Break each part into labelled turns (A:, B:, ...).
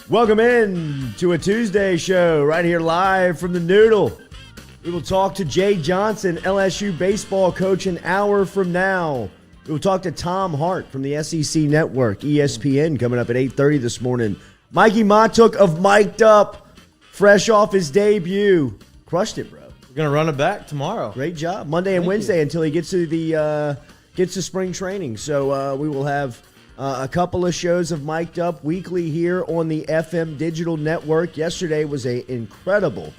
A: Welcome in to a Tuesday show right here live from the Noodle. We will talk to Jay Johnson, LSU baseball coach, an hour from now. We will talk to Tom Hart from the SEC Network, ESPN, coming up at 8:30 this morning. Mikey Montook of Mic'd Up, fresh off his debut. Crushed it, bro.
B: We're going to run it back tomorrow.
A: Great job. Monday and Wednesday until he gets to the spring training. So we will have a couple of shows of Mic'd Up weekly here on the FM Digital Network. Yesterday was an incredible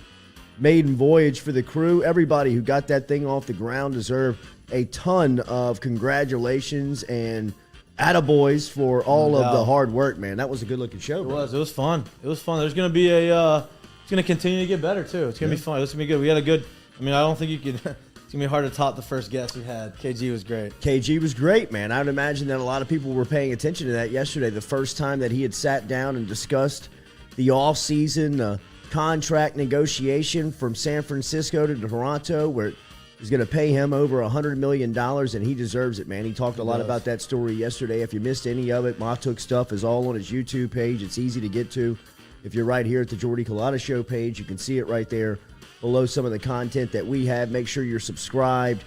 A: maiden voyage for the crew. Everybody who got that thing off the ground deserved a ton of congratulations and attaboys for all of the hard work, man. That was a good-looking show.
B: It was fun. There's going to be it's going to continue to get better, too. It's going to be fun. It's going to be good. We had a good, I don't think you could, it's going to be hard to top the first guest we had. KG was great.
A: KG was great, man. I would imagine that a lot of people were paying attention to that yesterday, the first time that he had sat down and discussed the offseason, contract negotiation from San Francisco to Toronto, where he's going to pay him over $100 million, and he deserves it, man. He talked a lot about that story yesterday. If you missed any of it, Montook stuff is all on his YouTube page. It's easy to get to. If you're right here at the Jordy Culotta Show page, you can see it right there below some of the content that we have. Make sure you're subscribed.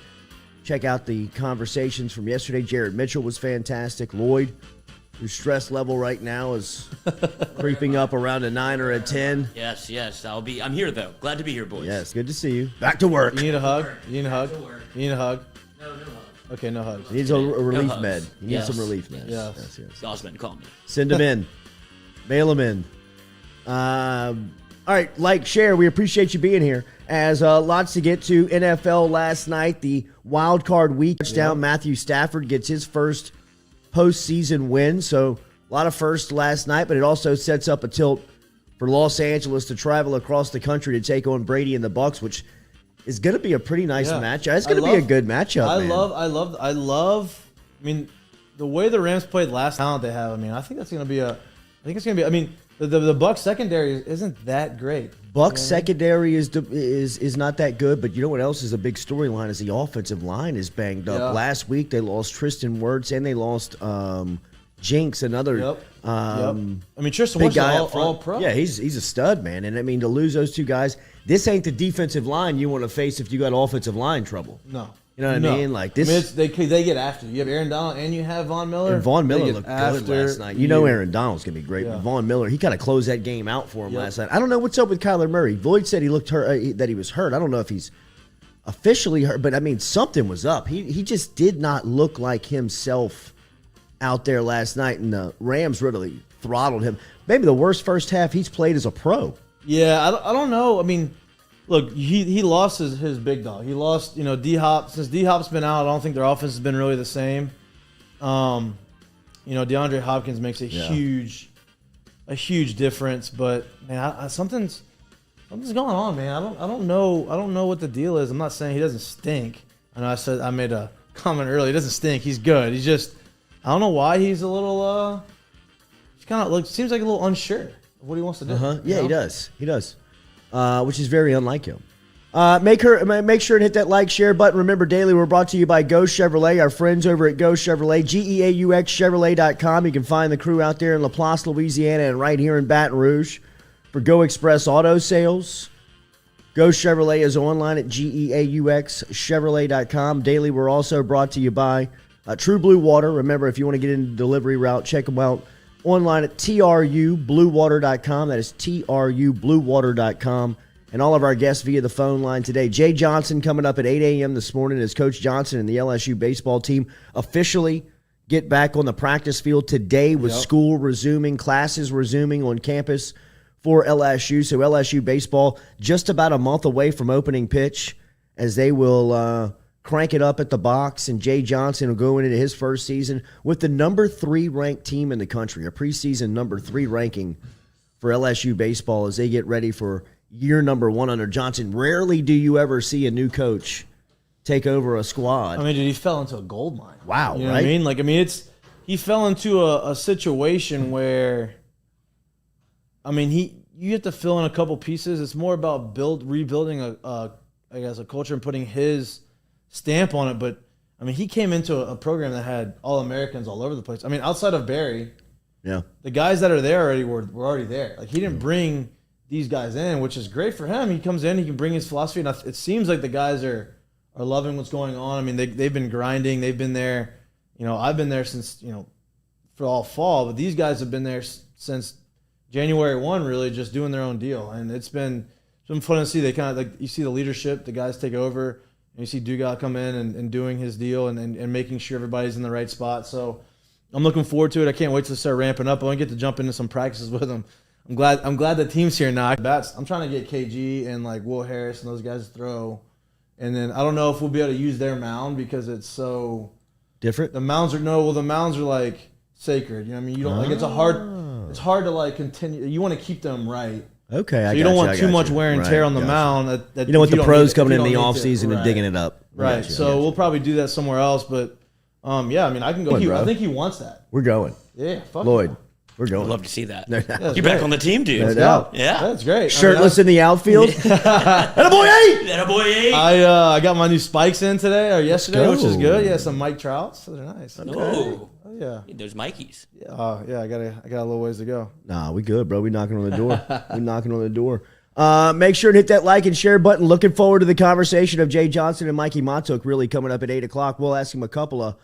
A: Check out the conversations from yesterday. Jared Mitchell was fantastic. Lloyd, whose stress level right now is creeping up around a 9 or a 10.
C: Yes. I'm here, though. Glad to be here, boys.
A: Yes, good to see you. Back to work.
B: You need a hug? You need a hug?
C: No hug.
B: Okay, no hugs.
A: He needs a relief
C: hugs.
A: med. He needs some relief meds.
B: Yes.
C: Osman, call me.
A: Send them in. Mail them in. All right, like, share. We appreciate you being here. As lots to get to. NFL last night, the wild card week. Touchdown. Matthew Stafford gets his first postseason win. So a lot of firsts last night, but it also sets up a tilt for Los Angeles to travel across the country to take on Brady and the Bucs, which is going to be a pretty nice matchup. It's going to be a good matchup.
B: I love. The way the Rams played last talent they have. I think that's going to be the Bucs secondary isn't that great.
A: Bucs secondary is not that good, but you know what else is a big storyline is the offensive line is banged up. Last week they lost Tristan Wirfs and they lost Jinx, another
B: Tristan
A: big
B: Wirfs
A: guy
B: all pro.
A: Yeah, he's a stud, man. And to lose those two guys, this ain't the defensive line you want to face if you got offensive line trouble.
B: No.
A: You know what I mean? Like this,
B: they get after you. You have Aaron Donald and you have Von Miller.
A: And Von Miller looked good last night. You know Aaron Donald's gonna be great.
B: Yeah.
A: But Von Miller, he kind of closed that game out for him last night. I don't know what's up with Kyler Murray. Lloyd said he looked hurt, that he was hurt. I don't know if he's officially hurt, but something was up. He just did not look like himself out there last night, and the Rams really throttled him. Maybe the worst first half he's played as a pro.
B: Yeah, I don't know. Look, he lost his big dog. He lost, D-Hop. Since D-Hop's been out, I don't think their offense has been really the same. DeAndre Hopkins makes a huge difference. But man, something's going on, man. I don't know what the deal is. I'm not saying he doesn't stink. I know I made a comment earlier. He doesn't stink. He's good. He's just, I don't know why he's a little. He kind of seems like a little unsure of what he wants to do.
A: Yeah, he does. He does. Which is very unlike him. Make sure to hit that like, share button. Remember, daily we're brought to you by Go Chevrolet, our friends over at Go Chevrolet, GEAUX-Chevrolet.com. You can find the crew out there in LaPlace, Louisiana, and right here in Baton Rouge for Go Express Auto Sales. Go Chevrolet is online at GEAUX-Chevrolet.com. Daily we're also brought to you by True Blue Water. Remember, if you want to get into the delivery route, check them out online at trubluewater.com. That is trubluewater.com. And all of our guests via the phone line today. Jay Johnson coming up at 8 a.m. this morning as Coach Johnson and the LSU baseball team officially get back on the practice field today with school resuming, classes resuming on campus for LSU. So LSU baseball just about a month away from opening pitch as they will crank it up at the box, and Jay Johnson will go into his first season with the number 3 ranked team in the country, a preseason number 3 ranking for LSU baseball as they get ready for year number 1 under Johnson. Rarely do you ever see a new coach take over a squad.
B: He fell into a gold mine.
A: Wow,
B: you know
A: right?
B: what I mean? He fell into a situation where, you have to fill in a couple pieces. It's more about rebuilding a culture and putting his stamp on it. But I mean, he came into a program that had All-Americans all over the place. I mean, outside of Barry, the guys that are there already were already there. Like, he didn't bring these guys in, which is great for him. He comes in, he can bring his philosophy, and it seems like the guys are loving what's going on. I mean, they've been grinding. They've been there. You know, I've been there since, you know, for all fall, but these guys have been there since January 1, really, just doing their own deal. And it's been fun to see. They kind of, like, you see the leadership, the guys take over, and you see Dugas come in and doing his deal and making sure everybody's in the right spot. So I'm looking forward to it. I can't wait to start ramping up. I want to get to jump into some practices with them. I'm glad the team's here now. I'm trying to get KG and like Will Harris and those guys to throw. And then I don't know if we'll be able to use their mound because it's so
A: different.
B: The mounds are like sacred. You know what I mean? You don't like it's hard to like continue. You want to keep them right.
A: Okay,
B: so you don't want too much wear and tear on the mound. That
A: you don't want the pros coming in the offseason and digging it up.
B: Right. So we'll probably do that somewhere else. But yeah, I mean, I can go. I think he wants that.
A: We're going.
B: Yeah, fuck
A: Lloyd.
B: Yeah.
A: We're going.
C: I'd love to see that.
B: Yeah,
C: you're back on the team, dude.
A: No doubt.
C: Yeah,
B: that's great.
A: Shirtless in the outfield. Attaboy 8!
B: I got my new spikes in today or yesterday, which is good. Yeah, some Mike Trouts. So they're nice.
C: Okay.
B: Oh, yeah.
C: There's Mikeys.
B: Yeah, I got a little ways to go.
A: Nah, we good, bro. We knocking on the door. Make sure to hit that like and share button. Looking forward to the conversation of Jay Johnson and Mikey Montauk really coming up at 8 o'clock. We'll ask him a couple of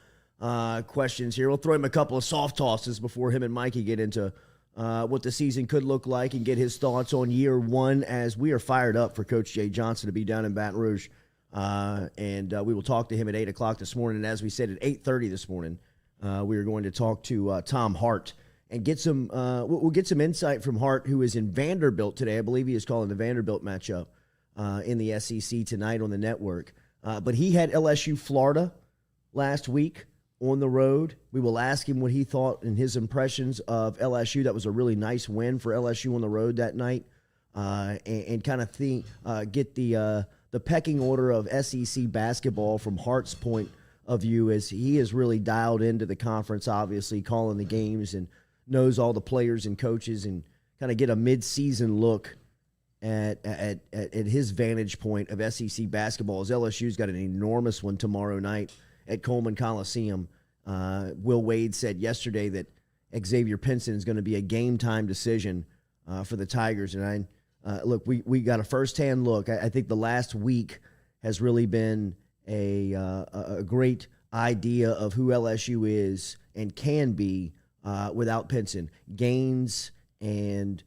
A: questions here. We'll throw him a couple of soft tosses before him and Mikey get into what the season could look like and get his thoughts on year one as we are fired up for Coach Jay Johnson to be down in Baton Rouge. And we will talk to him at 8 o'clock this morning. And as we said, at 8:30 this morning, we are going to talk to Tom Hart and get some we'll get some insight from Hart, who is in Vanderbilt today. I believe he is calling the Vanderbilt matchup in the SEC tonight on the network. But he had LSU Florida last week on the road. We will ask him what he thought and his impressions of LSU. That was a really nice win for LSU on the road that night, and kind of get the pecking order of SEC basketball from Hart's point of view, as he is really dialed into the conference, obviously calling the games and knows all the players and coaches, and kind of get a mid-season look at his vantage point of SEC basketball. As LSU's got an enormous one tomorrow night at Coleman Coliseum. Will Wade said yesterday that Xavier Pinson is going to be a game-time decision for the Tigers. And look, we got a first-hand look. I think the last week has really been a great idea of who LSU is and can be without Pinson. Gaines and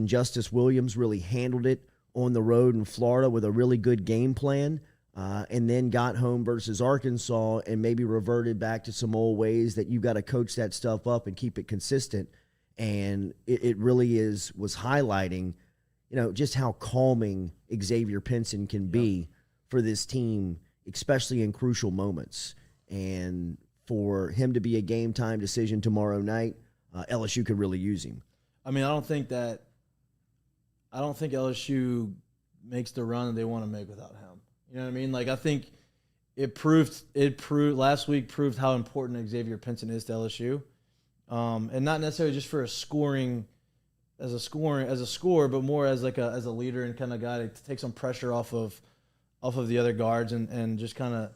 A: Justice Williams really handled it on the road in Florida with a really good game plan. And then got home versus Arkansas and maybe reverted back to some old ways that you've got to coach that stuff up and keep it consistent. And it really was highlighting, just how calming Xavier Pinson can be for this team, especially in crucial moments. And for him to be a game-time decision tomorrow night, LSU could really use him.
B: I mean, I don't think LSU makes the run that they want to make without him. You know what I mean? Like, I think it proved last week proved how important Xavier Pinson is to LSU, and not necessarily just for as a scorer, but more as a leader and kind of guy to take some pressure off of the other guards and just kind of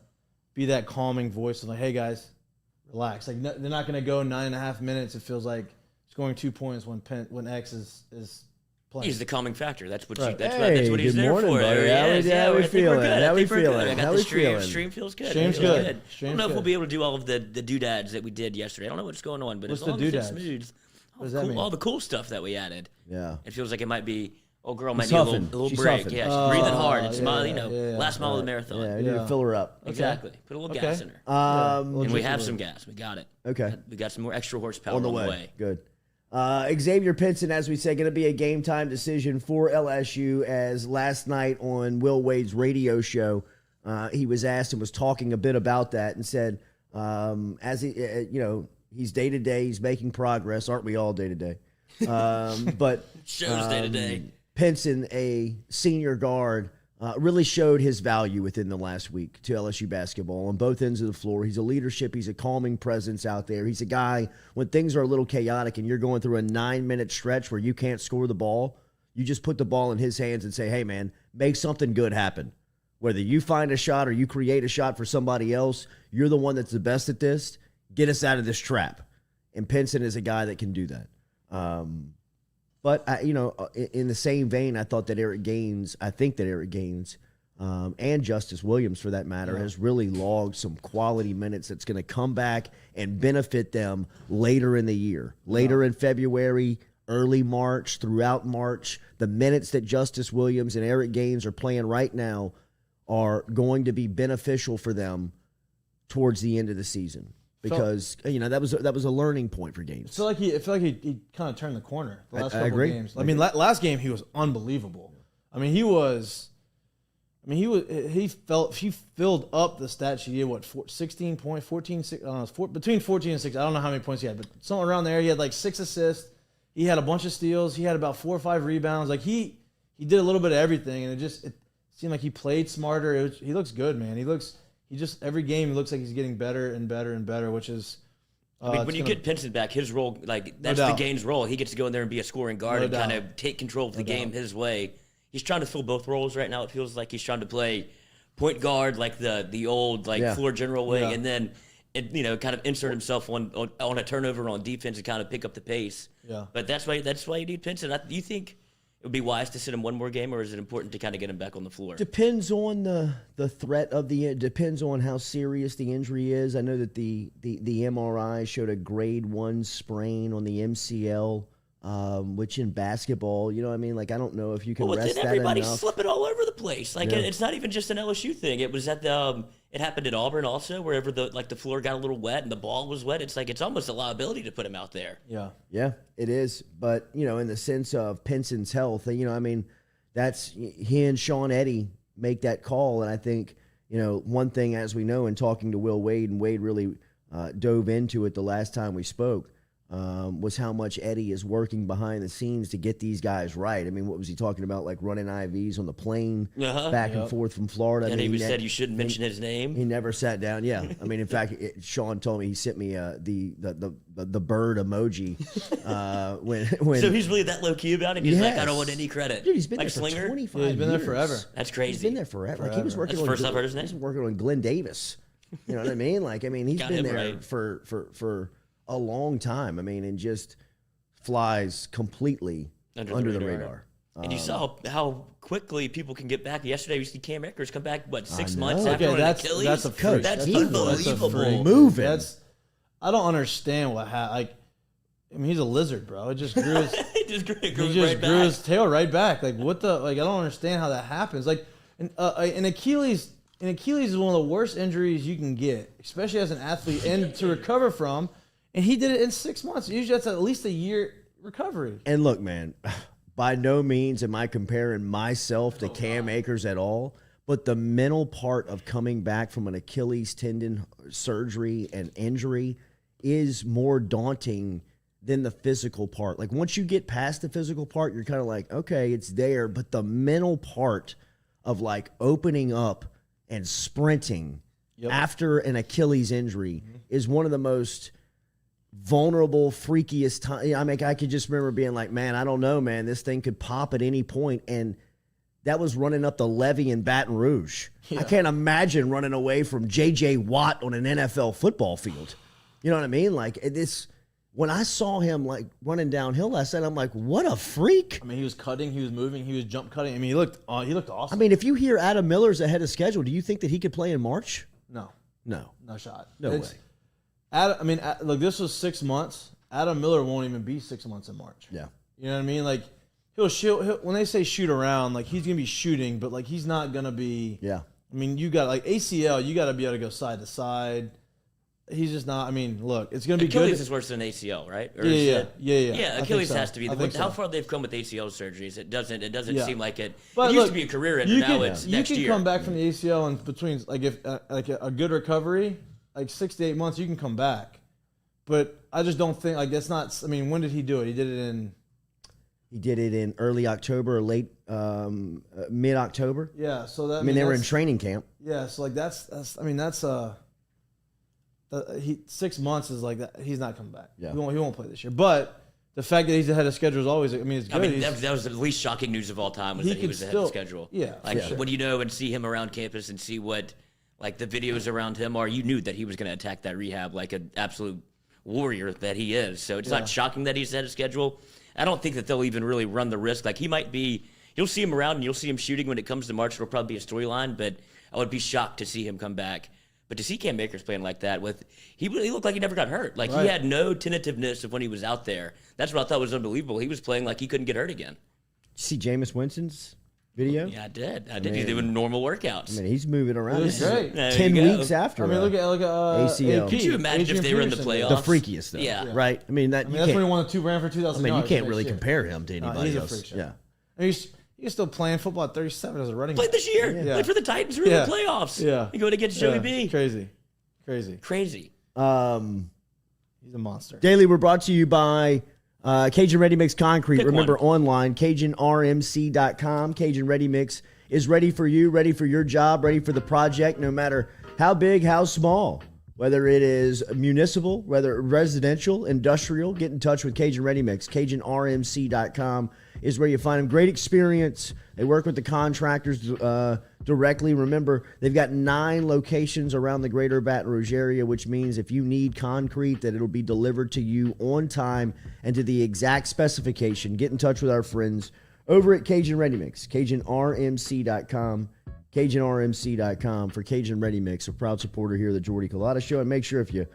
B: be that calming voice of like, hey guys, relax. Like, they're not going to go 9.5 minutes. It feels like scoring 2 points when X is playing.
C: He's the calming factor. That's what
A: Right.
C: that's what he's there
A: morning,
C: for.
A: Buddy. How we feeling? How we feeling?
C: I got
A: How
C: the
A: we
C: stream.
A: feeling?
C: Stream feels good.
B: Stream's
C: Feels
B: good.
C: I don't
B: Stream's
C: know if
B: good.
C: we'll be able to do all of the doodads that we did yesterday. I don't know what's going on, but
B: What's
C: as long
B: the
C: as it's
B: doodads?
C: smooth,
B: What does that mean?
C: all the cool stuff that we added.
A: Yeah.
C: It feels like it might be. Oh, girl might
A: She's
C: need a
A: huffing.
C: little
A: She's
C: break.
A: huffing.
C: Yeah, she's breathing hard. It's
B: yeah.
C: last mile of the marathon.
A: Yeah, I need to fill her up.
C: Exactly. Put a little
B: Okay.
C: gas in her. And we have some gas. We got it.
A: Okay.
C: We got some more extra horsepower
A: On the way. Good. Xavier Pinson, as we say, going to be a game-time decision for LSU, as last night on Will Wade's radio show, he was asked and was talking a bit about that and said, as he, he's day-to-day, he's making progress. Aren't we all day-to-day? But
C: Shows day-to-day.
A: Pinson, a senior guard, really showed his value within the last week to LSU basketball on both ends of the floor. He's a leadership. He's a calming presence out there. He's a guy, when things are a little chaotic and you're going through a 9-minute stretch where you can't score the ball, you just put the ball in his hands and say, hey, man, make something good happen. Whether you find a shot or you create a shot for somebody else, you're the one that's the best at this. Get us out of this trap. And Pinson is a guy that can do that. But, in the same vein, I think that Eric Gaines, and Justice Williams, for that matter, has really logged some quality minutes that's going to come back and benefit them later in the year, later in February, early March, throughout March. The minutes that Justice Williams and Eric Gaines are playing right now are going to be beneficial for them towards the end of the season. Because that was a learning point for Gaines.
B: I feel like he kind of turned the corner the last couple
A: agree.
B: of games. I mean, last game he was unbelievable. I mean, he filled up the stat sheet. He had 16 points, 14, 6, I don't know, between 14 and 6. I don't know how many points he had, but somewhere around there. He had like 6 assists. He had a bunch of steals. He had about 4 or 5 rebounds. Like he did a little bit of everything, and it seemed like he played smarter. He looks good, man. Every game he looks like he's getting better and better and better, which is.
C: When you get Pinson back, his role, that's the Gaines' role. He gets to go in there and be a scoring guard and kind of take control of the game his way. He's trying to fill both roles right now. It feels like he's trying to play point guard like the old floor general way, and then kind of insert himself on a turnover on defense and kind of pick up the pace. Yeah. But that's why you need Pinson. Do you think it would be wise to sit him one more game, or is it important to kind of get him back on the floor?
A: Depends on the threat of depends on how serious the injury is. I know that the MRI showed a grade 1 sprain on the MCL, which in basketball, I don't know if you can rest that enough.
C: Everybody's slipping all over the place. It's not even just an LSU thing. It was at it happened at Auburn also, wherever the floor got a little wet and the ball was wet. It's almost a liability to put him out there.
A: Yeah. Yeah, it is. But, in the sense of Pinson's health, that's he and Sean Eddy make that call. And I think, one thing, as we know, in talking to Will Wade, and Wade really dove into it the last time we spoke, was how much Eddie is working behind the scenes to get these guys right. I mean, what was he talking about? Like running IVs on the plane back and forth from Florida.
C: And he said you shouldn't mention his name.
A: He never sat down. Yeah, I mean, in fact, Sean told me he sent me the bird emoji when.
C: So he's really that low key about it. He's like, I don't want any credit.
A: Dude, he's been there
C: Slinger?
A: for 25 years.
B: He's been there forever.
C: That's crazy.
A: He's been there forever. Like he was working.
C: That's the first I've heard his name.
A: He's working on Glenn Davis. You know what I mean? He's been there for a long time. I mean, and just flies completely under the radar.
C: And you saw how quickly people can get back. Yesterday, we see Cam Akers come back, 6 months after an Achilles?
B: That's a freak.
C: That's unbelievable.
A: Moving.
B: I don't understand what happened. I mean, he's a lizard, bro. It just grew his,
C: he just grew
B: his tail right back. What the? I don't understand how that happens. An Achilles is one of the worst injuries you can get, especially as an athlete, and to recover from. And he did it in 6 months. Usually that's at least a year recovery.
A: And look, man, by no means am I comparing myself to Cam Akers at all, but the mental part of coming back from an Achilles tendon surgery and injury is more daunting than the physical part. Once you get past the physical part, you're kind of like, okay, it's there. But the mental part of opening up and sprinting after an Achilles injury is one of the most vulnerable, freakiest time. I mean, I could just remember being like, man, I don't know, man, this thing could pop at any point. And that was running up the levee in Baton Rouge. Yeah. I can't imagine running away from J.J. Watt on an NFL football field. You know what I mean? When I saw him running downhill last night, I'm like, what a freak.
B: I mean, he was cutting, he was moving, he was jump cutting. I mean, he looked awesome.
A: I mean, if you hear Adam Miller's ahead of schedule, do you think that he could play in March?
B: No shot.
A: No way.
B: Look, this was 6 months. Adam Miller won't even be 6 months in March.
A: Yeah.
B: You know what I mean? He'll shoot. When they say shoot around, he's going to be shooting, but he's not going to be.
A: Yeah.
B: I mean, you got ACL, you got to be able to go side to side. He's just not. I mean, look, it's going to be good.
C: Achilles is worse than ACL, right?
B: Yeah.
C: Achilles has to be. How far they've come with ACL surgeries, it doesn't seem like it. But it used to be a career ender. Now it's next year.
B: You can come back from the ACL in between, if a good recovery, 6 to 8 months, you can come back. But I just don't think that's not. I mean, when did he do it? He did it in early October, or late mid-October.
A: Yeah. So that. I mean, they were in training camp.
B: Yeah. So that's. I mean, that's 6 months is that. He's not coming back.
A: Yeah.
B: He won't play this year. But the fact that he's ahead of schedule is always. I mean, it's good.
C: I mean, that was the least shocking news of all time was that he was ahead of schedule.
B: Yeah,
C: like when you know and see him around campus and see what like the videos around him are, you knew that he was going to attack that rehab like an absolute warrior that he is. So it's not shocking that he's ahead of schedule. I don't think that they'll even really run the risk. Like he might be. You'll see him around and you'll see him shooting when it comes to March. It'll probably be a storyline, but I would be shocked to see him come back. But to see Cam Akers playing like that, he looked like he never got hurt. Like he had no tentativeness of when he was out there. That's what I thought was unbelievable. He was playing like he couldn't get hurt again.
A: Did you see Jameis Winston's video?
C: Yeah, I did. He's doing normal workouts.
A: I mean, he's moving around.
B: This is great.
A: 10 weeks after.
B: I mean, look at
A: ACL.
C: Could you imagine if they were in the playoffs?
A: The freakiest, though.
C: Yeah.
A: Right? I mean, that's
B: when he won the 2 ran for 2,000
A: I mean, you
B: yards
A: can't really compare him to anybody
B: he's a
A: else.
B: freak show.
A: Yeah.
B: I mean, he's still playing football at 37 as a running back.
C: Played this year.
B: Yeah.
C: Played for the Titans. We're in the playoffs.
B: Yeah.
C: He going against Joey B.
B: Crazy.
C: Crazy.
B: He's a monster.
A: Daily, we're brought to you by Cajun Ready Mix Concrete. Remember, online, CajunRMC.com. Cajun Ready Mix is ready for you, ready for your job, ready for the project, no matter how big, how small. Whether it is municipal, whether residential, industrial, get in touch with Cajun Ready Mix. CajunRMC.com is where you find them. Great experience. They work with the contractors directly. Remember, they've got 9 locations around the greater Baton Rouge area, which means if you need concrete, that it'll be delivered to you on time and to the exact specification. Get in touch with our friends over at Cajun Ready Mix, CajunRMC.com. CajunRMC.com for Cajun Ready Mix, a proud supporter here of the Jordy Culotta Show. And make sure if you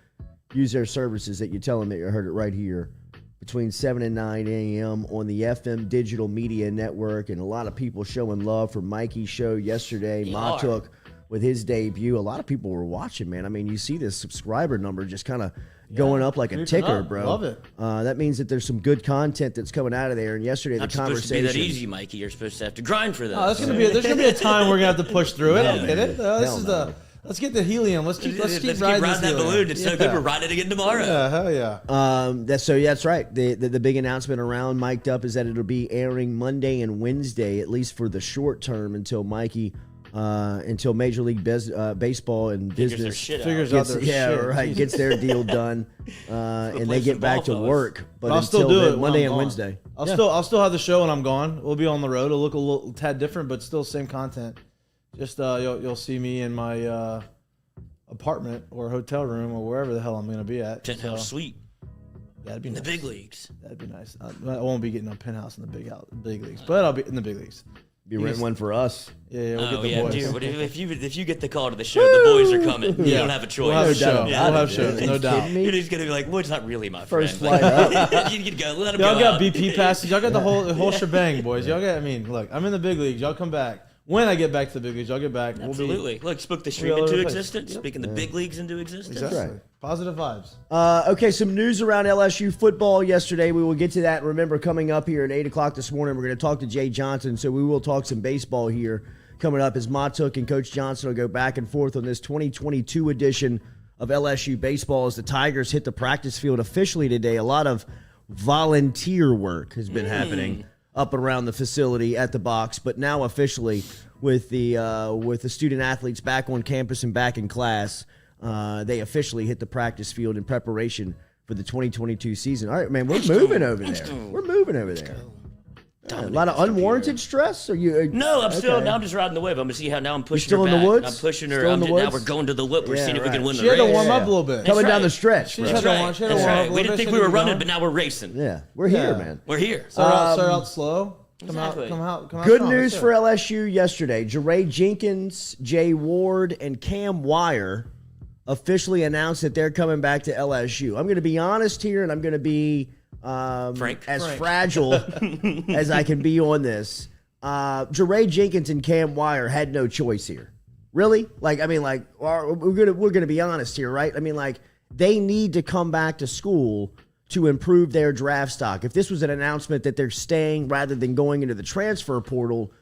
A: use their services that you tell them that you heard it right here between 7 and 9 a.m. on the FM Digital Media Network. And a lot of people showing love for Mikey's show yesterday. Matuk with his debut. A lot of people were watching, man. I mean, you see this subscriber number just kind of going up like a ticker, bro.
B: Love it.
A: That means that there's some good content that's coming out of there. And yesterday,
C: Not
A: the conversation.
C: supposed to be that easy, Mikey. You're supposed to have to grind for that.
B: There's gonna be a time we're gonna have to push through it. I get it. Let's get the helium. Let's keep riding
C: that balloon. It's so good. We're riding it again tomorrow.
B: Yeah, hell yeah.
A: That's right. The big announcement around Mic'd Up is that it'll be airing Monday and Wednesday, at least for the short term, until until Major League Baseball and business
B: figures out their shit.
A: gets their deal done, and they get back to work. But
B: I'll still do it
A: Monday and Wednesday.
B: I'll still have the show when I'm gone. We'll be on the road. It'll look a little tad different, but still same content. Just you'll see me in my apartment or hotel room or wherever the hell I'm going to be at.
C: Penthouse suite.
B: That'd be
C: in
B: nice.
C: The big leagues.
B: That'd be nice. I won't be getting a penthouse in the big leagues, but I'll be in the big leagues.
A: Be renting one for us.
B: Yeah, we'll get the boys.
C: Dude, if you get the call to the show, the boys are coming. You don't have a choice.
B: We'll have a show.
C: Yeah.
B: We'll have shows, no doubt.
C: You're just gonna be like, "Well, it's not really my
A: first
C: friend."
A: flight up.
C: You can go. Let him
B: Y'all
C: go
B: got
C: out.
B: BP passes. Y'all got the whole shebang, boys. Y'all got. I mean, look, I'm in the big leagues. Y'all come back. When I get back to the big leagues, y'all get back.
C: Absolutely. Look, spoke the stream into existence. Speaking the big leagues into existence.
B: Exactly.
A: Right.
B: Positive vibes.
A: Okay, some news around LSU football yesterday. We will get to that. Remember, coming up here at 8 o'clock this morning, we're going to talk to Jay Johnson, so we will talk some baseball here coming up as Matuk and Coach Johnson will go back and forth on this 2022 edition of LSU baseball as the Tigers hit the practice field officially today. A lot of volunteer work has been happening up around the facility at the box, but now officially with the student athletes back on campus and back in class, they officially hit the practice field in preparation for the 2022 season. All right, man, we're moving over there. A lot of unwarranted stress? Or you?
C: No, I'm just riding the wave. I'm gonna see how now I'm pushing
A: still
C: her
A: in
C: back.
A: the woods?
C: I'm pushing her.
A: Still in the
C: Now
A: woods?
C: we're going to the whip. We're seeing if we can win the
B: She had
C: race.
B: to warm up a little bit.
A: Coming down
C: right.
A: the stretch, bro.
C: That's right.
B: She had to warm up a
C: We
B: little
C: didn't think
B: bit.
C: we were
B: She
C: running,
B: had
C: but now we're racing.
A: Yeah, we're here, man.
C: We're here.
B: Start out slow. Come
C: Exactly.
B: out.
A: Good
B: strong.
A: news
B: That's
A: for
B: it.
A: LSU yesterday. Jeray Jenkins, Jay Ward, and Cam Wire officially announced that they're coming back to LSU. I'm going to be honest here, and I'm going to be
C: Frank.
A: fragile as I can be on this. Jeray Jenkins and Cam Wire had no choice here. Really? We're gonna be honest here, right? I mean, they need to come back to school to improve their draft stock. If this was an announcement that they're staying rather than going into the transfer portal,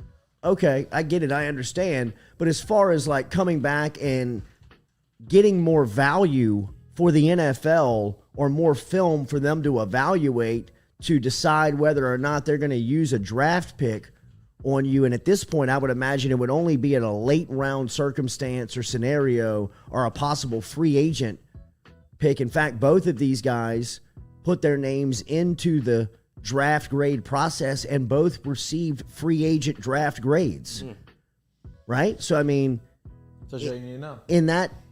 A: okay, I get it, I understand. But as far as coming back and getting more value for the NFL or more film for them to evaluate to decide whether or not they're going to use a draft pick on you. And at this point, I would imagine it would only be in a late round circumstance or scenario or a possible free agent pick. In fact, both of these guys put their names into the draft grade process and both received free agent draft grades. Right? So, I mean,
B: that's what you need to know.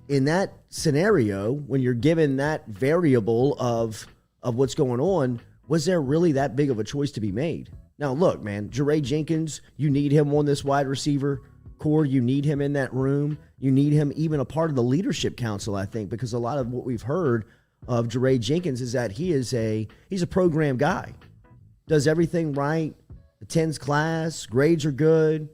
A: In that scenario, when you're given that variable of what's going on, was there really that big of a choice to be made? Now, look, man, Jaray Jenkins, you need him on this wide receiver core. You need him in that room. You need him even a part of the leadership council, I think, because a lot of what we've heard of Jaray Jenkins is that he's a program guy. Does everything right, attends class, grades are good,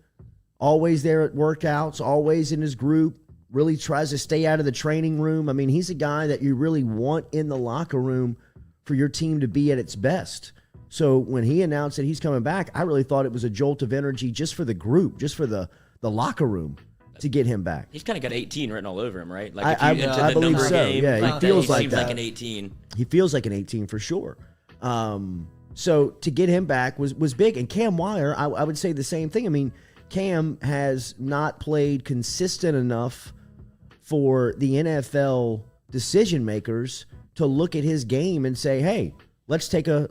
A: always there at workouts, always in his group, really tries to stay out of the training room. I mean, he's a guy that you really want in the locker room for your team to be at its best. So when he announced that he's coming back, I really thought it was a jolt of energy just for the group, just for the locker room to get him back.
C: He's kind of got 18 written all over him, right? Like if you
A: I believe so.
C: Game,
A: yeah,
C: like
A: he feels like
C: seems
A: that.
C: like an 18.
A: He feels like an 18 for sure. So to get him back was big. And Cam Wire, I would say the same thing. I mean, Cam has not played consistent enough for the NFL decision makers to look at his game and say, "Hey, let's take a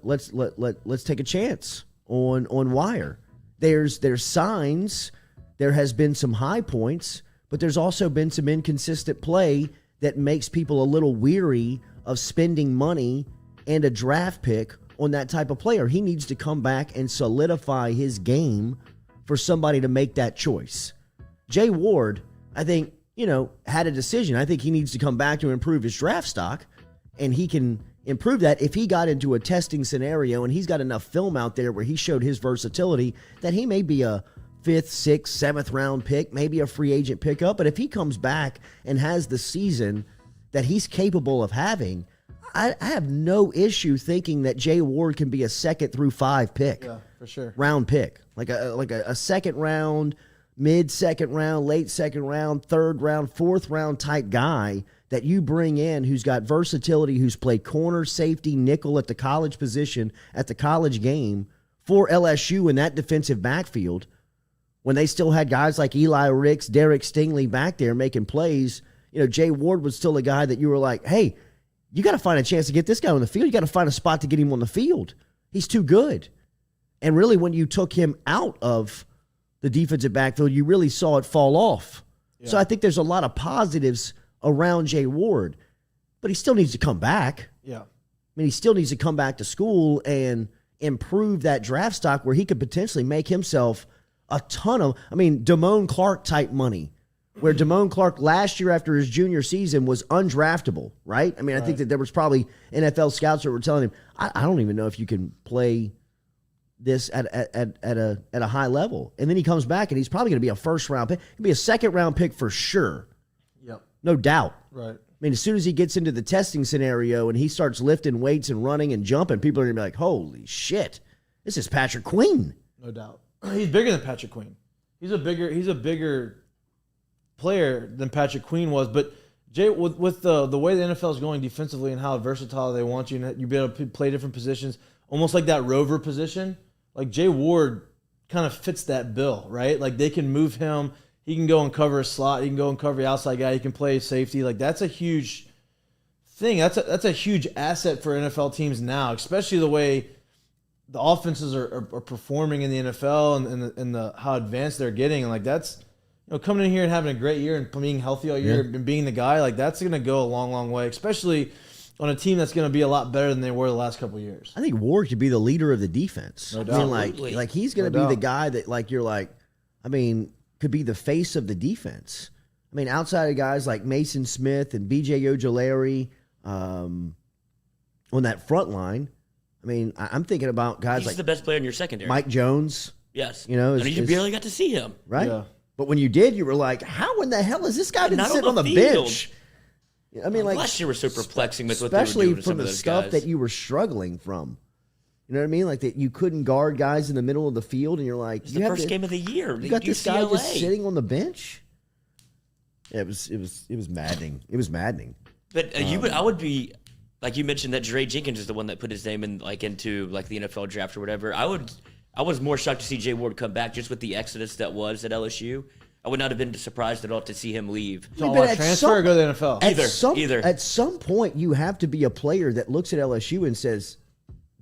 A: chance on Wire." There's signs. There has been some high points, but there's also been some inconsistent play that makes people a little weary of spending money and a draft pick on that type of player. He needs to come back and solidify his game for somebody to make that choice. Jay Ward, I think, had a decision. I think he needs to come back to improve his draft stock, and he can improve that if he got into a testing scenario and he's got enough film out there where he showed his versatility that he may be a 5th, 6th, 7th round pick, maybe a free agent pickup. But if he comes back and has the season that he's capable of having, I have no issue thinking that Jay Ward can be a 2nd through 5 pick.
B: Yeah, for sure.
A: Round pick. Like a second round, mid-second round, late second round, 3rd round, 4th round type guy that you bring in who's got versatility, who's played corner, safety, nickel at the college position, at the college game for LSU in that defensive backfield when they still had guys like Eli Ricks, Derek Stingley back there making plays. Jay Ward was still a guy that you were like, hey, you got to find a chance to get this guy on the field. You got to find a spot to get him on the field. He's too good. And really, when you took him out of the defensive backfield, you really saw it fall off. Yeah. So I think there's a lot of positives around Jay Ward, but he still needs to come back.
B: Yeah.
A: I mean, he still needs to come back to school and improve that draft stock where he could potentially make himself a ton of, Damone Clark type money, where Damone Clark last year after his junior season was undraftable, right? I think that there was probably NFL scouts that were telling him, I don't even know if you can play this at a high level. And then he comes back and he's probably going to be a 1st round pick. He'll be a 2nd round pick for sure.
B: Yep.
A: No doubt.
B: Right.
A: As soon as he gets into the testing scenario and he starts lifting weights and running and jumping, people are going to be like, holy shit, this is Patrick Queen.
B: No doubt. He's bigger than Patrick Queen. He's a bigger player than Patrick Queen was. But Jay, with the way the NFL is going defensively and how versatile they want you, and you be able to play different positions, almost like that rover position. Like Jay Ward kind of fits that bill, right? Like they can move him. He can go and cover a slot. He can go and cover the outside guy. He can play safety. Like that's a huge thing. That's a huge asset for NFL teams now, especially the way the offenses are performing in the NFL and the how advanced they're getting. And like that's, coming in here and having a great year and being healthy all year and being the guy, like that's going to go a long, long way, especially on a team that's going to be a lot better than they were the last couple of years.
A: I think Ward could be the leader of the defense.
B: No doubt.
A: Like he's going to be the guy that could be the face of the defense. Outside of guys like Mason Smith and B.J. Ojolari on that front line, I'm thinking about guys
C: He's the best player in your secondary.
A: Mike Jones.
C: Yes.
A: And
C: you barely got to see him.
A: Right?
B: Yeah.
A: But when you did, you were like, how in the hell is this guy been sitting on the bench?
C: Last year was so perplexing with what they were
A: especially
C: doing to
A: from
C: some
A: the
C: of those
A: stuff
C: guys.
A: that you were struggling from. You know what I mean? Like that you couldn't guard guys in the middle of the field, and you're like,
C: It's the first game of the year.
A: You got this guy just sitting on the bench. Yeah, it was maddening. It was maddening.
C: But I would be, like you mentioned, that Jaray Jenkins is the one that put his name into the NFL draft or whatever. I was more shocked to see Jay Ward come back just with the exodus that was at LSU. I would not have been surprised at all to see him leave.
B: So I want to transfer or go to the NFL?
C: Either.
A: At some point, you have to be a player that looks at LSU and says,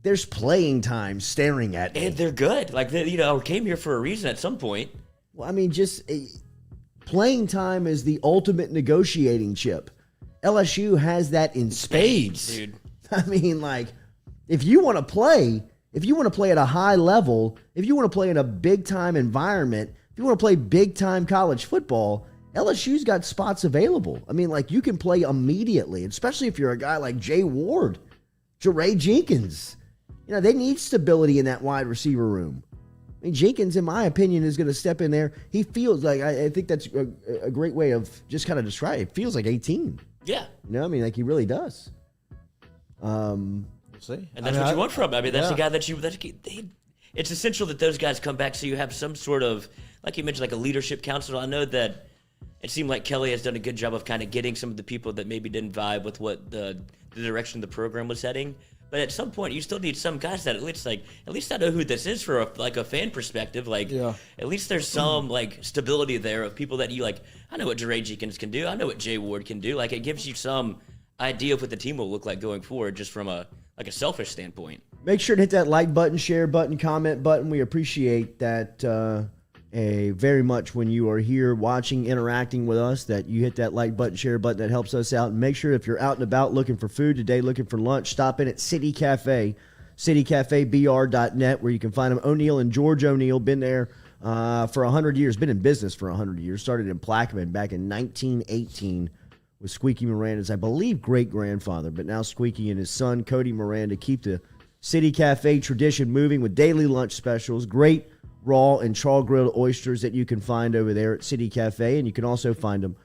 A: there's playing time staring at me.
C: And they're good. Like, they, came here for a reason at some point.
A: Well, I mean, playing time is the ultimate negotiating chip. LSU has that in spades.
C: Dude.
A: I mean, like, if you want to play at a high level, if you want to play in a big-time environment, if you want to play big-time college football, LSU's got spots available. I mean, like, you can play immediately, especially if you're a guy like Jay Ward, Jeray Jenkins. They need stability in that wide receiver room. I mean, Jenkins, in my opinion, is going to step in there. He feels like, I think that's a great way of just kind of describing it. He feels like 18.
C: Yeah.
A: I mean, like, he really does.
B: See?
C: And that's what you want from him. I mean, that's the guy it's essential that those guys come back so you have some sort of, like you mentioned, like a leadership council. I know that it seemed like Kelly has done a good job of kind of getting some of the people that maybe didn't vibe with what the direction the program was heading. But at some point, you still need some guys that at least I know who this is for a fan perspective. At least there's some stability there of people that you like. I know what Jeray Jenkins can do. I know what Jay Ward can do. Like, it gives you some idea of what the team will look like going forward, just from a selfish standpoint.
A: Make sure to hit that like button, share button, comment button. We appreciate that very much when you are here watching, interacting with us, that you hit that like button, share button. That helps us out. And make sure if you're out and about looking for food today, looking for lunch, stop in at City Cafe, citycafebr.net, where you can find them. O'Neill and George O'Neill, been there for 100 years, been in business for 100 years, started in Plaquemine back in 1918 with Squeaky Miranda's, I believe, great-grandfather, but now Squeaky and his son, Cody Miranda, keep the City Cafe tradition moving with daily lunch specials, great raw and char-grilled oysters that you can find over there at City Cafe, and you can also find them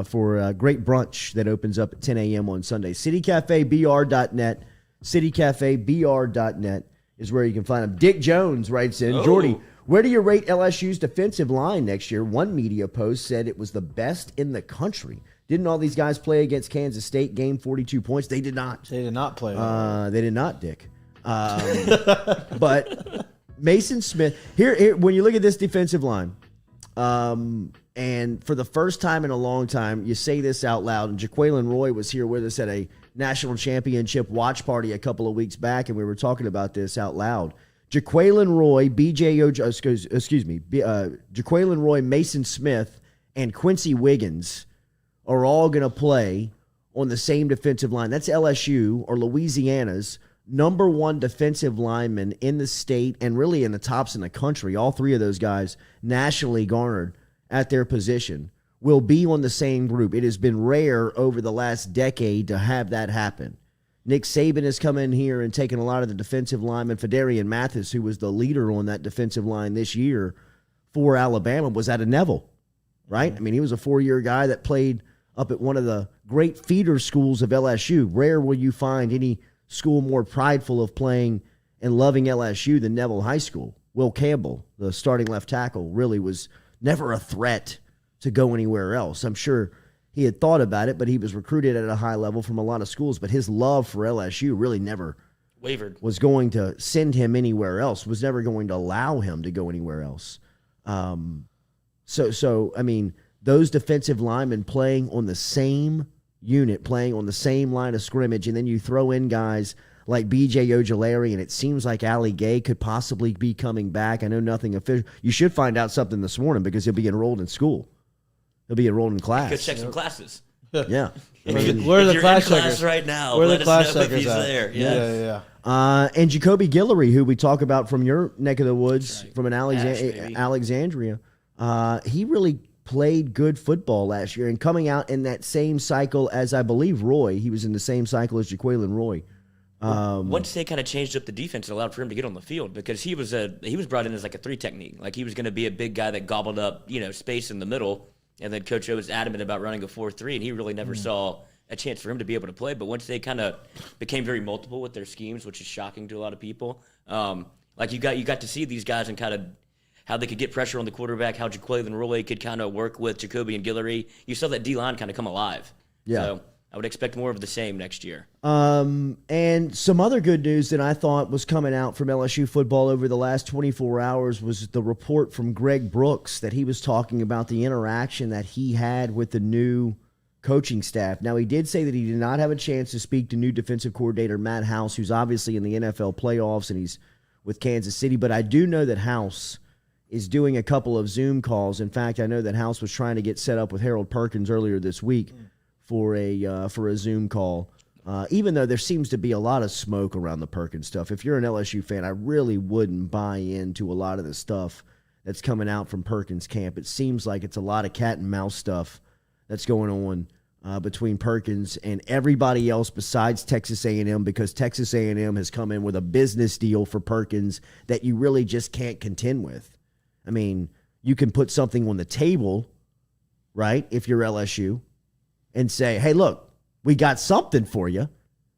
A: for a great brunch that opens up at 10 a.m. on Sunday. citycafebr.net, citycafebr.net is where you can find them. Dick Jones writes in, Jordy, where do you rate LSU's defensive line next year? One media post said it was the best in the country. Didn't all these guys play against Kansas State, gained 42 points? They did not.
B: They did not play.
A: They did not, Dick. But Mason Smith, here, when you look at this defensive line, and for the first time in a long time, you say this out loud, and Jaquelin Roy was here with us at a national championship watch party a couple of weeks back, and we were talking about this out loud. Jaquelin Roy, Jaquelin Roy, Mason Smith, and Quincy Wiggins are all going to play on the same defensive line. That's LSU or Louisiana's number one defensive lineman in the state and really in the tops in the country. All three of those guys nationally garnered at their position will be on the same group. It has been rare over the last decade to have that happen. Nick Saban has come in here and taken a lot of the defensive linemen. Fedarian Mathis, who was the leader on that defensive line this year for Alabama, was out of Neville, right? I mean, he was a 4-year guy that played up at one of the great feeder schools of LSU. Rare will you find any school more prideful of playing and loving LSU than Neville High School. Will Campbell, the starting left tackle, really was never a threat to go anywhere else. I'm sure he had thought about it, but he was recruited at a high level from a lot of schools, but his love for LSU really never
C: wavered.
A: Was going to send him anywhere else, was never going to allow him to go anywhere else. So I mean, those defensive linemen playing on the same unit, playing on the same line of scrimmage, and then you throw in guys like B.J. Ojulari, and it seems like Ali Gay could possibly be coming back. I know nothing official. You should find out something this morning because he'll be enrolled in school. He'll be enrolled in class.
C: Go check some classes.
A: Yeah.
B: Where are the class checkers
C: right now?
B: Where are
C: let
B: the class
C: us know if
B: checkers
C: he's
B: at?
C: there.
B: Yeah.
A: And Jacoby Guillory, who we talk about from your neck of the woods,
C: right.
A: from an Alexandria, he really played good football last year, and coming out in that same cycle as I believe Roy. He was in the same cycle as Jaquelin Roy.
C: Once they kind of changed up the defense, it allowed for him to get on the field because he was brought in as like a 3 technique. Like he was going to be a big guy that gobbled up, space in the middle. And then Coach O was adamant about running a 4-3, and he really never saw a chance for him to be able to play. But once they kind of became very multiple with their schemes, which is shocking to a lot of people, like you got to see these guys and kind of how they could get pressure on the quarterback, how Jaquelin Roy could kind of work with Jacoby and Guillory. You saw that D-line kind of come alive.
A: Yeah.
C: So I would expect more of the same next year.
A: And some other good news that I thought was coming out from LSU football over the last 24 hours was the report from Greg Brooks that he was talking about the interaction that he had with the new coaching staff. Now, he did say that he did not have a chance to speak to new defensive coordinator Matt House, who's obviously in the NFL playoffs and he's with Kansas City. But I do know that House is doing a couple of Zoom calls. In fact, I know that House was trying to get set up with Harold Perkins earlier this week for a Zoom call. Even though there seems to be a lot of smoke around the Perkins stuff. If you're an LSU fan, I really wouldn't buy into a lot of the stuff that's coming out from Perkins' camp. It seems like it's a lot of cat and mouse stuff that's going on between Perkins and everybody else besides Texas A&M, because Texas A&M has come in with a business deal for Perkins that you really just can't contend with. I mean, you can put something on the table, right, if you're LSU, and say, hey, look, we got something for you.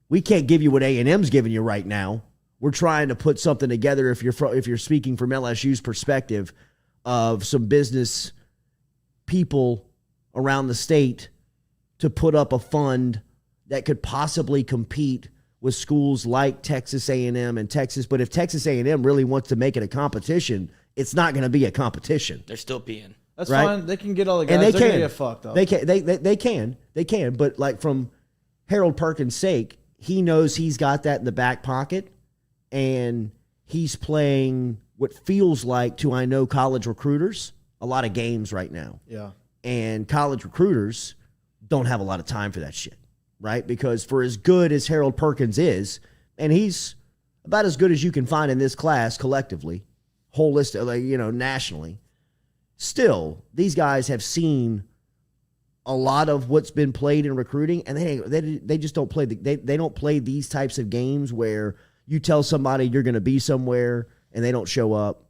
A: We can't give you what A&M's giving you right now. We're trying to put something together, if you're speaking from LSU's perspective, of some business people around the state to put up a fund that could possibly compete with schools like Texas A&M and Texas. But if Texas A&M really wants to make it a competition, it's not going to be a competition.
C: They're still peeing.
B: That's
A: right?
B: fine. They can get all the guys.
A: And
B: They're going to get fucked up.
A: They can. But like from Harold Perkins' sake, he knows he's got that in the back pocket, and he's playing what feels like to, I know, college recruiters, a lot of games right now.
B: Yeah.
A: And college recruiters don't have a lot of time for that shit, right? Because for as good as Harold Perkins is, and he's about as good as you can find in this class collectively, holistic, nationally, still, these guys have seen a lot of what's been played in recruiting, and they just don't play. They don't play these types of games where you tell somebody you're going to be somewhere and they don't show up,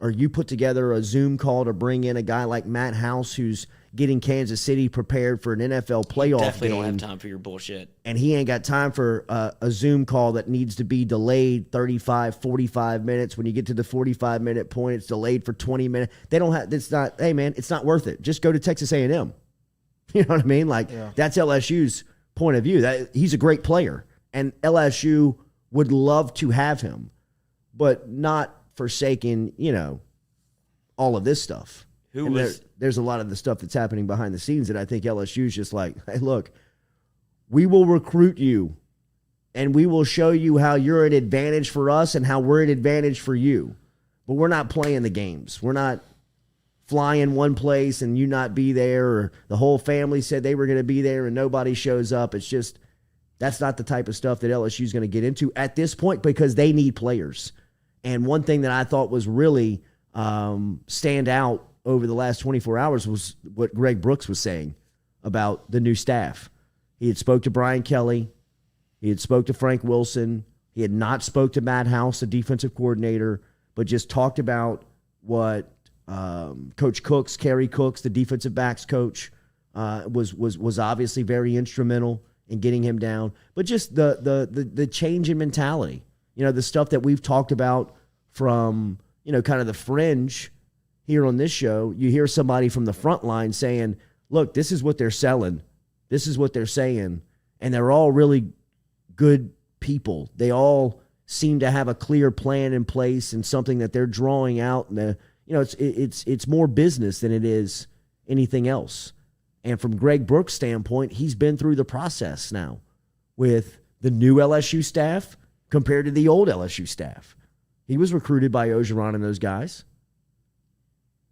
A: or you put together a Zoom call to bring in a guy like Matt House who's getting Kansas City prepared for an NFL playoff
C: Definitely
A: game.
C: don't have time for your bullshit.
A: And he ain't got time for a Zoom call that needs to be delayed 35, 45 minutes. When you get to the 45-minute point, it's delayed for 20 minutes. They don't have, it's not, hey man, it's not worth it. Just go to Texas A&M. You know what I mean? Like, That's LSU's point of view. That he's a great player, and LSU would love to have him, but not forsaking, all of this stuff. There's a lot of the stuff that's happening behind the scenes that I think LSU's just like, hey, look, we will recruit you, and we will show you how you're an advantage for us and how we're an advantage for you. But we're not playing the games. We're not flying one place and you not be there, or the whole family said they were going to be there and nobody shows up. It's just, that's not the type of stuff that LSU's going to get into at this point, because they need players. And one thing that I thought was really stand out over the last 24 hours was what Greg Brooks was saying about the new staff. He had spoke to Brian Kelly. He had spoke to Frank Wilson. He had not spoke to Matt House, the defensive coordinator, but just talked about what Coach Cooks, Kerry Cooks, the defensive backs coach, was obviously very instrumental in getting him down. But just the change in mentality, the stuff that we've talked about from, kind of the fringe here on this show. You hear somebody from the front line saying, look, this is what they're selling. This is what they're saying. And they're all really good people. They all seem to have a clear plan in place and something that they're drawing out. And it's more business than it is anything else. And from Greg Brooks' standpoint, he's been through the process now with the new LSU staff compared to the old LSU staff. He was recruited by Ogeron and those guys.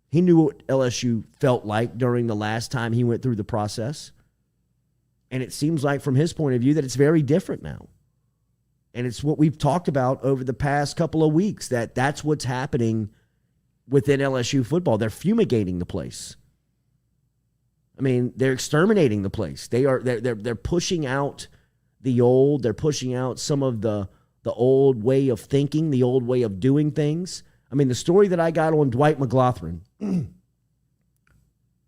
A: He knew what LSU felt like during the last time he went through the process. And it seems like from his point of view that it's very different now. And it's what we've talked about over the past couple of weeks, that's what's happening within LSU football. They're fumigating the place. I mean, they're exterminating the place. They're pushing out the old. They're pushing out some of the old way of thinking, the old way of doing things. I mean, the story that I got on Dwight McGlothern, and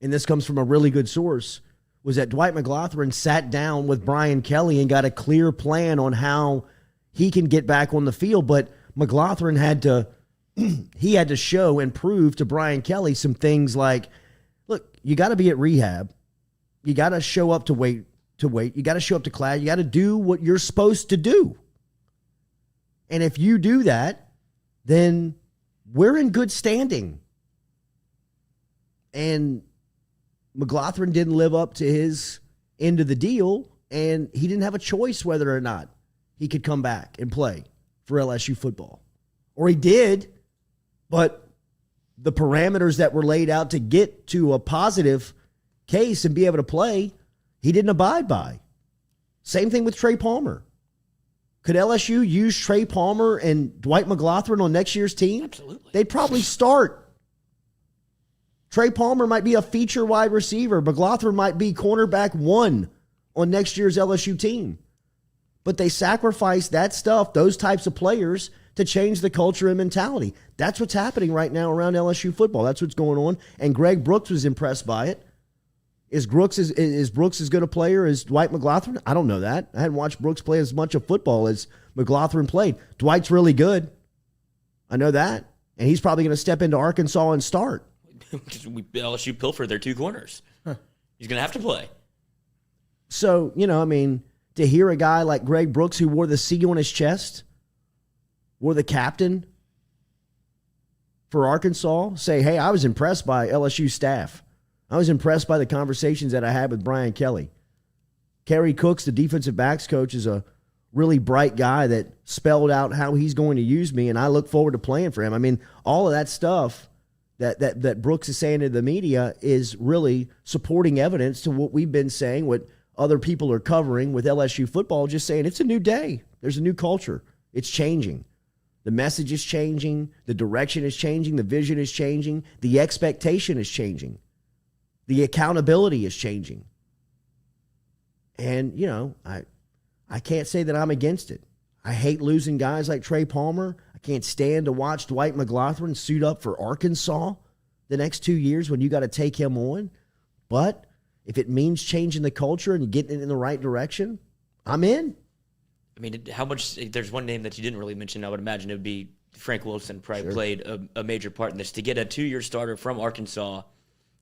A: this comes from a really good source, was that Dwight McGlothern sat down with Brian Kelly and got a clear plan on how he can get back on the field. But McGlothern had to show and prove to Brian Kelly some things like, look, you got to be at rehab. You got to show up to weight to wait. You got to show up to class. You got to do what you're supposed to do. And if you do that, then we're in good standing. And McGlothern didn't live up to his end of the deal, and he didn't have a choice whether or not he could come back and play for LSU football. Or he did, but the parameters that were laid out to get to a positive case and be able to play, he didn't abide by. Same thing with Trey Palmer. Could LSU use Trey Palmer and Dwight McGlothern on next year's team?
C: Absolutely.
A: They'd probably start. Trey Palmer might be a feature wide receiver. McGlothern might be cornerback 1 on next year's LSU team. But they sacrifice that stuff, those types of players, to change the culture and mentality. That's what's happening right now around LSU football. That's what's going on. And Greg Brooks was impressed by it. Is Brooks as good a player as Dwight McGlothern? I don't know that. I hadn't watched Brooks play as much of football as McGlothern played. Dwight's really good. I know that. And he's probably going to step into Arkansas and start.
C: LSU pilfered their 2 corners. He's going to have to play.
A: So, to hear a guy like Greg Brooks, who wore the C on his chest, wore the captain for Arkansas, say, hey, I was impressed by LSU staff. I was impressed by the conversations that I had with Brian Kelly. Kerry Cooks, the defensive backs coach, is a really bright guy that spelled out how he's going to use me, and I look forward to playing for him. All of that stuff that Brooks is saying to the media is really supporting evidence to what we've been saying, what other people are covering with LSU football, just saying it's a new day. There's a new culture. It's changing. The message is changing. The direction is changing. The vision is changing. The expectation is changing. The accountability is changing. And, I can't say that I'm against it. I hate losing guys like Trey Palmer. I can't stand to watch Dwight McGlothern suit up for Arkansas the next 2 years when you got to take him on. But if it means changing the culture and getting it in the right direction, I'm in.
C: How much? There's one name that you didn't really mention. I would imagine it would be Frank Wilson. Probably played a major part in this. To get a 2-year starter from Arkansas,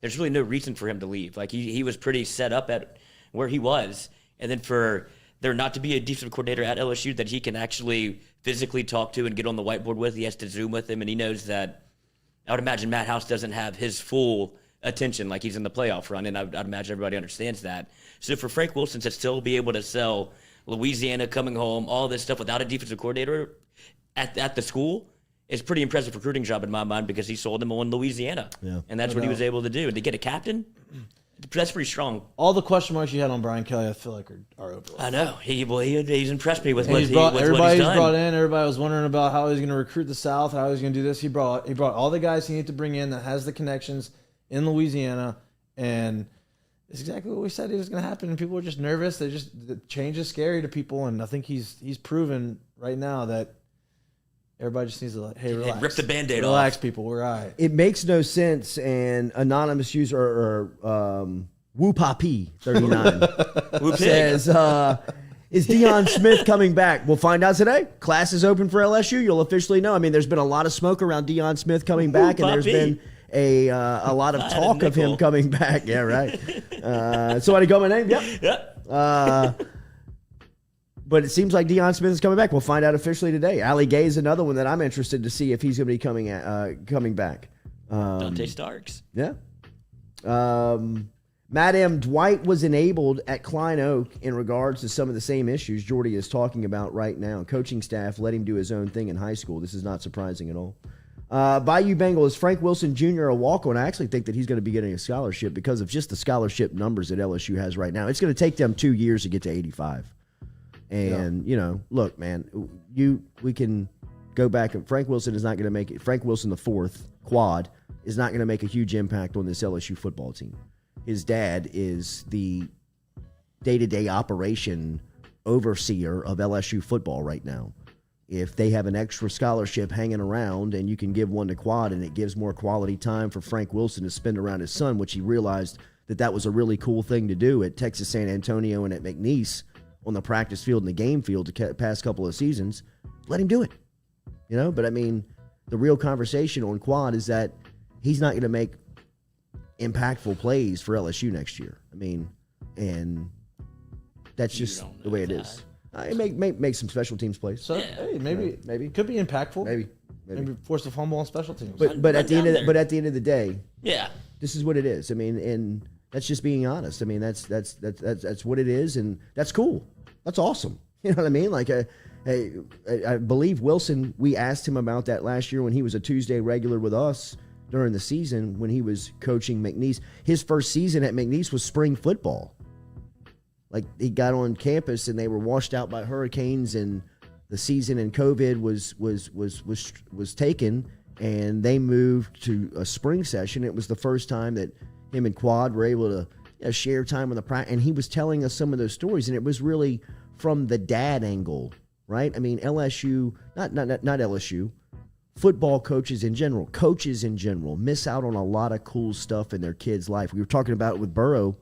C: there's really no reason for him to leave. Like he was pretty set up at where he was, and then for there not to be a defensive coordinator at LSU that he can actually physically talk to and get on the whiteboard with, he has to Zoom with him, and he knows that. I would imagine Matt House doesn't have his full attention like he's in the playoff run, and I'd imagine everybody understands that. So for Frank Wilson to still be able to sell Louisiana coming home, all this stuff without a defensive coordinator at the school is pretty impressive recruiting job in my mind, because he sold them on Louisiana. Yeah. And that's what he was able to do. And to get a captain, that's pretty strong.
B: All the question marks you had on Brian Kelly, I feel like are over.
C: I know. He's impressed me with what he's
B: done. Everybody was wondering about how he's going to recruit the South, how he's going to do this. He brought all the guys he needed to bring in that has the connections in Louisiana, and it's exactly what we said it was going to happen. And people were just nervous. The change is scary to people, and I think he's proven right now that everybody just needs to relax.
C: Rip the Band-Aid off.
B: Relax, people. We're all right.
A: It makes no sense. And anonymous user or Woo-Papi 39 says, is Deion Smith coming back? We'll find out today. Class is open for LSU. You'll officially know. There's been a lot of smoke around Deion Smith coming back, and there's been a lot of talk of him coming back. Yeah, right. Somebody got my name? Yep. But it seems like Deion Smith is coming back. We'll find out officially today. Ali Gay is another one that I'm interested to see if he's going to be coming back.
C: Dante Starks.
A: Yeah. Madam Dwight was enabled at Klein Oak in regards to some of the same issues Jordy is talking about right now. Coaching staff let him do his own thing in high school. This is not surprising at all. Bayou Bengal, is Frank Wilson Jr. a walk-on? I actually think that he's going to be getting a scholarship because of just the scholarship numbers that LSU has right now. It's going to take them 2 years to get to 85. And, look, man, we can go back, and Frank Wilson is not going to make it. Frank Wilson, the fourth, quad, is not going to make a huge impact on this LSU football team. His dad is the day-to-day operation overseer of LSU football right now. If they have an extra scholarship hanging around and you can give one to quad and it gives more quality time for Frank Wilson to spend around his son, which he realized that was a really cool thing to do at Texas San Antonio and at McNeese on the practice field and the game field the past couple of seasons, let him do it. But the real conversation on quad is that he's not going to make impactful plays for LSU next year. And That's just the way it is. Make some special teams plays.
B: So hey, maybe could be impactful. Maybe force a fumble on special teams.
A: But at the end of the day,
C: yeah,
A: this is what it is. I mean, and that's just being honest. I mean, that's what it is, and that's cool. That's awesome. You know what I mean? Like, I believe Wilson. We asked him about that last year when he was a Tuesday regular with us during the season when he was coaching McNeese. His first season at McNeese was spring football. Like, he got on campus and they were washed out by hurricanes, and the season in COVID was taken, and they moved to a spring session. It was the first time that him and Quad were able to share time on the practice, and he was telling us some of those stories, and it was really from the dad angle, right? I mean, LSU, not LSU, football coaches in general miss out on a lot of cool stuff in their kids' life. We were talking about it with Burrow,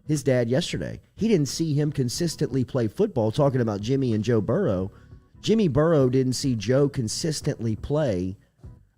A: his dad, yesterday. He didn't see him consistently play football, talking about Jimmy and Joe Burrow. Jimmy Burrow didn't see Joe consistently play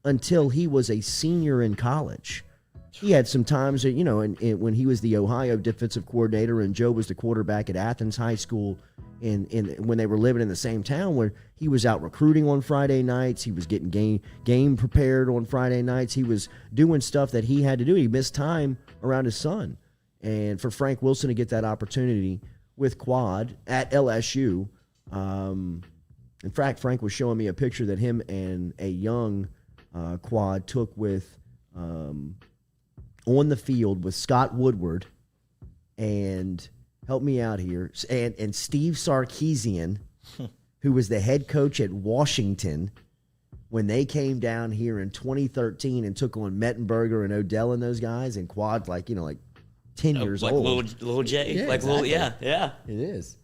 A: until he was a senior in college. He had some times that, when he was the Ohio defensive coordinator and Joe was the quarterback at Athens High School, and when they were living in the same town, where he was out recruiting on Friday nights, he was getting game prepared on Friday nights, he was doing stuff that he had to do. He missed time around his son. And for Frank Wilson to get that opportunity with Quad at LSU, in fact, Frank was showing me a picture that him and a young Quad took with on the field with Scott Woodward and help me out here, and Steve Sarkisian, who was the head coach at Washington when they came down here in 2013 and took on Mettenberger and Odell and those guys, and Quad's like 10 years
C: like
A: old.
C: Little J.
A: Yeah,
C: like
A: exactly.
C: Yeah.
A: It is.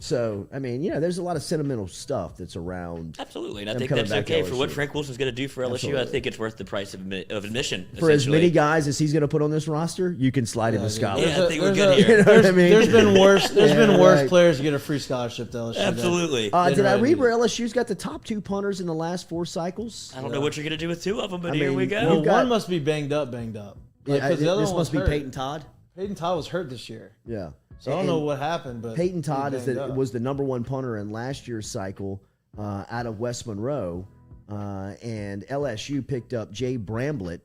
A: So, I mean, there's a lot of sentimental stuff that's around.
C: Absolutely, and I think that's okay for what Frank Wilson's going to do for LSU.
A: Absolutely.
C: I think it's worth the price of admission.
A: For as many guys as he's going to put on this roster, you can slide into Scotland.
C: Yeah, I think we're good here.
A: You know what I mean?
B: There's been worse. There's been worse players get a free scholarship to LSU.
C: Absolutely.
A: Did I read where LSU's got the top 2 punters in the last 4 cycles?
C: I don't know what you're going to do with 2 of them, but here
A: mean,
C: we go.
B: Well, one must be banged up.
A: Yeah,
B: The other
A: this
B: one
A: must be
B: hurt.
A: Peyton Todd.
B: Peyton Todd was hurt this year.
A: Yeah.
B: So I don't know what happened, but
A: Peyton Todd was the number 1 punter in last year's cycle out of West Monroe, and LSU picked up Jay Bramblett,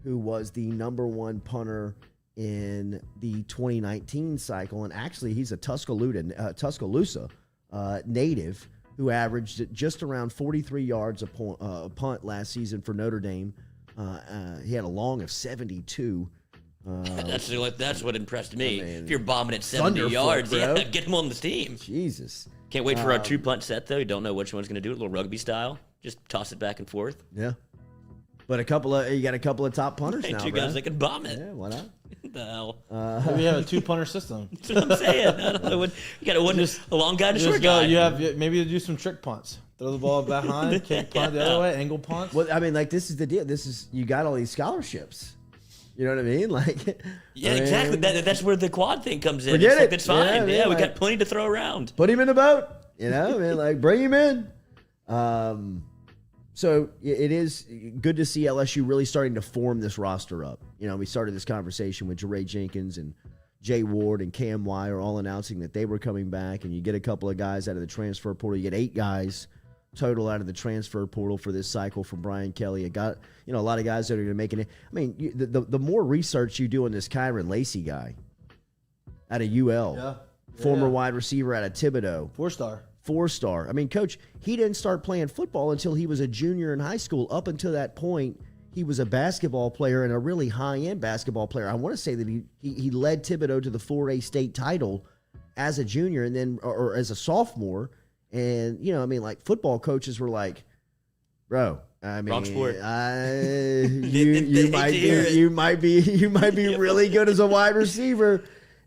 A: who was the number 1 punter in the 2019 cycle, and actually he's a Tuscaloosa native who averaged just around 43 yards a punt last season for Notre Dame. He had a long of 72.
C: That's what impressed me.
A: Man,
C: if you're bombing at 70 yards,
A: bro.
C: Get him on the team.
A: Jesus.
C: Can't wait for our 2-punt set, though. You don't know which one's going to do it, a little rugby style. Just toss it back and forth.
A: Yeah. But you got a couple of top punters
C: Hey,
A: now,
C: 2 guys that can bomb it.
A: Yeah, why not?
C: What the hell?
B: we have a 2-punter system.
C: That's what I'm saying. I don't know what, you got a long guy and a short guy.
B: Maybe you do some trick punts. Throw the ball behind, kick punt the other way, angle punts.
A: Well, I mean, this is the deal. You got all these scholarships. You know what I mean?
C: Exactly. That's where the Quad thing comes in.
A: Forget it.
C: That's fine.
A: Yeah,
C: we got plenty to throw around.
A: Put him in the boat. Bring him in. So it is good to see LSU really starting to form this roster up. We started this conversation with Jeray Jenkins and Jay Ward and Cam Wire all announcing that they were coming back, and you get a couple of guys out of the transfer portal. You get 8 guys total out of the transfer portal for this cycle from Brian Kelly. It got a lot of guys that are going to make it. I mean, the more research you do on this Kyron Lacey guy out of UL, former wide receiver out of Thibodeau, 4-star. I mean, Coach, he didn't start playing football until he was a junior in high school. Up until that point, he was a basketball player and a really high-end basketball player. I want to say that he led Thibodeau to the 4A state title as a junior and then or as a sophomore. And, football coaches were like, bro, I mean,
C: wrong sport.
A: You might be really good as a wide receiver.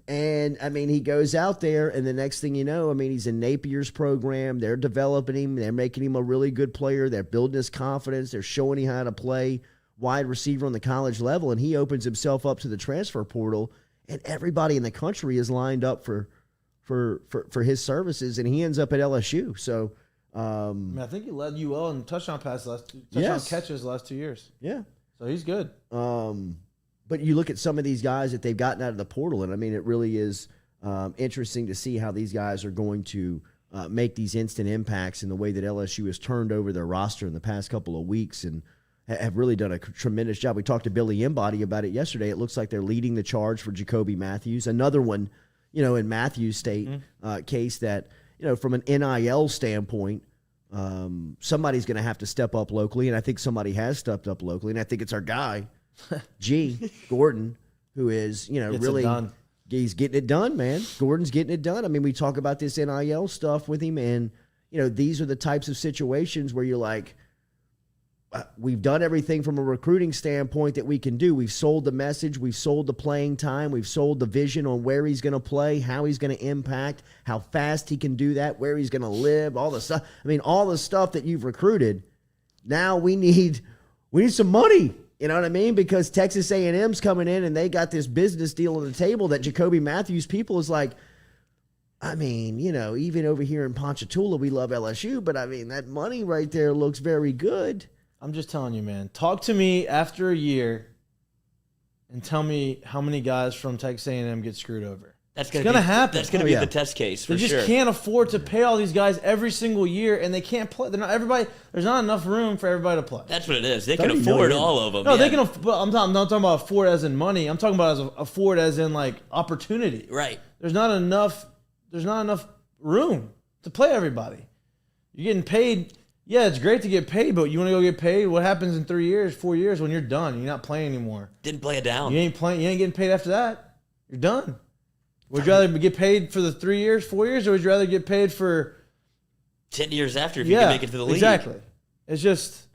A: And, I mean, he goes out there, and the next thing you know, he's in Napier's program. They're developing him. They're making him a really good player. They're building his confidence. They're showing him how to play wide receiver on the college level, and he opens himself up to the transfer portal, and everybody in the country is lined up for his services, and he ends up at LSU. So,
B: I think he led UL in touchdown catches the last 2 years.
A: Yeah.
B: So he's good.
A: But you look at some of these guys that they've gotten out of the portal, and it really is interesting to see how these guys are going to make these instant impacts in the way that LSU has turned over their roster in the past couple of weeks and have really done a tremendous job. We talked to Billy Embody about it yesterday. It looks like they're leading the charge for Jacoby Matthews. Another one, in Matthews' state case that, from an NIL standpoint, somebody's going to have to step up locally, and I think somebody has stepped up locally, and I think it's our guy, Gordon, who is, really he's getting it done, man. Gordon's getting it done. I mean, we talk about this NIL stuff with him, and, these are the types of situations where you're like, we've done everything from a recruiting standpoint that we can do. We've sold the message. We've sold the playing time. We've sold the vision on where he's going to play, how he's going to impact, how fast he can do that, where he's going to live, all the stuff. I mean, all the stuff that you've recruited. Now we need some money. You know what I mean? Because Texas A&M's coming in and they got this business deal on the table that Jacoby Matthews people is like, I mean, even over here in Ponchatoula, we love LSU, but I mean, that money right there looks very good.
B: I'm just telling you, man. Talk to me after a year and tell me how many guys from Texas A&M get screwed over.
C: That's going to happen. That's going to be the test case for sure.
B: They just can't afford to pay all these guys every single year, and they can't play. They're not everybody. There's not enough room for everybody to play.
C: That's what it is. They can afford all of them.
B: No, they can. But I'm not talking about afford as in money. I'm talking about afford as in like opportunity.
C: Right.
B: There's not enough room to play everybody. You're getting paid. Yeah, it's great to get paid, but you want to go get paid? What happens in 3 years, 4 years when you're done? You're not playing anymore.
C: Didn't play it down.
B: You ain't playing. You ain't getting paid after that. You're done. Would you rather get paid for the 3 years, 4 years, or would you rather get paid for
C: 10 years after if you can make it to the league?
B: Exactly. It's just,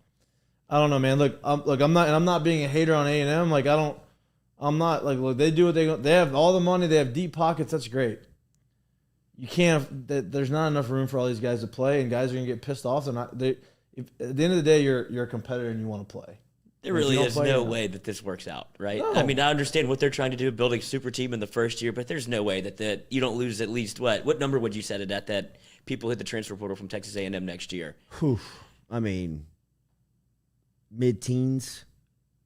B: I don't know, man. Look, I'm not being a hater on A&M. Like I'm not like, look, they do what they have all the money. They have deep pockets. That's great. You can't. There's not enough room for all these guys to play, and guys are gonna get pissed off. They're not. At the end of the day, you're a competitor and you want to play.
C: There really is no way that this works out, right?
B: No.
C: I mean, I understand what they're trying to do, building a super team in the first year, but there's no way that you don't lose at least what number would you set it at that people hit the transfer portal from Texas A&M next year?
A: I mean, mid-teens.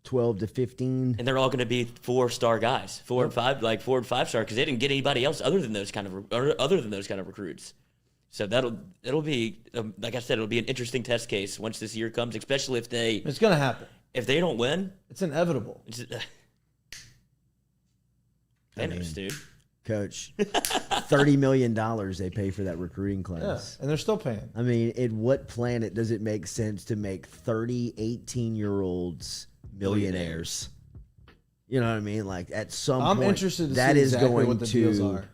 A: 12 to 15,
C: and they're all going to be 4-star guys, 4 and 5, like 4 and 5-star, because they didn't get anybody else other than those kind of recruits. So it'll be like I said, it'll be an interesting test case once this year comes, especially if
B: it's going to happen.
C: If they don't win,
B: it's inevitable.
C: Thanos, dude.
A: Coach, $30 million they pay for that recruiting class.
B: Yeah, and they're still paying.
A: I mean, in what planet does it make sense to make 30 18-year-olds millionaires? You know what I mean? Like at some point,
B: I'm interested to
A: that
B: see
A: is
B: exactly
A: going
B: what the
A: to
B: deals are.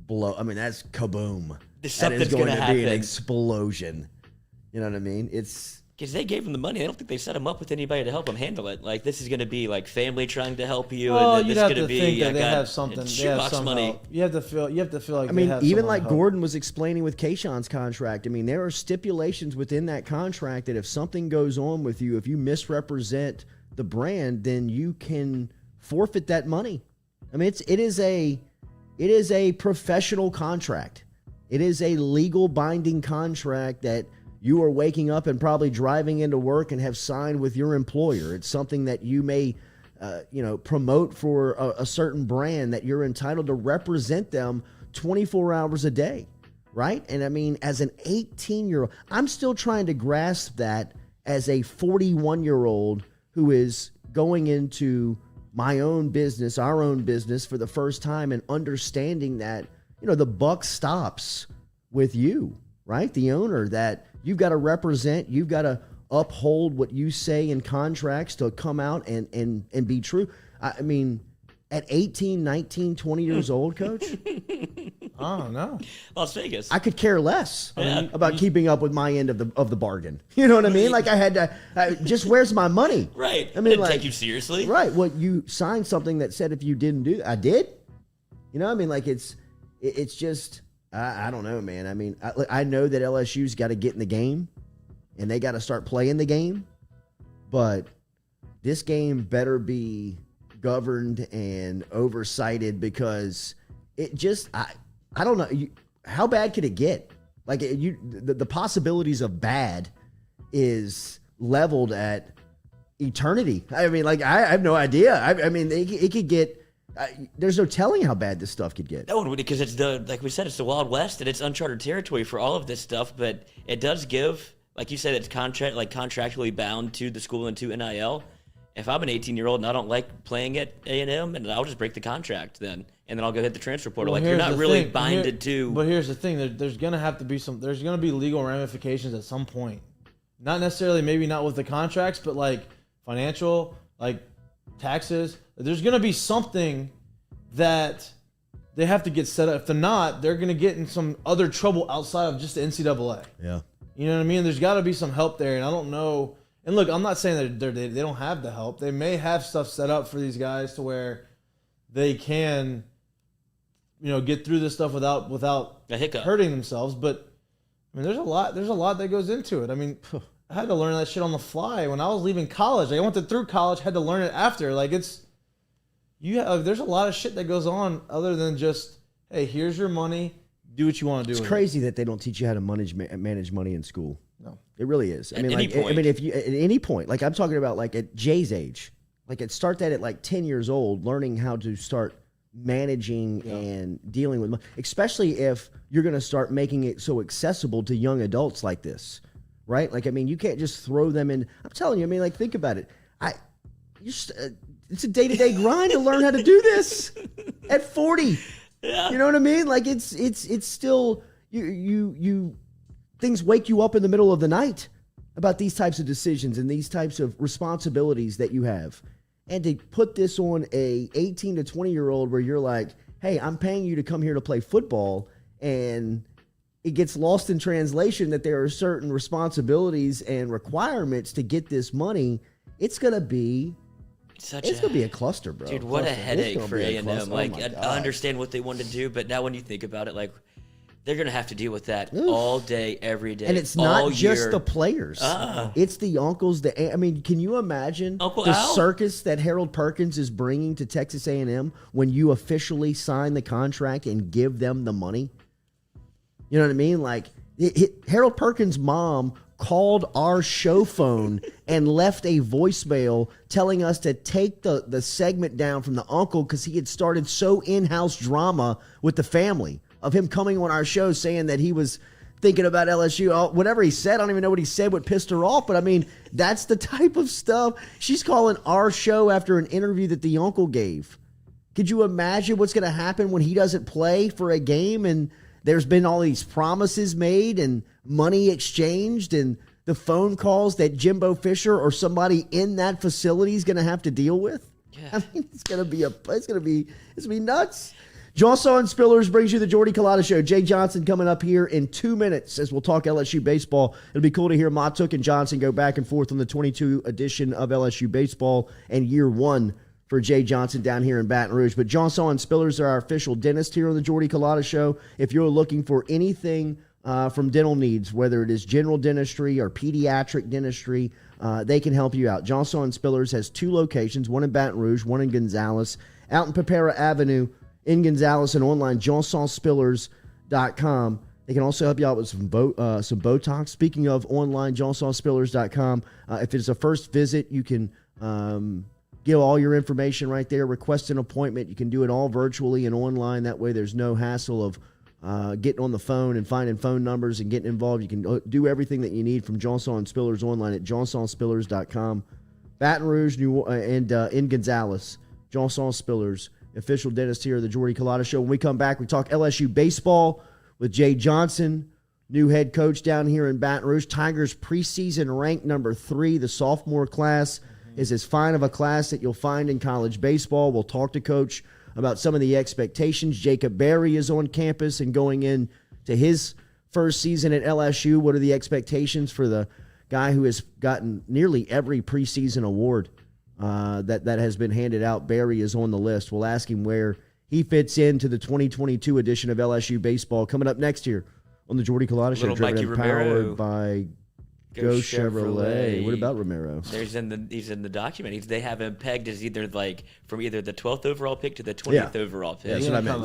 A: Blow. I mean, that's kaboom.
C: Something's
A: that is going
C: to
A: be
C: happen.
A: an explosion. You know what I mean? It's
C: because they gave them the money. I don't think they set them up with anybody to help them handle it. Like this is going to be like family trying to help you,
B: Well,
C: and
B: you'd
C: this
B: have
C: is going
B: to
C: to
B: think
C: be
B: that they have something. They have
C: shoebox
B: some
C: money.
B: help. You have to feel like.
A: I mean,
B: they have
A: even
B: someone
A: like
B: to help.
A: Gordon was explaining with Kayshawn's contract. I mean, there are stipulations within that contract that if something goes on with you, if you misrepresent the brand, then you can forfeit that money. I mean, it is a professional contract. It is a legal binding contract that you are waking up and probably driving into work and have signed with your employer. It's something that you may, promote for a certain brand that you're entitled to represent them 24 hours a day, right? And I mean, as an 18-year-old, I'm still trying to grasp that as a 41-year-old who is going into my own business, our own business for the first time and understanding that, the buck stops with you, right? The owner, that you've got to represent, you've got to uphold what you say in contracts to come out and be true. I mean, at 18, 19, 20 years old, Coach?
B: Oh, no.
C: Las Vegas.
A: I could care less
C: Yeah.
A: about keeping up with my end of the bargain. You know what I mean? Like I had to, just where's my money?
C: Right.
A: I mean,
C: Didn't take you seriously.
A: Right. Well, you signed something that said if you didn't do, I did. You know, I mean, like it's just, I don't know, man. I mean, I know that LSU's got to get in the game and they got to start playing the game, but this game better be governed and oversighted because it just, I don't know. How bad could it get? Like the possibilities of bad is leveled at eternity. I mean, like I have no idea. I mean, it could get there's no telling how bad this stuff could get.
C: No, because it's like we said, it's the Wild West and it's uncharted territory for all of this stuff. But it does give, like you said, it's contractually bound to the school and to NIL. If I'm an 18-year-old and I don't like playing at A&M, and I'll just break the contract then, and then I'll go hit the transfer portal. Like, you're not really binded to.
B: But here's the thing: there's gonna have to be there's gonna be legal ramifications at some point. Not necessarily, maybe not with the contracts, but like financial, like taxes. There's gonna be something that they have to get set up. If they're not, they're gonna get in some other trouble outside of just the NCAA.
A: Yeah,
B: you know what I mean. There's got to be some help there, and I don't know. And look, I'm not saying that they don't have the help. They may have stuff set up for these guys to where they can, get through this stuff without
C: a hiccup,
B: hurting themselves. But I mean, there's a lot that goes into it. I mean, I had to learn that shit on the fly when I was leaving college. Like, I went through college, had to learn it after. Like, there's a lot of shit that goes on other than just, hey, here's your money, do what you want to do.
A: It's crazy that they don't teach you how to manage money in school.
B: No,
A: it really is.
C: At any point.
A: If you at any point, like I'm talking about, like at Jay's age, start that at like 10 years old, learning how to start managing and dealing with money, especially if you're going to start making it so accessible to young adults like this, right? Like, I mean, you can't just throw them in. I'm telling you, I mean, like, think about it. It's a day-to-day grind to learn how to do this at 40.
C: Yeah.
A: You know what I mean? Like, it's still you things wake you up in the middle of the night about these types of decisions and these types of responsibilities that you have. And to put this on a 18 to 20-year-old where you're like, hey, I'm paying you to come here to play football, and it gets lost in translation that there are certain responsibilities and requirements to get this money, it's going to be a cluster, bro.
C: Dude, what a headache for A&M. Like, I understand what they want to do, but now when you think about it, like, they're going to have to deal with that all day, every day.
A: And it's not just the players. It's the uncles. Can you imagine the circus that Harold Perkins is bringing to Texas A&M when you officially sign the contract and give them the money? You know what I mean? Like, Harold Perkins' mom called our show phone and left a voicemail telling us to take the segment down from the uncle because he had started so in-house drama with the family of him coming on our show saying that he was thinking about LSU. Whatever he said, I don't even know what he said, what pissed her off. But, I mean, that's the type of stuff. She's calling our show after an interview that the uncle gave. Could you imagine what's going to happen when he doesn't play for a game and there's been all these promises made and money exchanged and the phone calls that Jimbo Fisher or somebody in that facility is going to have to deal with? Yeah. I mean, it's going to be nuts. Johnson Spillers brings you the Jordy Culotta Show. Jay Johnson coming up here in 2 minutes as we'll talk LSU baseball. It'll be cool to hear Matuk and Johnson go back and forth on the 22 edition of LSU baseball and year one for Jay Johnson down here in Baton Rouge. But Johnson Spillers are our official dentist here on the Jordy Culotta Show. If you're looking for anything from dental needs, whether it is general dentistry or pediatric dentistry, they can help you out. Johnson Spillers has 2 locations, one in Baton Rouge, one in Gonzales, out in Pepera Avenue in Gonzales, and online, johnsonspillers.com. They can also help you out with some Botox. Speaking of online, johnsonspillers.com. If it's a first visit, you can give all your information right there, request an appointment. You can do it all virtually and online. That way there's no hassle of getting on the phone and finding phone numbers and getting involved. You can do everything that you need from Johnson Spillers online at johnsonspillers.com. Baton Rouge and in Gonzales, Johnson Spillers, official dentist here at the Jordy Culotta Show. When we come back, we talk LSU baseball with Jay Johnson, new head coach down here in Baton Rouge. Tigers preseason ranked number 3. The sophomore class is as fine of a class that you'll find in college baseball. We'll talk to Coach about some of the expectations. Jacob Berry is on campus and going in to his first season at LSU. What are the expectations for the guy who has gotten nearly every preseason award that has been handed out? Berry is on the list. We'll ask him where he fits into the 2022 edition of LSU baseball coming up next year on the Jordy Culotta Show.
C: Little Mikey Romero.
A: Powered by Go Chevrolet. What about Romero?
C: He's in the document. They have him pegged as either from either the 12th overall pick to the 20th overall pick.
A: Yeah, that's what I meant.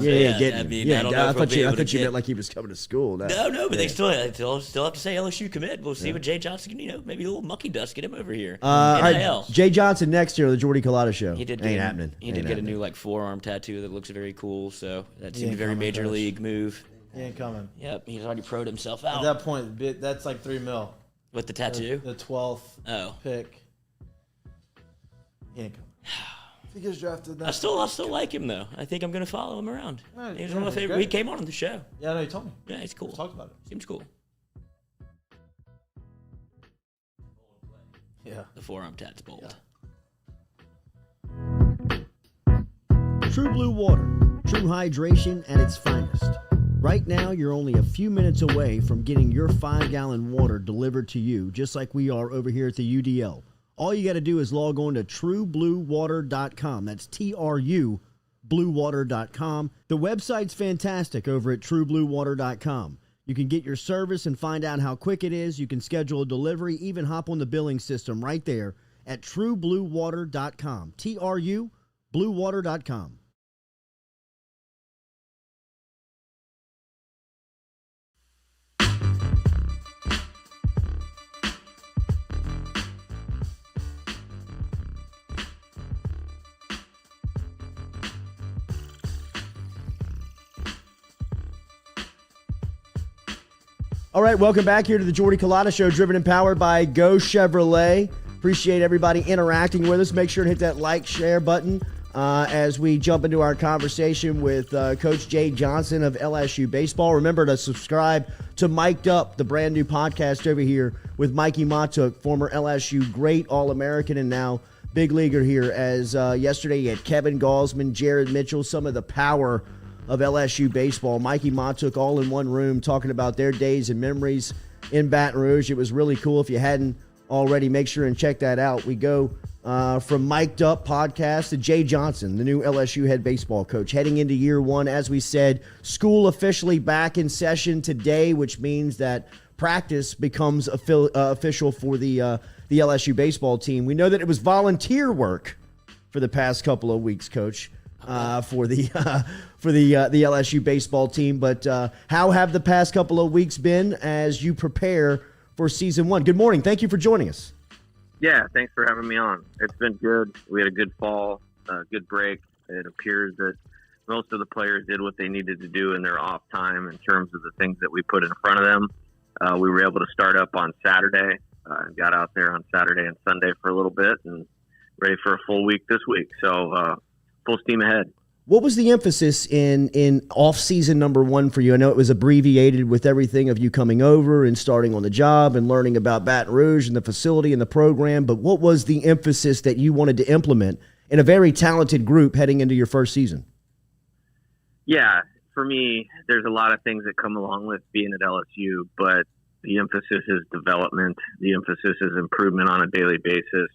A: I thought you meant like he was coming to school.
C: No, but they still have to say LSU commit. We'll see what Jay Johnson can, maybe a little monkey dust, get him over here.
A: All right, Jay Johnson next year, the Jordy Culotta show.
C: Ain't happening. He did get a new forearm tattoo that looks very cool. So that seemed a very major league move.
B: He ain't coming.
C: Yep, he's already pro'd himself out.
B: At that point, that's like $3 million.
C: With the tattoo?
B: The 12th pick. He ain't coming. If he gets drafted,
C: I still like him though. I think I'm gonna follow him around. He's one of my favorite. He came on the show.
B: Yeah, no, he told me.
C: Yeah, he's cool.
B: We talked about it.
C: Seems cool.
B: Yeah.
C: The forearm tat's bold.
A: Yeah. True Blue Water. True hydration at its finest. Right now, you're only a few minutes away from getting your 5-gallon water delivered to you, just like we are over here at the UDL. All you got to do is log on to truebluewater.com. That's TRU, bluewater.com. The website's fantastic over at truebluewater.com. You can get your service and find out how quick it is. You can schedule a delivery, even hop on the billing system right there at truebluewater.com. TRU, bluewater.com. All right, welcome back here to the Jordy Culotta Show, driven and powered by Go Chevrolet. Appreciate everybody interacting with us. Make sure to hit that like, share button as we jump into our conversation with Coach Jay Johnson of LSU Baseball. Remember to subscribe to Mic'd Up, the brand new podcast over here with Mikey Matuk, former LSU great All-American and now big leaguer here, as yesterday you had Kevin Gausman, Jared Mitchell, some of the power of LSU baseball. Mikey Matuk all in one room talking about their days and memories in Baton Rouge. It was really cool. If you hadn't already, make sure and check that out. We go from Mic'd Up podcast to Jay Johnson, the new LSU head baseball coach, heading into year one. As we said, school officially back in session today, which means that practice becomes official for the LSU baseball team. We know that it was volunteer work for the past couple of weeks, Coach. For the LSU baseball team. But how have the past couple of weeks been as you prepare for season one? Good morning. Thank you for joining us.
D: Yeah, thanks for having me on. It's been good. We had a good fall, good break. It appears that most of the players did what they needed to do in their off time in terms of the things that we put in front of them. We were able to start up on Saturday and got out there on Saturday and Sunday for a little bit and ready for a full week this week. So, full steam ahead.
A: What was the emphasis in off-season number one for you? I know it was abbreviated with everything of you coming over and starting on the job and learning about Baton Rouge and the facility and the program, but what was the emphasis that you wanted to implement in a very talented group heading into your first season?
D: Yeah, for me, there's a lot of things that come along with being at LSU, but the emphasis is development. The emphasis is improvement on a daily basis.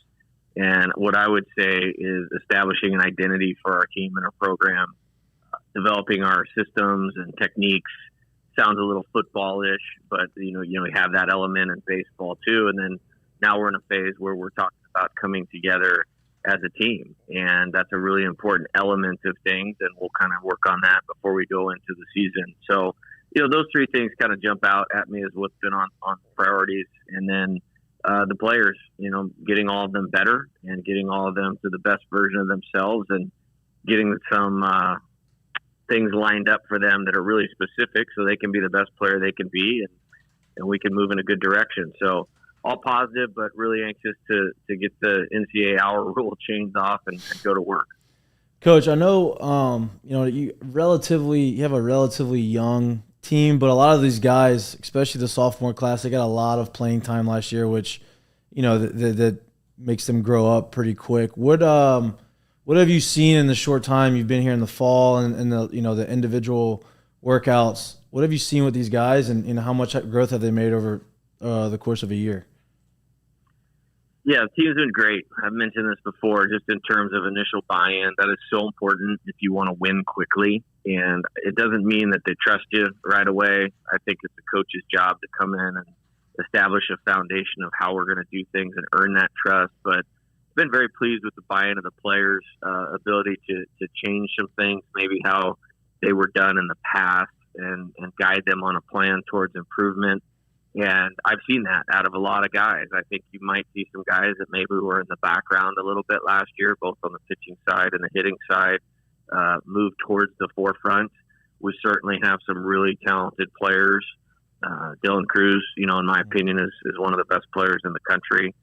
D: And what I would say is establishing an identity for our team and our program, developing our systems and techniques. Sounds a little football-ish, but we have that element in baseball too. And then now we're in a phase where we're talking about coming together as a team, and that's a really important element of things. And we'll kind of work on that before we go into the season. So, those three things kind of jump out at me as what's been on priorities, and then. The players, getting all of them better and getting all of them to the best version of themselves and getting some things lined up for them that are really specific so they can be the best player they can be and we can move in a good direction. So all positive, but really anxious to get the NCAA hour rule changed off and go to work.
B: Coach, I know, you have a relatively young team, but a lot of these guys, especially the sophomore class, they got a lot of playing time last year, which that makes them grow up pretty quick. What have you seen in the short time you've been here in the fall and the individual workouts? What have you seen with these guys, and how much growth have they made over the course of a year?
D: Yeah, the team's been great. I've mentioned this before, just in terms of initial buy-in. That is so important if you want to win quickly. And it doesn't mean that they trust you right away. I think it's the coach's job to come in establish a foundation of how we're going to do things and earn that trust. But I've been very pleased with the buy-in of the players' ability to change some things, maybe how they were done in the past, and guide them on a plan towards improvement. And I've seen that out of a lot of guys. I think you might see some guys that maybe were in the background a little bit last year, both on the pitching side and the hitting side, move towards the forefront. We certainly have some really talented players. Dylan Cruz, in my opinion, is one of the best players in the country.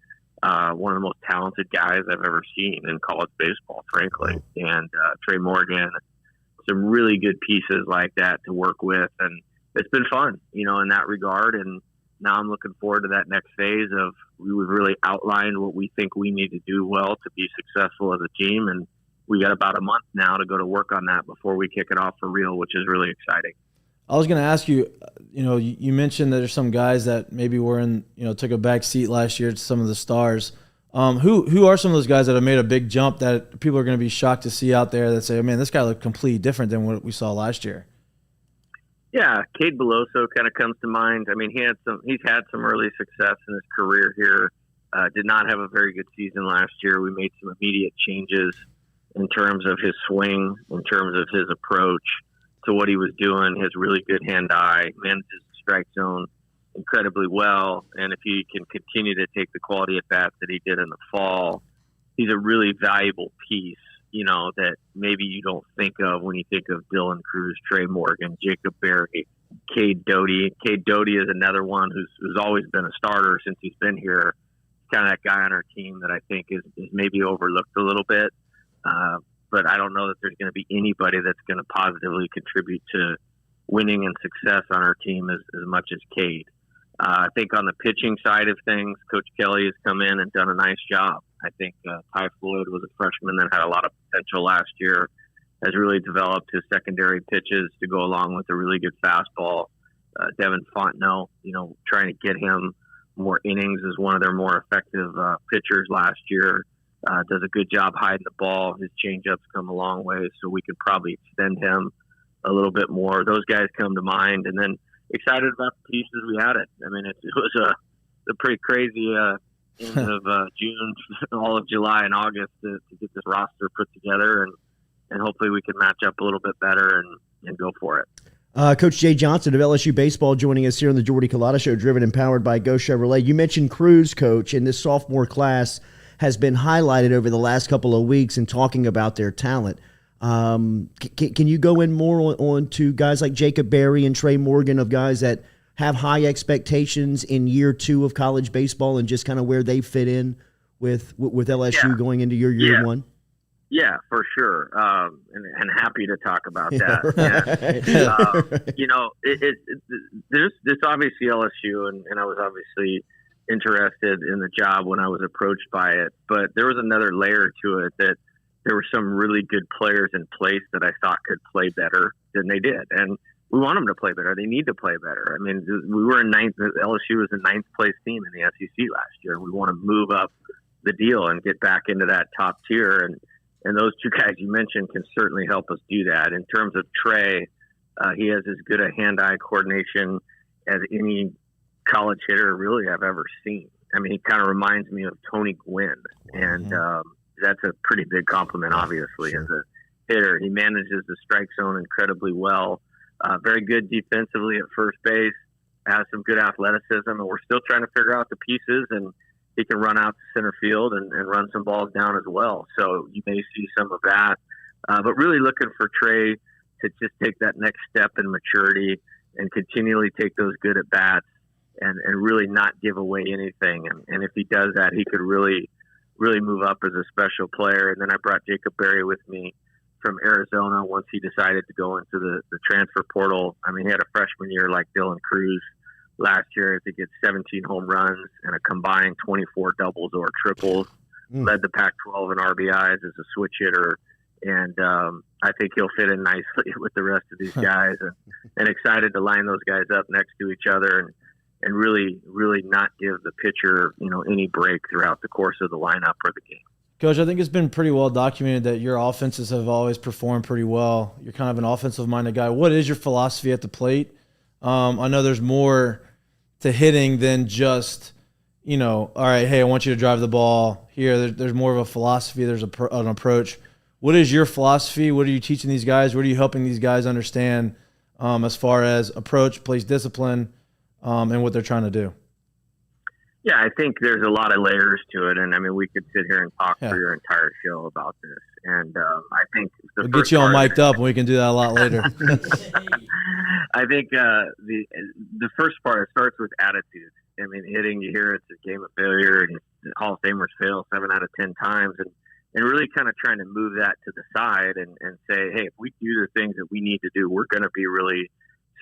D: One of the most talented guys I've ever seen in college baseball, frankly. And Trey Morgan, some really good pieces like that to work with. And it's been fun, in that regard. And now I'm looking forward to that next phase of we've really outlined what we think we need to do well to be successful as a team. And we got about a month now to go to work on that before we kick it off for real, which is really exciting.
B: I was going to ask you, you mentioned that there's some guys that maybe were took a back seat last year to some of the stars. Who are some of those guys that have made a big jump that people are going to be shocked to see out there that say, oh, man, this guy looked completely different than what we saw last year?
D: Yeah, Cade Beloso kind of comes to mind. I mean, he's had some early success in his career here. Did not have a very good season last year. We made some immediate changes in terms of his swing, in terms of his approach to what he was doing. His really good hand-eye, manages the strike zone incredibly well. And if he can continue to take the quality at bats that he did in the fall, he's a really valuable piece, that maybe you don't think of when you think of Dylan Cruz, Trey Morgan, Jacob Berry, Cade Doty. Cade Doty is another one who's always been a starter since he's been here. Kind of that guy on our team that I think is maybe overlooked a little bit. But I don't know that there's going to be anybody that's going to positively contribute to winning and success on our team as much as Cade. I think on the pitching side of things, Coach Kelly has come in and done a nice job. I think Ty Floyd was a freshman that had a lot of potential last year, has really developed his secondary pitches to go along with a really good fastball. Devin Fontenot, trying to get him more innings as one of their more effective pitchers last year. Does a good job hiding the ball. His changeups come a long way, so we could probably extend him a little bit more. Those guys come to mind. And then excited about the pieces we had. I mean, it was a pretty crazy end of June, all of July and August to get this roster put together, and hopefully we can match up a little bit better and go for it.
A: Coach Jay Johnson of LSU Baseball joining us here on the Jordy Culotta Show, driven and powered by Go Chevrolet. You mentioned Cruz, Coach, and this sophomore class has been highlighted over the last couple of weeks in talking about their talent. Can you go in more on to guys like Jacob Berry and Trey Morgan, of guys that have high expectations in year two of college baseball and just kind of where they fit in with LSU going into your year one?
D: Yeah, for sure. And happy to talk about that. There's this obviously LSU, and I was obviously interested in the job when I was approached by it, but there was another layer to it that there were some really good players in place that I thought could play better than they did. And we want them to play better. They need to play better. I mean, we were in ninth. LSU was a ninth place team in the SEC last year. We want to move up the deal and get back into that top tier. And those two guys you mentioned can certainly help us do that. In terms of Trey, he has as good a hand-eye coordination as any college hitter really I've ever seen. I mean, he kind of reminds me of Tony Gwynn, and that's a pretty big compliment, obviously, as a hitter. He manages the strike zone incredibly well. Very good defensively at first base, has some good athleticism, and we're still trying to figure out the pieces, and he can run out to center field and run some balls down as well. So you may see some of that. But really looking for Trey to just take that next step in maturity and continually take those good at-bats and really not give away anything. And if he does that, he could really move up as a special player. And then I brought Jacob Berry with me from Arizona once he decided to go into the transfer portal. I mean, he had a freshman year like Dylan Cruz last year. I think he had 17 home runs and a combined 24 doubles or triples. Led the Pac-12 in RBIs as a switch hitter. And I think he'll fit in nicely with the rest of these guys. And excited to line those guys up next to each other and really not give the pitcher, any break throughout the course of the lineup or the game.
B: Coach, I think it's been pretty well documented that your offenses have always performed pretty well. You're kind of an offensive-minded guy. What is your philosophy at the plate? I know there's more to hitting than just, all right, hey, I want you to drive the ball here. There's more of a philosophy. There's an approach. What is your philosophy? What are you teaching these guys? What are you helping these guys understand as far as approach, place discipline, and what they're trying to do?
D: Yeah, I think there's a lot of layers to it, and I mean, we could sit here and talk for your entire show about this. And I think
B: we'll get you all mic'd up, and we can do that a lot later.
D: I think the first part, it starts with attitude. I mean, hitting, you hear it's a game of failure, and Hall of Famers fail 7 out of 10 times, and really kind of trying to move that to the side and say, hey, if we do the things that we need to do, we're going to be really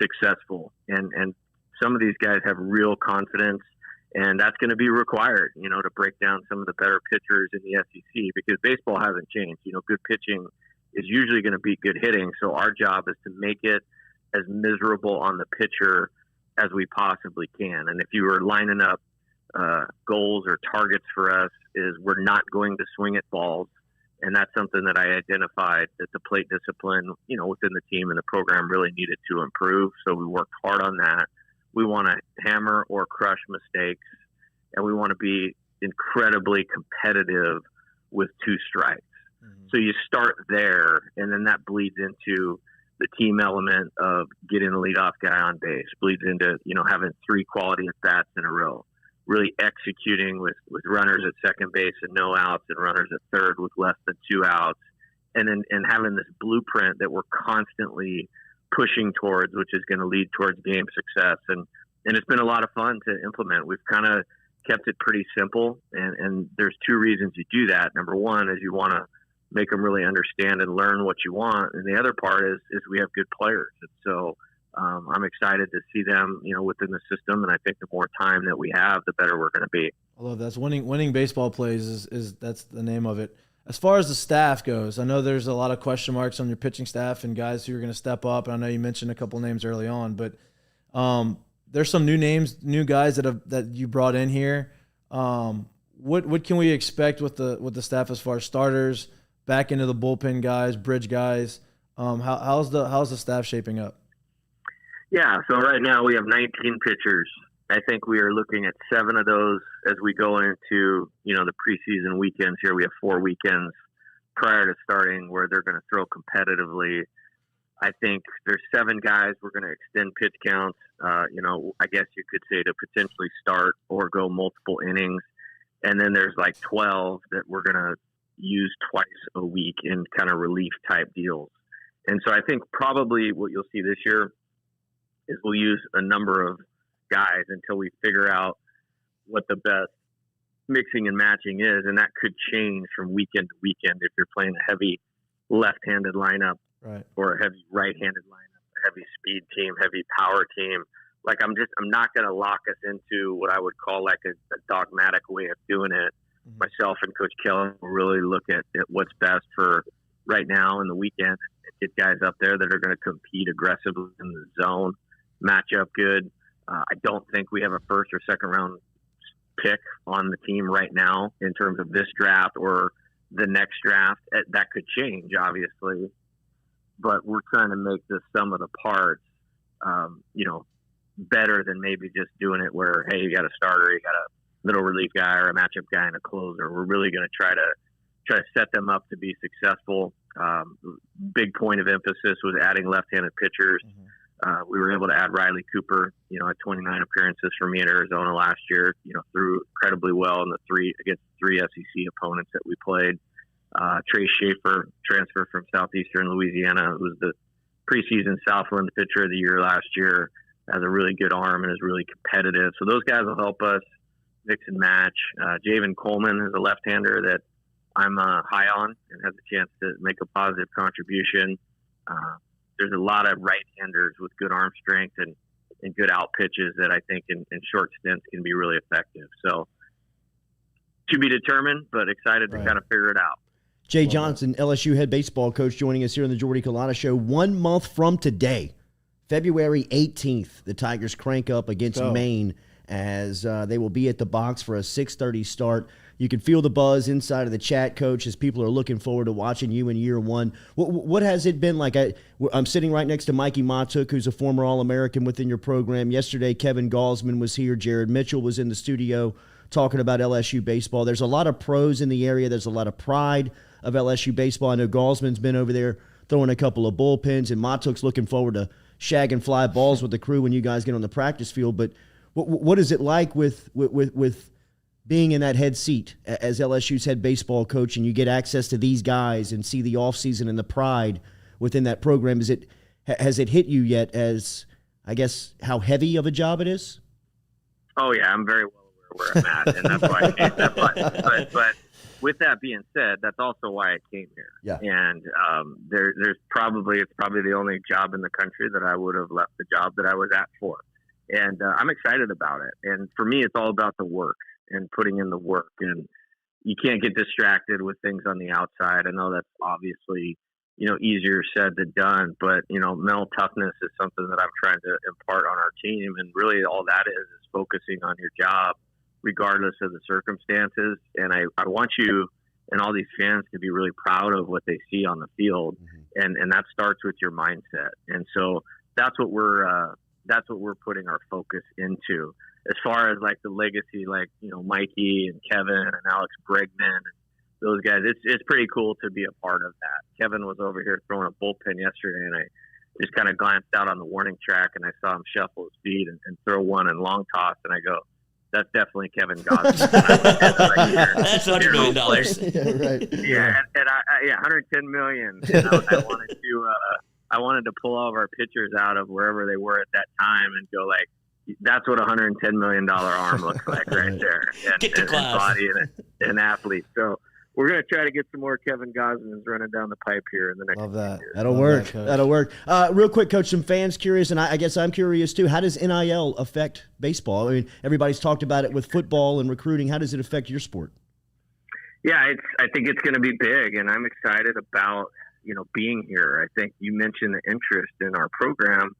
D: successful. And some of these guys have real confidence, and that's going to be required, to break down some of the better pitchers in the SEC, because baseball hasn't changed. Good pitching is usually going to beat good hitting. So our job is to make it as miserable on the pitcher as we possibly can. And if you were lining up goals or targets for us, is we're not going to swing at balls. And that's something that I identified that the plate discipline, within the team and the program really needed to improve. So we worked hard on that. We want to hammer or crush mistakes, and we want to be incredibly competitive with 2 strikes. Mm-hmm. So you start there, and then that bleeds into the team element of getting the leadoff guy on base, bleeds into, having 3 quality at-bats in a row, really executing with runners at second base and no outs, and runners at third with less than 2 outs, and having this blueprint that we're constantly pushing towards, which is going to lead towards game success. And it's been a lot of fun to implement. We've kind of kept it pretty simple, and there's 2 reasons you do that. Number one is you want to make them really understand and learn what you want, and the other part is we have good players. And so I'm excited to see them, within the system, and I think the more time that we have, the better we're going to be.
B: I love that. Winning baseball plays is that's the name of it. As far as the staff goes, I know there's a lot of question marks on your pitching staff and guys who are going to step up. And I know you mentioned a couple names early on, but there's some new guys that you brought in here. What can we expect with the staff as far as starters, back into the bullpen guys, bridge guys? How's the staff shaping up?
D: Yeah, so right now we have 19 pitchers. I think we are looking at 7 of those as we go into, the preseason weekends here. We have 4 weekends prior to starting where they're going to throw competitively. I think there's 7 guys we're going to extend pitch counts, I guess you could say, to potentially start or go multiple innings. And then there's like 12 that we're going to use twice a week in kind of relief type deals. And so I think probably what you'll see this year is we'll use a number of guys until we figure out what the best mixing and matching is, and that could change from weekend to weekend if you're playing a heavy left-handed lineup,
B: right,
D: or a heavy right-handed lineup, a heavy speed team, heavy power team. Like I'm not going to lock us into what I would call like a dogmatic way of doing it. Mm-hmm. Myself and Coach Kelly will really look at what's best for right now in the weekend and get guys up there that are going to compete aggressively in the zone, match up good. I don't think we have a first or second round pick on the team right now in terms of this draft or the next draft. That could change, obviously, but we're trying to make the sum of the parts, better than maybe just doing it where, hey, you got a starter, you got a middle relief guy or a matchup guy and a closer. We're really going to try to set them up to be successful. Big point of emphasis was adding left-handed pitchers. Mm-hmm. We were able to add Riley Cooper, at 29 appearances for me at Arizona last year, threw incredibly well in against 3 SEC opponents that we played. Trey Schaefer, transfer from Southeastern Louisiana, who was the preseason Southland pitcher of the year last year, has a really good arm and is really competitive. So those guys will help us mix and match. Javen Coleman is a left-hander that I'm high on and has a chance to make a positive contribution. There's a lot of right-handers with good arm strength and good out pitches that I think in short stints can be really effective. So to be determined, but excited to kind of figure it out.
A: Jay Johnson, LSU head baseball coach, joining us here on the Jordy Culotta Show. 1 month from today, February 18th, the Tigers crank up against Maine as they will be at the box for a 6:30 start. You can feel the buzz inside of the chat, Coach, as people are looking forward to watching you in year one. What has it been like? I'm sitting right next to Mikey Matuk, who's a former All-American within your program. Yesterday, Kevin Gaussman was here. Jared Mitchell was in the studio talking about LSU baseball. There's a lot of pros in the area. There's a lot of pride of LSU baseball. I know Gaussman's been over there throwing a couple of bullpens, and Matuk's looking forward to shagging fly balls with the crew when you guys get on the practice field. But what is it like with being in that head seat as LSU's head baseball coach, and you get access to these guys and see the offseason and the pride within that program? Has it hit you yet as, I guess, how heavy of a job it is?
D: Oh, yeah, I'm very well aware where I'm at, and that's why I came. But with that being said, that's also why I came here.
A: Yeah.
D: And it's probably the only job in the country that I would have left the job that I was at for. And I'm excited about it. And for me, it's all about the work and putting in the work, and you can't get distracted with things on the outside. I know that's obviously, easier said than done, but, mental toughness is something that I'm trying to impart on our team. And really all that is focusing on your job, regardless of the circumstances. And I want you and all these fans to be really proud of what they see on the field. Mm-hmm. And that starts with your mindset. And so that's what we're putting our focus into. As far as like the legacy, like, Mikey and Kevin and Alex Bregman and those guys, it's pretty cool to be a part of that. Kevin was over here throwing a bullpen yesterday, and I just kind of glanced out on the warning track and I saw him shuffle his feet and throw one and long toss. And I go, that's definitely Kevin Gaussman.
C: That's $100 million.
A: Yeah, right.
D: Yeah, and $110 million. I wanted to pull all of our pitchers out of wherever they were at that time and go like, that's what a $110 million arm looks like right there. And body and an athlete. So we're going to try to get some more Kevin Gaussmans running down the pipe here in the next
B: Love that.
D: years.
A: That'll work. That'll work. Real quick, Coach, some fans curious, and I guess I'm curious too. How does NIL affect baseball? I mean, everybody's talked about it with football and recruiting. How does it affect your sport?
D: Yeah, I think it's going to be big, and I'm excited about, being here. I think you mentioned the interest in our program.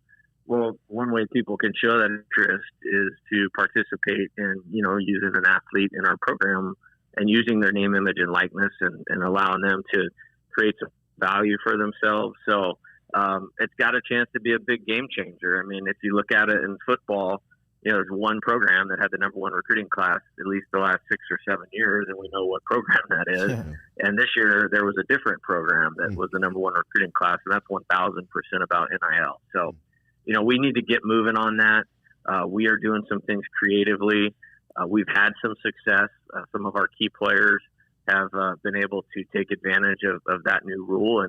D: Well, one way people can show that interest is to participate in, using an athlete in our program and using their name, image, and likeness and allowing them to create some value for themselves. So it's got a chance to be a big game changer. I mean, if you look at it in football, there's one program that had the number one recruiting class at least the last 6 or 7 years, and we know what program that is. Yeah. And this year there was a different program that was the number one recruiting class, and that's 1,000% about NIL. So, we need to get moving on that. We are doing some things creatively. We've had some success. Some of our key players have been able to take advantage of that new rule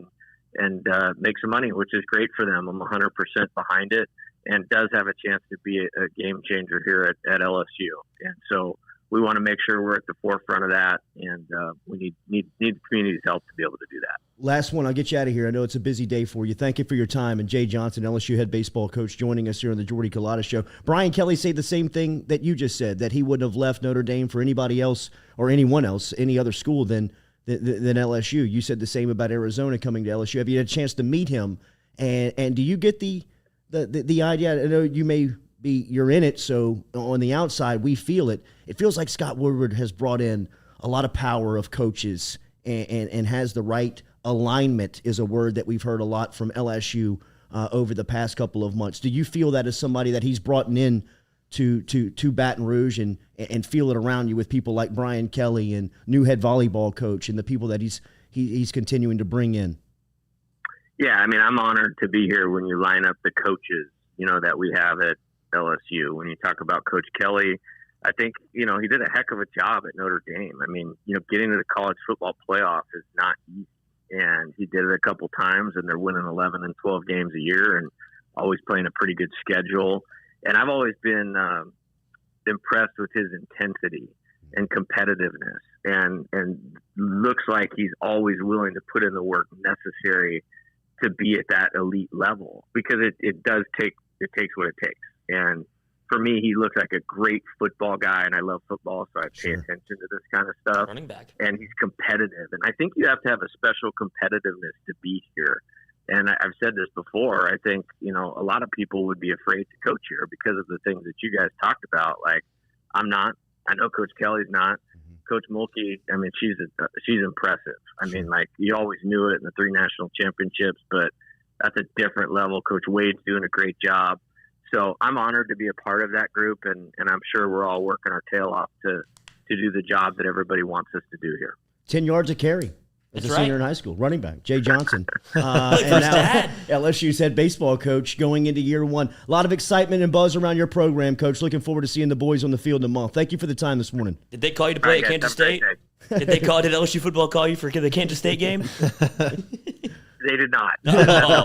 D: and make some money, which is great for them. I'm 100% behind it, and does have a chance to be a game changer here at LSU. And so we want to make sure we're at the forefront of that, and we need the community's help to be able to do that.
A: Last one, I'll get you out of here. I know it's a busy day for you. Thank you for your time. And Jay Johnson, LSU head baseball coach, joining us here on the Jordy Culotta Show. Brian Kelly said the same thing that you just said, that he wouldn't have left Notre Dame for anybody else or anyone else, any other school than LSU. You said the same about Arizona coming to LSU. Have you had a chance to meet him? And do you get the idea? I know you're in it, so on the outside we feel it. It feels like Scott Woodward has brought in a lot of power of coaches and has the right alignment, is a word that we've heard a lot from LSU over the past couple of months. Do you feel that as somebody that he's brought in to Baton Rouge and feel it around you with people like Brian Kelly and new head volleyball coach and the people that he's continuing to bring in?
D: Yeah, I mean, I'm honored to be here when you line up the coaches, that we have at LSU. When you talk about Coach Kelly, I think, he did a heck of a job at Notre Dame. I mean, getting to the college football playoff is not easy. And he did it a couple times, and they're winning 11 and 12 games a year and always playing a pretty good schedule. And I've always been impressed with his intensity and competitiveness, and looks like he's always willing to put in the work necessary to be at that elite level, because it takes what it takes. And for me, he looks like a great football guy, and I love football, so I pay attention to this kind of stuff.
C: Running back.
D: And he's competitive. And I think you have to have a special competitiveness to be here And I've said this before. I think, you know, a lot of people would be afraid to coach here because of the things that you guys talked about. Like, I'm not. I know Coach Kelly's not. Coach Mulkey, I mean, she's impressive. I mean, like, you always knew it in the 3 national championships, but that's a different level. Coach Wade's doing a great job. So I'm honored to be a part of that group, and I'm sure we're all working our tail off to do the job that everybody wants us to do here.
A: 10 yards a carry. As
C: That's
A: a senior in high school, running back, Jay Johnson. And
C: First
A: now LSU's head baseball coach going into year 1. A lot of excitement and buzz around your program, Coach. Looking forward to seeing the boys on the field in a month. Thank you for the time this morning.
C: Did they call you to play at Kansas State? Did LSU football call you for the Kansas State game?
D: They did not.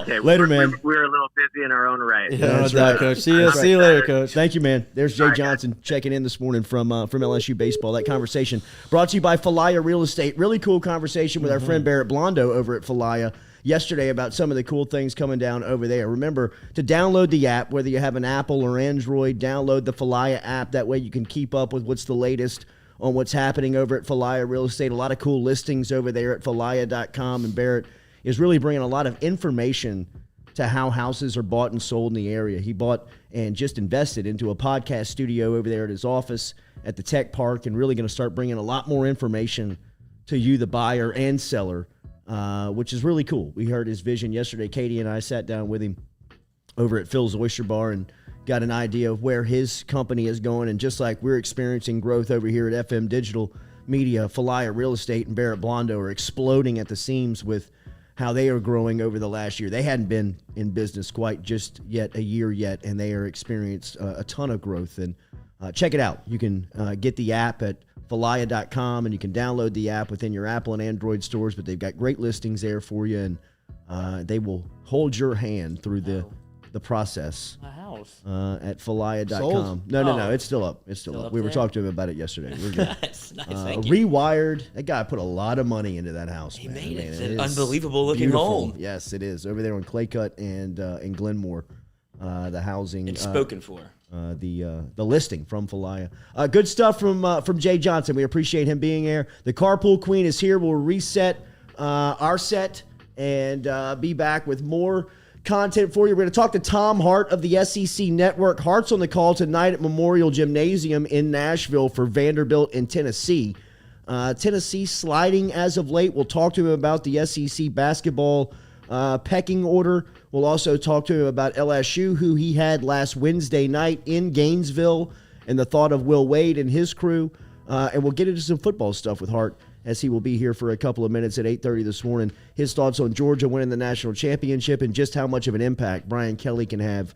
A: Okay, later, man.
D: We were a little busy in our own right.
B: Yeah, that's right, Coach. See you later, Coach.
A: Thank you, man. There's Jay Johnson checking in this morning from LSU baseball. That conversation brought to you by Falaya Real Estate. Really cool conversation with our friend Barrett Blondo over at Falaya yesterday about some of the cool things coming down over there. Remember to download the app, whether you have an Apple or Android. Download the Falaya app. That way you can keep up with what's the latest on what's happening over at Falaya Real Estate. A lot of cool listings over there at falaya.com, and Barrett is really bringing a lot of information to how houses are bought and sold in the area. He bought and just invested into a podcast studio over there at his office at the Tech Park, and really going to start bringing a lot more information to you, the buyer and seller, which is really cool. We heard his vision yesterday. Katie and I sat down with him over at Phil's Oyster Bar and got an idea of where his company is going. And just like we're experiencing growth over here at FM Digital Media, Falaya Real Estate and Barrett Blondo are exploding at the seams with how they are growing over the last year. They hadn't been in business quite just yet a year yet, and they are experienced a ton of growth. And check it out. You can get the app at falaya.com, and you can download the app within your Apple and Android stores, but they've got great listings there for you, and they will hold your hand through the process.
C: My house.
A: At falaya.com.
B: Sold?
A: No, it's still up. It's still up. We were talking to him about it yesterday. We're good.
C: Nice, thank you.
A: Rewired. That guy put a lot of money into that house.
C: He
A: man.
C: made it.
A: Man,
C: It's
A: it
C: an
A: is
C: unbelievable looking
A: beautiful.
C: home.
A: Yes, it is. Over there on Claycut and in Glenmore, the housing.
C: It's spoken for.
A: The listing from Falaya. Good stuff from Jay Johnson. We appreciate him being here. The Carpool Queen is here. We'll reset our set and be back with more content for you. We're going to talk to Tom Hart of the SEC Network. Hart's on the call tonight at Memorial Gymnasium in Nashville for Vanderbilt and Tennessee. Tennessee sliding as of late. We'll talk to him about the SEC basketball pecking order. We'll also talk to him about LSU, who he had last Wednesday night in Gainesville, and the thought of Will Wade and his crew. And we'll get into some football stuff with Hart, as he will be here for a couple of minutes at 8:30 this morning. His thoughts on Georgia winning the national championship and just how much of an impact Brian Kelly can have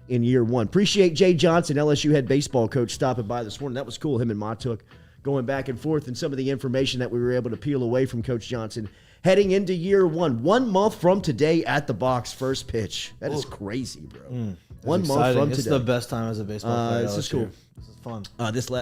A: in year 1. Appreciate Jay Johnson, LSU head baseball coach, stopping by this morning. That was cool. Him and Ma took going back and forth, and some of the information that we were able to peel away from Coach Johnson heading into year 1. 1 month from today at the box, first pitch. That is crazy, bro. 1 month from today.
B: It's the best time as a baseball player.
A: This is cool.
B: This is fun.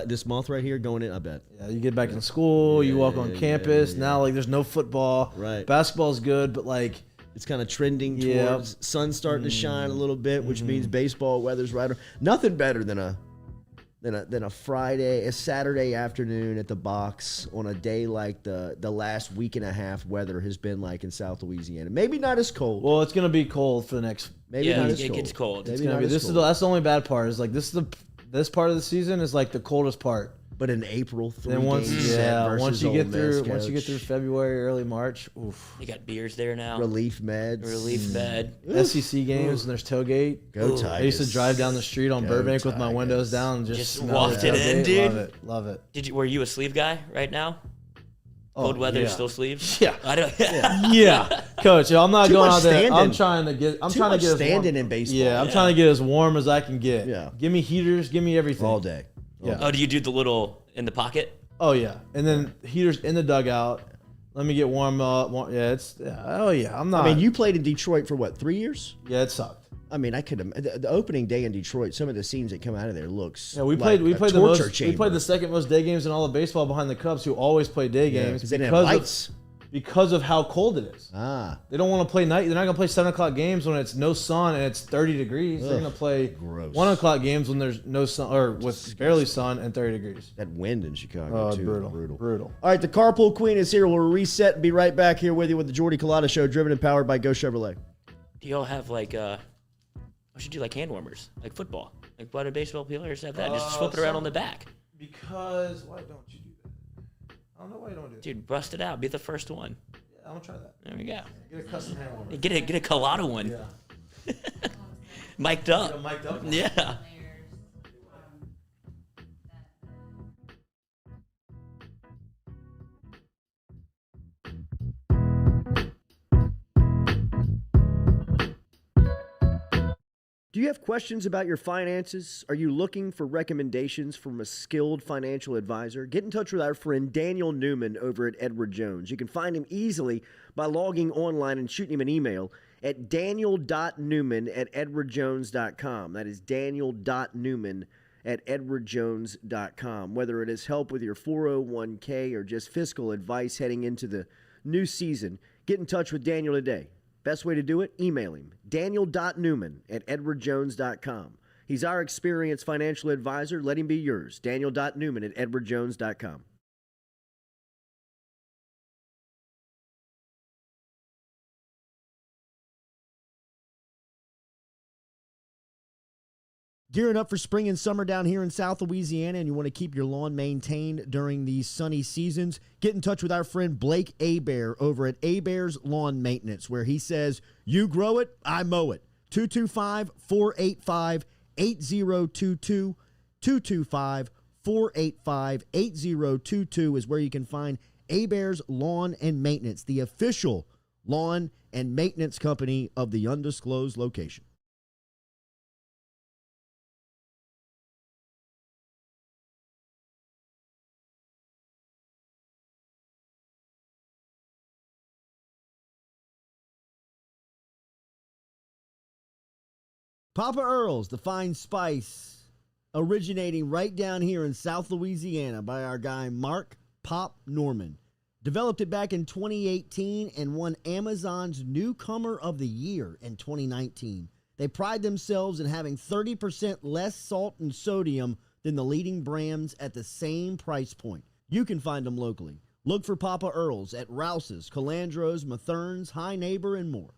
A: This month right here going in, I bet.
B: Yeah, you get back in school, you walk on campus. Now, like, there's no football.
A: Right.
B: Basketball's good, but, like,
A: it's kind of trending towards sun starting to shine a little bit, which means baseball weather's right. Nothing better than a Friday, a Saturday afternoon at the box on a day like the last week and a half weather has been like in South Louisiana. Maybe not as cold.
B: Well, it's gonna be cold for the next.
A: Maybe not as
C: it
A: cold.
C: gets cold.
B: It's gonna be. That's the only bad part. Is like this part of the season is like the coldest part.
A: But in April,
B: then once you get through February, early March, oof.
C: They got beers there now.
A: Relief meds.
C: Relief med.
B: SEC games and there's tailgate.
A: Go Tigers.
B: I used to drive down the street on Burbank with my windows down and just
C: walked it in, dude.
B: Love it.
C: Were you a sleeve guy right now? Cold weather, still sleeves?
B: Yeah.
C: I don't.
B: Yeah. Coach, I'm not going out there. I'm trying to get
A: standing in baseball.
B: Yeah, I'm trying to get as warm as I can get.
A: Yeah.
B: Give me heaters, give me everything.
A: All day.
B: Yeah.
C: Oh, do you do the little in the pocket?
B: Oh yeah. And then heaters in the dugout. Let me get warm up. I'm not.
A: I mean, you played in Detroit for what, 3 years?
B: Yeah, it sucked.
A: I mean, I could. The opening day in Detroit, some of the scenes that come out of there looks.
B: Yeah, we
A: like
B: played
A: a torture chamber.
B: We played the second most day games in all of baseball behind the Cubs, who always play day games
A: because they didn't have lights.
B: Because of how cold it is. They don't want to play night. They're not going to play 7 o'clock games when it's no sun and it's 30 degrees. They're going to play 1 o'clock games when there's no sun or with barely sun and 30 degrees.
A: That wind in Chicago too.
B: Brutal.
A: All right, the Carpool Queen is here. We'll reset and be right back here with you with the Jordy Culotta Show, driven and powered by Go Chevrolet.
C: Do y'all have like we should do like hand warmers, like football. Like why do baseball players have that? Just flip it around on the back.
B: Because why don't you do that? I don't know why you don't do that.
C: Dude, bust it out. Be the first one.
B: Yeah, I'm gonna try that.
C: There we go.
B: Get a custom hand warmer.
C: Get a Culotta one.
B: Yeah.
C: Mic'd up.
B: Get a mic'd up one.
C: Yeah.
A: Do you have questions about your finances? Are you looking for recommendations from a skilled financial advisor? Get in touch with our friend Daniel Newman over at Edward Jones. You can find him easily by logging online and shooting him an email at daniel.newman@edwardjones.com. That is daniel.newman@edwardjones.com. Whether it is help with your 401k or just fiscal advice heading into the new season, get in touch with Daniel today. Best way to do it? Email him, daniel.newman@edwardjones.com. He's our experienced financial advisor. Let him be yours, daniel.newman@edwardjones.com. Gearing up for spring and summer down here in South Louisiana, and you want to keep your lawn maintained during these sunny seasons, get in touch with our friend Blake Abear over at Abear's Lawn Maintenance, where he says, you grow it, I mow it. 225-485-8022. 225-485-8022 is where you can find Abear's Lawn and Maintenance, the official lawn and maintenance company of the undisclosed location. Papa Earl's, the fine spice, originating right down here in South Louisiana by our guy Mark Pop Norman. Developed it back in 2018 and won Amazon's Newcomer of the Year in 2019. They pride themselves in having 30% less salt and sodium than the leading brands at the same price point. You can find them locally. Look for Papa Earl's at Rouse's, Calandro's, Mathern's, High Neighbor, and more.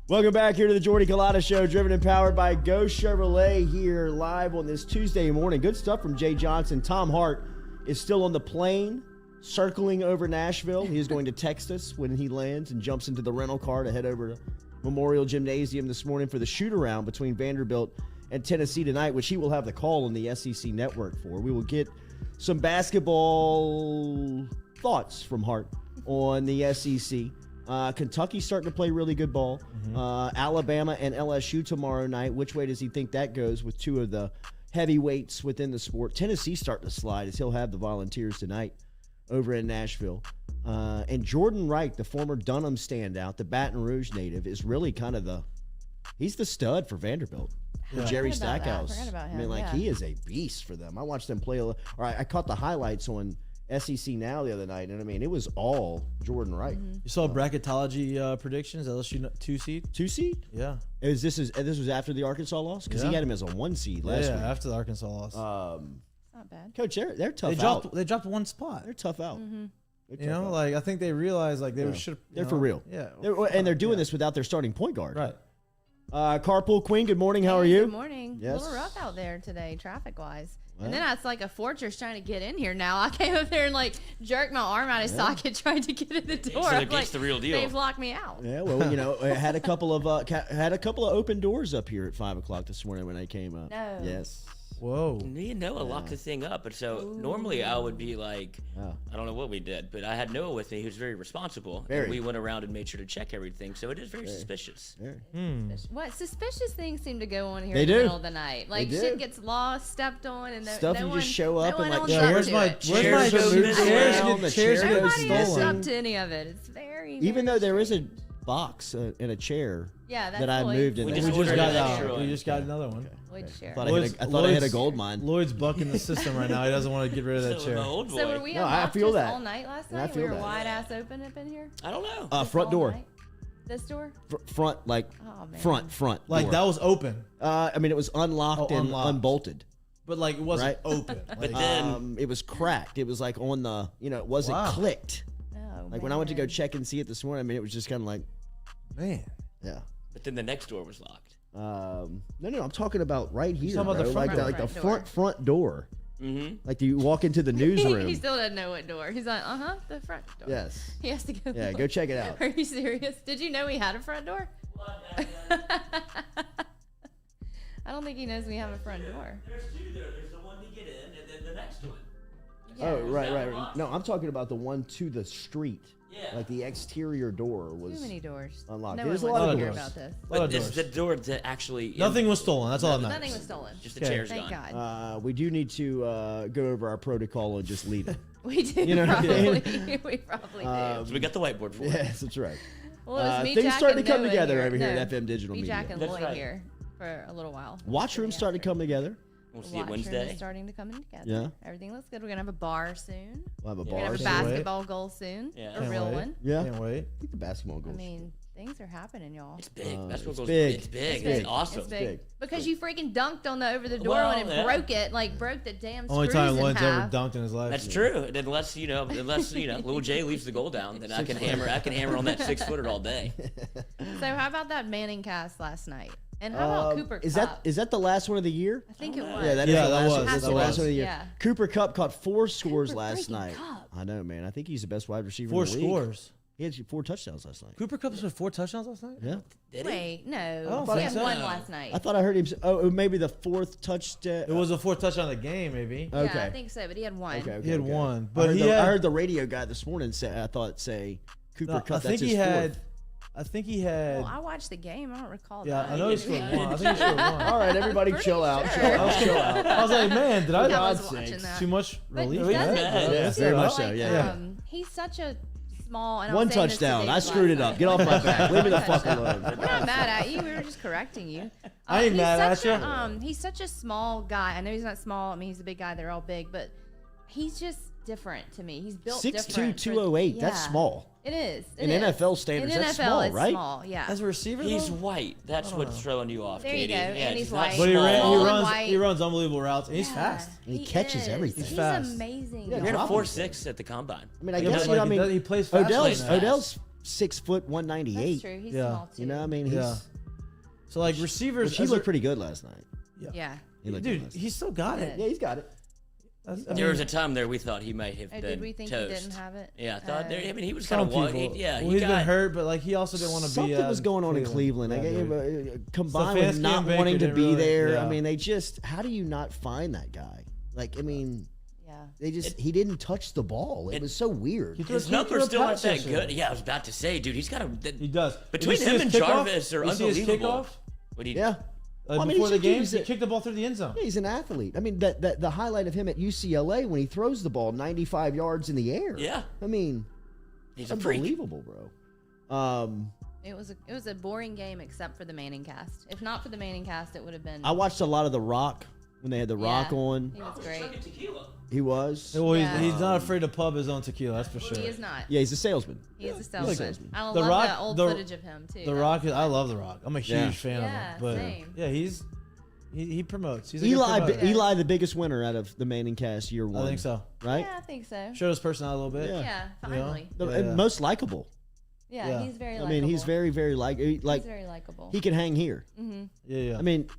A: Welcome back here to the Jordy Culotta Show, driven and powered by Go Chevrolet, here live on this Tuesday morning. Good stuff from Jay Johnson. Tom Hart is still on the plane, circling over Nashville. He is going to text us when he lands and jumps into the rental car to head over to Memorial Gymnasium this morning for the shoot-around between Vanderbilt and Tennessee tonight, which he will have the call on the SEC network for. We will get some basketball thoughts from Hart on the SEC. Kentucky's starting to play really good ball. Alabama and LSU tomorrow night. Which way does he think that goes with two of the heavyweights within the sport? Tennessee's starting to slide as he'll have the Volunteers tonight over in Nashville. And Jordan Wright, the former Dunham standout, the Baton Rouge native, is really kind of the He's the stud for Vanderbilt. For Jerry Stackhouse.
E: Forgot about him.
A: I mean, like he is a beast for them. I watched them play. I caught the highlights on SEC Now the other night, and I mean, it was all Jordan Wright.
E: Mm-hmm.
B: You saw bracketology predictions. LSU 2 seed.
A: 2 seed?
B: Yeah.
A: This was after the Arkansas loss because he had him as a 1 seed last week.
B: After the Arkansas loss.
E: Not bad.
A: Coach, they're tough.
B: They dropped one spot.
A: They're tough out.
B: You know, like I think they realized like they should.
A: They're for real.
B: Yeah.
A: And they're doing this without their starting point guard.
B: Right.
A: Carpool Queen, good morning. How are you?
E: Good morning.
A: Yes.
E: A little rough out there today, traffic wise. And then it's like a fortress trying to get in here now. I came up there and like jerked my arm out of socket trying to get in the door.
C: So
E: I'm
C: it's the real deal.
E: They've locked me out.
A: Yeah, well, you know, I had a couple of open doors up here at 5:00 this morning when I came up.
E: No.
A: Yes.
B: Whoa.
C: Me and Noah locked the thing up, and so normally I would be like, I don't know what we did, but I had Noah with me, who's very responsible, and we went around and made sure to check everything. So it is very suspicious.
E: What suspicious things seem to go on here
A: They
E: in the
A: do.
E: middle of the night? Like
A: They do.
E: shit gets lost, stepped on, and
A: Stuff you just show up and, like,
E: owns
A: yeah,
E: up
B: where's
E: to
B: my
E: it.
A: Chairs go missing around, the chairs go
E: Nobody owns
A: stolen.
E: up to any of it. It's very
A: Even
E: very
A: though there is
E: strange.
A: a box and a chair
E: Yeah, that's
A: that I
E: Lloyd.
A: moved in.
C: We
A: there.
C: just
B: We just
C: ordered
B: got
C: an extra
B: out.
C: one.
B: We just got another one.
E: Lloyd share.
A: I thought I hit a gold mine.
B: Lloyd's bucking the system right now. He doesn't want to get rid of that
C: So
B: chair.
C: my old boy.
E: So were we
A: No,
E: on
A: I feel that.
E: all night last
A: I
E: night?
A: feel
E: We were
A: that.
E: wide ass open up in here.
C: I don't know.
E: Just
A: Front
E: all
A: door.
E: night? This door?
A: Front, like
E: Oh, man.
A: front.
B: Like
A: door.
B: that was open,
A: I mean, it was unlocked and
B: unlocked.
A: unbolted.
B: but like it wasn't
A: Right.
B: open. Like,
C: then
A: It was cracked. It was like on the, it wasn't
B: Wow.
A: clicked.
E: Oh,
A: Like when I went to go
E: man.
A: check and see it this morning, I mean, it was just kind of like,
B: man.
A: yeah.
C: but then the next door was locked.
A: No, I'm talking about right here,
B: talking about
A: bro.
B: the front
A: like
B: door.
A: like the
E: Front
A: front door.
C: Mm-hmm.
A: Like you walk into the
E: he
A: newsroom.
E: still doesn't know what door. He's like, the front door.
A: Yes.
E: He has to go.
A: Yeah,
E: look.
A: go check it out.
E: Are you serious? Did you know we had a front door? I don't think he knows we have a front door.
C: There's two there. There's the one to get in, and then the next one.
A: Oh, right.
C: Unlocked.
A: No, I'm talking about the one to the street.
C: Yeah.
A: Like the exterior door was
E: Too many doors.
A: unlocked.
E: No
A: There's
E: one
A: a lot
E: wants
A: of
E: to hear
A: doors.
E: about this.
B: A lot
C: But
B: of
C: it's
B: doors.
C: the door that actually.
B: Nothing was stolen. That's all that matters.
E: Nothing was stolen.
C: Just the
B: Okay.
C: chair's
E: Thank
C: gone.
E: God.
A: We do need to go over our protocol and just leave it.
E: We do.
A: You know what I
E: probably.
A: mean?
E: We probably do.
C: So we got the whiteboard for it.
A: Yes, that's right.
E: Well, it was me,
A: things
E: Jack,
A: starting
E: and
A: to come
E: Noah
A: together
E: here.
A: over here
E: No,
A: at FM Digital
E: me,
A: Media.
E: Jack, and
C: That's
E: Lloyd
C: right.
E: here for a little while.
A: Watchroom's starting to come together.
C: We'll see it
E: Watchroom
C: Wednesday.
E: is starting to come in together.
A: Yeah.
E: Everything looks good. We're gonna have a bar soon.
A: We'll have a
E: We're
A: bar.
E: gonna have a
A: soon.
B: Can't wait.
E: basketball goal soon.
C: Yeah.
E: A
C: Can't
E: real
B: wait.
E: one.
A: Yeah.
B: Can't wait.
A: I think the basketball goals.
E: I mean, things are happening, y'all.
C: It's big. Basketball
A: it's
C: goes
A: big.
C: It's big.
A: It's
C: It's,
A: big.
C: awesome.
E: It's big.
A: big.
E: Because you freaking dunked on the over the door
C: Well,
E: when it
C: yeah.
E: broke it, like broke the damn screws
B: Only time
E: in
B: Lloyd's ever
E: half.
B: dunked in his life.
C: That's true. And unless Little Jay leaves the goal down, then I can hammer on that 6-footer all day.
E: So how about that ManningCast last night? And how about Cooper
A: Is
E: Cup?
A: that the last one of the year?
E: I think it was.
A: Yeah, that is
B: Yeah,
A: the
B: that
A: last
B: was.
A: one. That's the
B: That
A: last
B: was.
A: one of the year.
E: Yeah.
A: Cooper Kupp caught 4 scores
E: Cooper
A: last
E: freaking
A: night.
E: Kupp.
A: I know, man. I think he's the best wide receiver
B: 4
A: in the league.
B: scores.
A: He had 4 touchdowns last night.
B: Cooper Kupp with 4 touchdowns last night.
A: Yeah.
C: Did he?
E: Wait, no.
B: don't
E: He
B: think
E: had
B: so.
E: one last night.
A: I thought I heard him say, maybe the 4th touchdown.
B: It was a 4th touchdown of the game, maybe.
E: Yeah,
A: okay.
E: I think so, but he had one.
A: Okay,
B: He had
A: okay.
B: one, but
A: I
B: he
A: heard
B: had.
A: the radio guy this morning say Cooper
B: No,
A: Kupp.
B: I think
A: that's his
B: he had.
A: 4th.
B: I think he had.
E: Well, I watched the game. I don't recall
B: Yeah,
E: that.
B: I know he scored 1. I think he scored 1.
A: All right, everybody,
E: Pretty
A: chill out.
E: sure.
A: Chill out.
B: I was like, man, did
E: I
B: I?
E: was
A: God's
E: watching
A: sakes.
E: that.
B: Too much
E: But
B: relief.
E: doesn't-
C: Yeah,
A: yeah, very much so.
E: Like,
A: Yeah.
E: he's such a small. And I
A: One
E: was saying this to
A: touchdown.
E: Dave
A: I screwed it
E: last
A: up. Get off my back. Leave me the fuck alone.
E: We're not mad at you. We were just correcting you.
B: I ain't
E: he's
B: mad at
E: such
B: you.
E: He's such a small guy. I know he's not small. I mean, he's a big guy. They're all big, but he's just different to me. He's built
A: 6'2",
E: different.
A: 208. That's
E: Yeah.
A: small.
E: It is.
A: In NFL standards,
E: In
A: that's
E: NFL,
A: small,
E: it's
A: right?
E: small. Yeah.
B: As a receiver,
C: He's
B: though?
C: white. That's what's throwing you off,
E: There you
C: Katie.
E: go.
C: Yeah,
E: And he's
C: not
E: white.
B: But he,
C: small.
E: Small and
B: runs.
E: white.
B: He runs unbelievable routes, and he's
E: Yeah,
B: fast.
A: And he catches
E: is.
A: everything.
E: He's
B: fast.
E: amazing.
A: Yeah,
C: He ran a
A: drop
C: 4.6 at the combine.
A: I mean, I
B: Yeah,
A: guess,
B: but like,
A: I mean,
B: he plays fast.
C: Plays fast.
A: Odell's 6 foot
E: That's
A: 198.
E: true. He's
B: Yeah.
E: small too.
A: You know, I mean, he's
B: Yeah. So like receivers,
A: he
B: as
A: looked
B: a-
A: pretty good last night.
E: Yeah.
A: He looked good
B: dude,
A: last night.
B: he's still got it.
A: Yeah, he's got it.
C: There was a time there we thought he might have
E: Oh,
C: been
E: did we think
C: toast.
E: he didn't have it?
C: Yeah, I thought there. I mean, he was
B: Some
C: kind of one.
B: people.
C: Yeah,
B: well,
C: he
B: he's
C: got
B: been hurt, but like he also didn't want to be.
A: Something was going on in Cleveland.
B: Yeah,
A: Combined with
B: Stefanski
A: not
B: and Baker
A: wanting to
B: didn't
A: be
B: really-
A: there.
B: yeah.
A: I mean, they just, how do you not find that guy? Like, I mean,
E: Yeah.
A: he didn't touch the ball. It was so weird.
C: His numbers still aren't that good. Yeah, I was about to say, dude, he's got a.
B: He does.
C: Between
B: Did you see
C: him
B: his
C: and
B: kickoff?
C: Jarvis are
B: You see his
C: unbelievable.
B: kickoff?
C: What do you?
A: Yeah. Well, I mean,
B: Before the game,
A: he's
B: he kicked the ball through the end zone.
A: Yeah, he's an athlete. I mean, the highlight of him at UCLA when he throws the ball 95 yards in the air.
C: Yeah.
A: I mean,
C: He's a freak.
A: unbelievable, bro.
E: It was a boring game except for the ManningCast. If not for the ManningCast, it would have been.
A: I watched a lot of The Rock when they had The Rock on.
E: He was great.
A: He was.
B: Well,
E: Yeah.
B: he's not afraid to pub his own tequila. That's for sure.
E: He is not.
A: Yeah, he's a salesman.
E: He is a salesman. I
B: The
E: love
B: Rock-
E: that old
B: the-
E: footage of him too.
B: The Rock. I love The Rock. I'm a huge
A: Yeah.
B: fan
E: Yeah,
B: of him. But
E: same.
B: yeah, he promotes. He's a good
A: Eli,
B: promoter.
A: Eli, the biggest winner out of the Manning-Cast year one.
B: I think so.
A: Right?
E: Yeah, I think so.
B: Showed his personality a little bit.
A: Yeah.
E: Yeah, finally.
A: The
B: Yeah.
A: most likable.
E: Yeah,
B: Yeah.
E: he's very
A: I
E: likable.
A: mean, he's very, very
E: He's
A: like
E: very likable.
A: he can hang here.
B: Yeah.
A: I mean,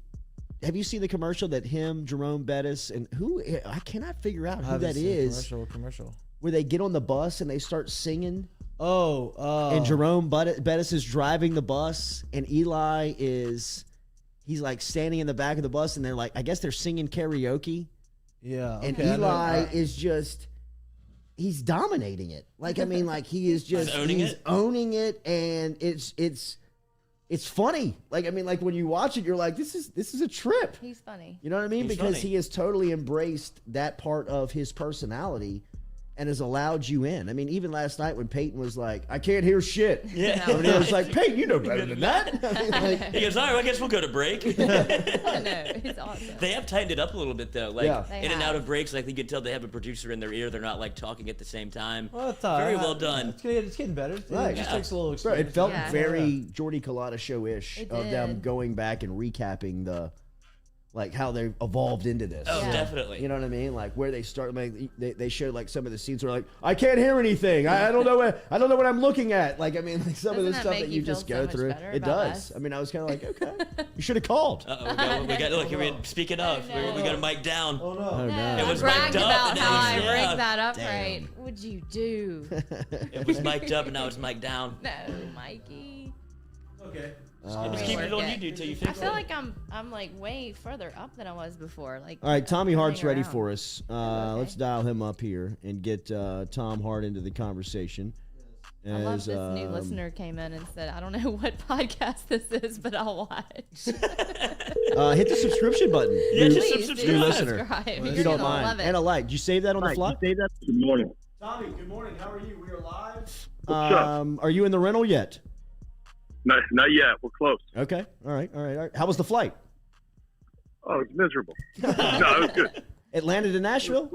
A: have you seen the commercial that him, Jerome Bettis, and who I cannot figure out who that is?
B: Commercial.
A: Where they get on the bus and they start singing,
B: Oh.
A: and Jerome Bettis is driving the bus, and Eli he's like standing in the back of the bus, and they're like, I guess they're singing karaoke,
B: Yeah.
A: and
B: okay, I know.
A: Eli is just. He's dominating it. Like, I mean, like he is just
C: He's owning it?
A: and it's funny. Like, I mean, like when you watch it, you're like, this is a trip.
E: He's funny.
A: You know what I mean?
C: He's
A: Because
C: funny.
A: he has totally embraced that part of his personality and has allowed you in. I mean, even last night when Peyton was like, I can't hear shit.
C: Yeah.
A: And he was like, Peyton, you know better than that. I mean, like,
C: He goes, all right, well, I guess we'll go to break.
E: I know. It's awesome.
C: They have tightened it up a little bit, though. Like,
A: Yeah.
E: They
C: in and
E: have.
C: out of breaks, like, you can tell they have a producer in their ear. They're not, like, talking at the same time.
B: Well, it's all
C: Very
B: right.
C: well done.
B: It's getting better.
A: Right.
B: It just
C: Yeah.
B: takes a little
A: bro,
B: experience.
A: it felt
E: Yeah.
A: very Jordy Culotta show-ish
E: It
A: of them
E: did.
A: going back and recapping like how they evolved into this.
C: Oh,
E: Yeah.
C: definitely.
A: You know what I mean? Like where they start. Like they showed like some of the scenes where like I can't hear anything. I don't know what I'm looking at. Like I mean, like some of the
E: Doesn't that
A: stuff
E: make
A: that
E: you
A: you just
E: feel so
A: go
E: much
A: through.
E: better
A: It
E: about
A: does.
E: us?
A: I mean, I was kind of like, okay, you should have called.
C: Uh-oh, we got look, speaking of, we got a mic down.
B: Oh no.
A: Oh no.
C: It
E: I
C: was
E: bragged
C: mic'd up,
E: about
C: and
E: how
C: now
E: I
C: it's- yeah.
E: rigged that up
A: Damn.
E: right. What'd you do?
C: It was mic'd up, and now it's mic'd down.
E: No, Mikey.
B: Okay.
C: Just keep it on
E: Work it.
C: YouTube till you
E: I
C: fix
E: feel
C: it.
E: like I'm like way further up than I was before. Like
A: All right, Tommy
E: I'm
A: Hart's
E: running
A: ready
E: around.
A: for us.
E: Okay.
A: Let's dial him up here and get Tom Hart into the conversation.
E: I love
A: As,
E: this new listener came in and said, I don't know what podcast this is, but I'll watch.
A: hit the subscription button.
C: Yeah,
A: new,
C: just
E: Please
C: subscribe.
E: do
A: new listener.
E: subscribe.
A: If
E: You're
A: you don't
E: gonna
A: mind.
E: love it.
A: And a like. Did you save that on the fly?
D: Good morning.
A: Tommy, good morning. How are you? We are live.
D: What's up?
A: Are you in the rental yet?
D: Not yet. We're close.
A: Okay. All right. How was the flight?
D: Oh, it's miserable. No, it was good.
A: It landed in Nashville?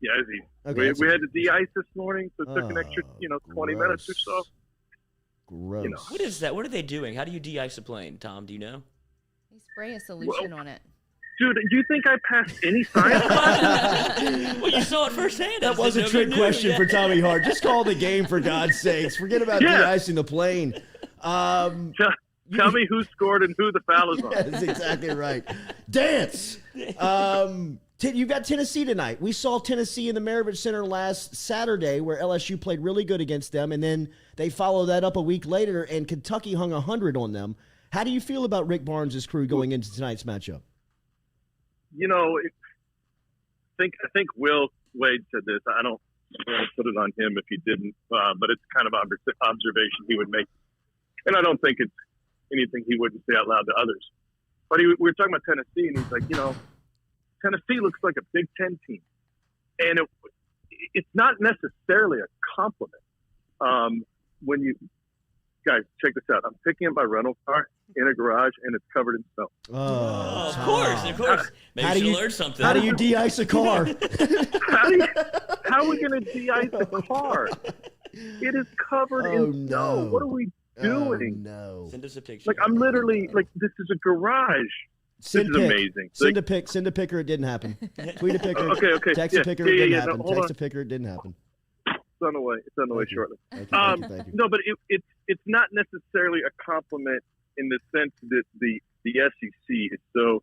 D: Yeah, it's easy.
A: Okay,
D: we had to de-ice this morning, so it took an extra, 20 minutes or
A: gross.
D: so.
A: Gross.
D: You know.
C: What is that? What are they doing? How do you de-ice a plane, Tom? Do you know?
E: You spray a solution on it.
D: Dude, do you think I passed any science?
C: Well, you saw it firsthand.
A: That was a trick question for Tommy Hart. Just call the game, for God's sakes. Forget about
D: Yeah.
A: de-icing the plane.
D: Tell me who scored and who the foul is on.
A: That's exactly right. Dance. You've got Tennessee tonight. We saw Tennessee in the Maravich Center last Saturday where LSU played really good against them, and then they followed that up a week later, and Kentucky hung 100 on them. How do you feel about Rick Barnes' crew going into tonight's matchup?
D: I think Will Wade said this. I don't want to put it on him if he didn't, but it's kind of observation he would make. And I don't think it's anything he wouldn't say out loud to others. But we were talking about Tennessee, and he's like, Tennessee looks like a Big Ten team. And it's not necessarily a compliment. When you guys, check this out. I'm picking up my rental car in a garage, and it's covered in snow.
C: Oh, of course. Maybe you should learn something.
A: How do you de-ice a car?
D: How are we going to de-ice the car? It is covered in snow.
A: no.
D: What are we doing?
A: No.
C: Send us a picture.
D: Like, I'm literally, this is a garage.
A: Send
D: This is
A: pic.
D: amazing.
A: Send a pic. Send a picker. It didn't happen. Tweet a picker.
D: Okay.
A: Text a
D: Yeah,
A: picker. It didn't
D: no,
A: happen.
D: hold
A: Text
D: on.
A: a picker. It didn't happen.
D: It's on the way. It's on the way
A: Thank you.
D: shortly.
A: Thank you.
D: No, but it's not necessarily a compliment in the sense that the SEC is so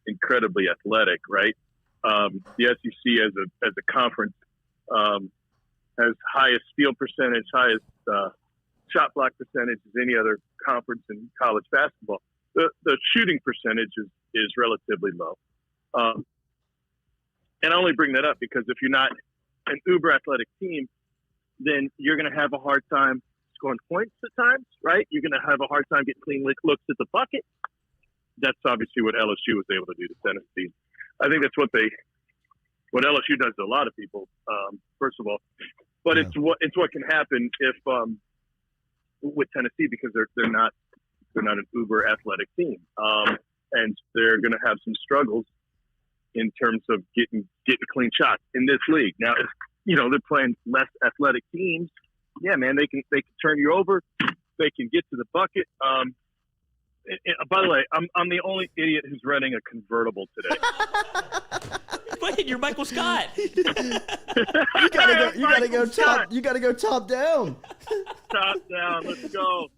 D: incredibly athletic, right? The SEC as a conference has highest steal percentage, highest shot block percentage as any other conference in college basketball. The shooting percentage is relatively low. And I only bring that up because if you're not an uber athletic team, then you're going to have a hard time scoring points at times, right? You're going to have a hard time getting clean looks at the bucket. That's obviously what LSU was able to do to Tennessee. I think that's what LSU does to a lot of people, first of all. But it's what can happen if
F: with Tennessee because they're not an uber athletic team, and they're going to have some struggles in terms of getting clean shots in this league. Now, if they're playing less athletic teams, yeah, man, they can turn you over, they can get to the bucket. By the way, I'm the only idiot who's renting a convertible today.
C: Wait, you're Michael Scott.
A: You gotta go top down.
F: Top down, let's go.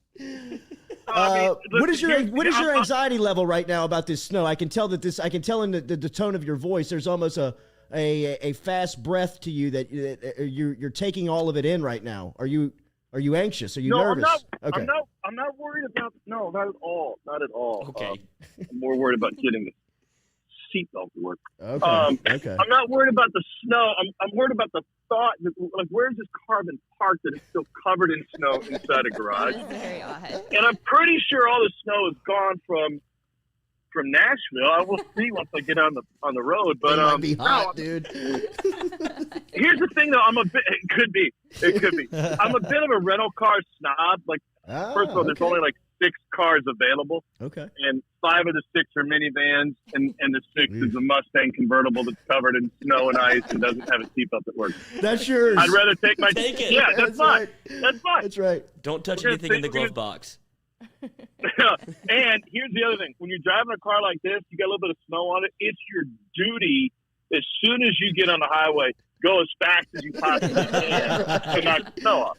A: What is your anxiety level right now about this snow? I can tell in the tone of your voice, there's almost a fast breath to you that you're taking all of it in right now. Are you anxious? Are you nervous?
F: I'm not worried about. No, not at all. Not at all.
C: Okay.
F: I'm more worried about getting the seatbelt to work.
A: Okay.
F: I'm not worried about the snow. I'm worried about the thought that, like, where's this car been parked that is still covered in snow inside a garage?
E: That is very odd.
F: And I'm pretty sure all the snow is gone from Nashville. I will see once I get on the road. But
A: it might be hot, dude.
F: Here's the thing, though. It could be. I'm a bit of a rental car snob. Like, first of all, there's only like 6 cars available.
A: Okay.
F: And 5 of the 6 are minivans, and the 6th is a Mustang convertible that's covered in snow and ice and doesn't have a seatbelt that works.
A: That's yours.
F: I'd rather take
C: it.
F: Yeah, that's fine.
A: Right.
F: That's fine.
A: That's right.
C: Don't touch anything in the glove box.
F: And here's the other thing. When you're driving a car like this, you got a little bit of snow on it, it's your duty, as soon as you get on the highway, go as fast as you possibly can to knock the snow off.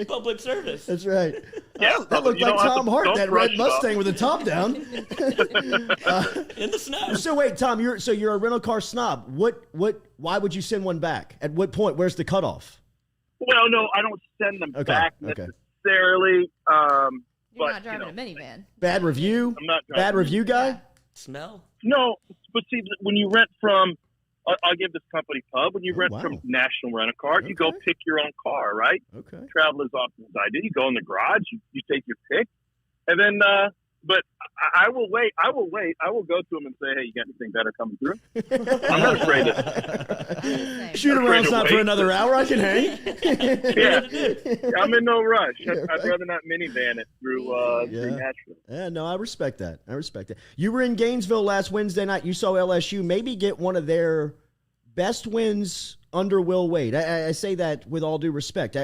C: Public service.
A: That's right.
F: Yeah,
A: that looked like Tom Hart, that red Mustang with the top down.
C: In the snow.
A: So wait, Tom, you're a rental car snob. Why would you send one back? At what point? Where's the cutoff?
F: Well, no, I don't send them back necessarily.
E: You're not driving a minivan.
A: Bad review?
F: I'm not
A: Bad review guy?
E: Yeah.
C: Smell?
F: No, but see, when you rent from, I'll give this company pub, when you rent from National Rent-A-Car, you go pick your own car, right?
A: Okay.
F: Travel as often as I do. You go in the garage, you take your pick, and then, but I will wait. I will go to them and say, hey, you got anything better coming through? I'm not afraid to.
A: Shoot around's not for another hour. I can hang.
F: Yeah. I'm in no rush. I'd rather not minivan it through Nashville.
A: Yeah, no, I respect that. You were in Gainesville last Wednesday night. You saw LSU maybe get one of their best wins under Will Wade. I say that with all due respect.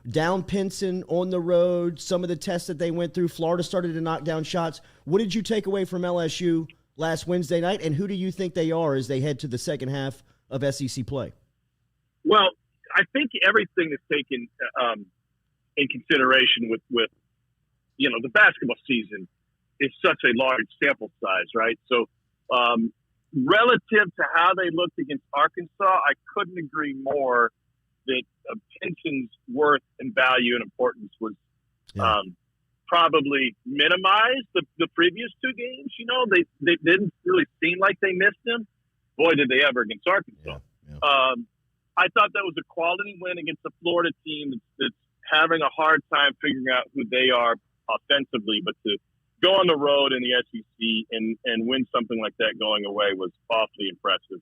A: Down Pinson on the road, some of the tests that they went through, Florida started to knock down shots. What did you take away from LSU last Wednesday night, and who do you think they are as they head to the second half of SEC play?
F: Well, I think everything is taken in consideration with the basketball season is such a large sample size, right? So relative to how they looked against Arkansas, I couldn't agree more that Pinson's worth and value and importance was probably minimized the previous 2 games. They didn't really seem like they missed him. Boy, did they ever against Arkansas. Yeah. I thought that was a quality win against a Florida team that's having a hard time figuring out who they are offensively, but to go on the road in the SEC and win something like that going away was awfully impressive.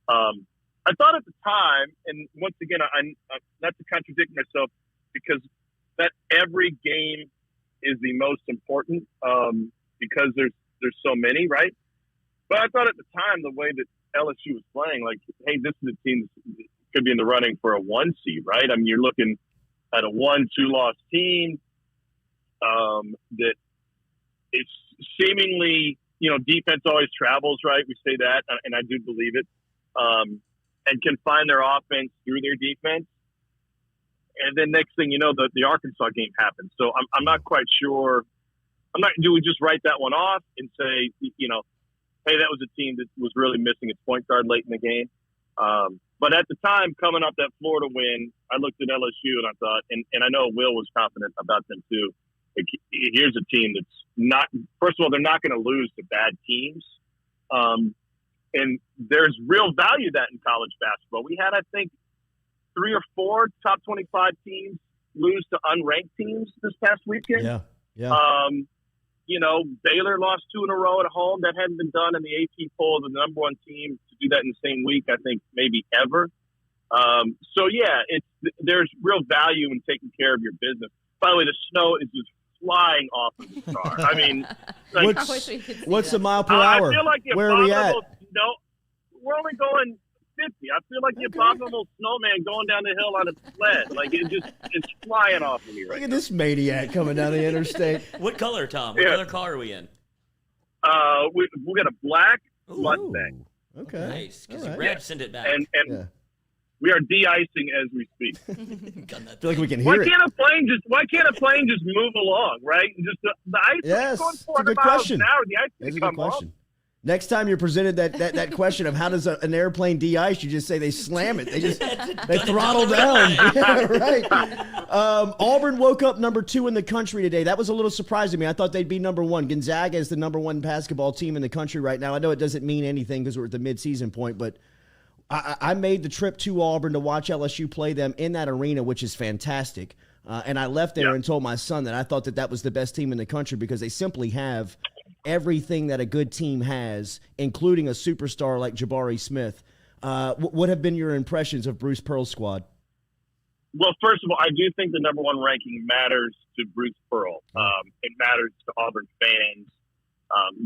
F: I thought at the time, and once again, I'm not to contradict myself, because that every game is the most important because there's so many, right? But I thought at the time, the way that LSU was playing, like, hey, this is a team that could be in the running for a 1 seed, right? I mean, you're looking at a 1-2 loss team that is seemingly, defense always travels, right? We say that, and I do believe it, and can find their offense through their defense. And then next thing you know, the Arkansas game happens. So I'm not quite sure. Do we just write that one off and say, hey, that was a team that was really missing its point guard late in the game? But at the time, coming off that Florida win, I looked at LSU and I thought, and I know Will was confident about them too. Here's a team that's not, first of all, they're not going to lose to bad teams. And there's real value that in college basketball. We had, I think, 3 or 4 top 25 teams lose to unranked teams this past weekend.
A: Yeah.
F: Baylor lost 2 in a row at home. That hadn't been done in the AP poll, the number 1 team to do that in the same week, I think, maybe ever. There's real value in taking care of your business. By the way, the snow is as flying off of the car. I mean, like,
E: I wish we could see
A: What's
E: that.
A: the mile per hour?
F: I feel like the
A: Where are we at?
F: No, we're only going 50. I feel like the abominable snowman going down the hill on a sled. Like it's flying off of me right
A: Look at
F: now.
A: this maniac coming down the interstate.
C: What color, Tom? What color car are we in?
F: We got a black Mustang.
A: Okay.
C: Nice. Because
A: All right.
C: Brad send it back.
F: And
A: Yeah.
F: we are de-icing as we speak.
A: I feel like we can
F: Why
A: hear it.
F: can't a plane just move along, right? And just the ice
A: Yes,
F: is going
A: it's a
F: 400
A: good
F: miles
A: question.
F: an hour. The ice
A: That's
F: can
A: a good
F: come off.
A: question. Next time you're presented that question of how does an airplane de-ice, you just say they slam it. They throttle down. Yeah, right. Auburn woke up number 2 in the country today. That was a little surprising to me. I thought they'd be number 1. Gonzaga is the number 1 basketball team in the country right now. I know it doesn't mean anything because we're at the midseason point, but I made the trip to Auburn to watch LSU play them in that arena, which is fantastic. And I left there and told my son that I thought that was the best team in the country because they simply have everything that a good team has, including a superstar like Jabari Smith. What have been your impressions of Bruce Pearl's squad?
F: Well, first of all, I do think the number 1 ranking matters to Bruce Pearl. It matters to Auburn fans.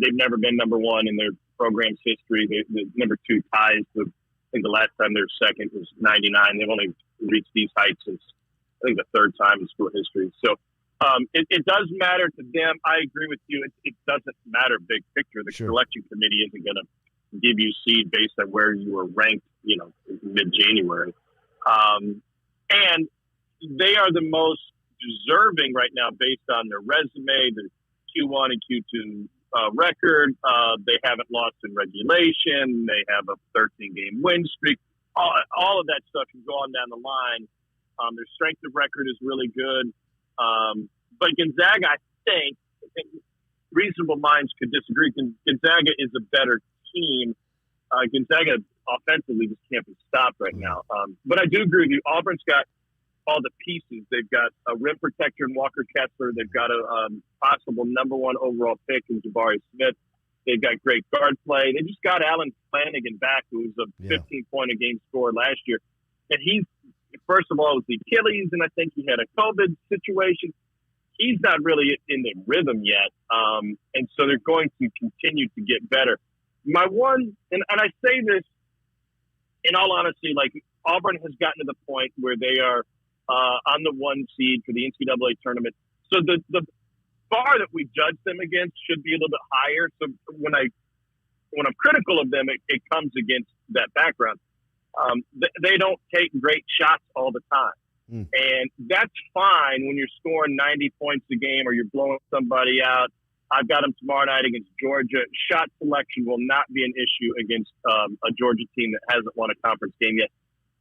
F: They've never been number 1 in their program's history. The number 2 ties with, I think the last time they were second was 99. They've only reached these heights since, I think, the 3rd time in school history. So it does matter to them. I agree with you. It doesn't matter big picture. The selection committee isn't going to give you seed based on where you were ranked, mid-January. And they are the most deserving right now based on their resume, their Q1 and Q2 record. They haven't lost in regulation. They have a 13-game win streak. All of that stuff can go on down the line. Their strength of record is really good. But Gonzaga, I think reasonable minds could disagree. Gonzaga is a better team. Gonzaga offensively just can't be stopped right now. But I do agree with you. Auburn's got all the pieces. They've got a rim protector in Walker Kessler. They've got a possible number 1 overall pick in Jabari Smith. They've got great guard play. They just got Alan Flanagan back, who was a 15-point-a-game scorer last year. And he's, first of all, it was the Achilles, and I think he had a COVID situation. He's not really in the rhythm yet. And so they're going to continue to get better. My one, and I say this in all honesty, like Auburn has gotten to the point where they are on the 1 seed for the NCAA tournament. So the bar that we judge them against should be a little bit higher. So when I'm critical of them, it comes against that background. They don't take great shots all the time. And that's fine when you're scoring 90 points a game or you're blowing somebody out. I've got them tomorrow night against Georgia. Shot selection will not be an issue against a Georgia team that hasn't won a conference game yet.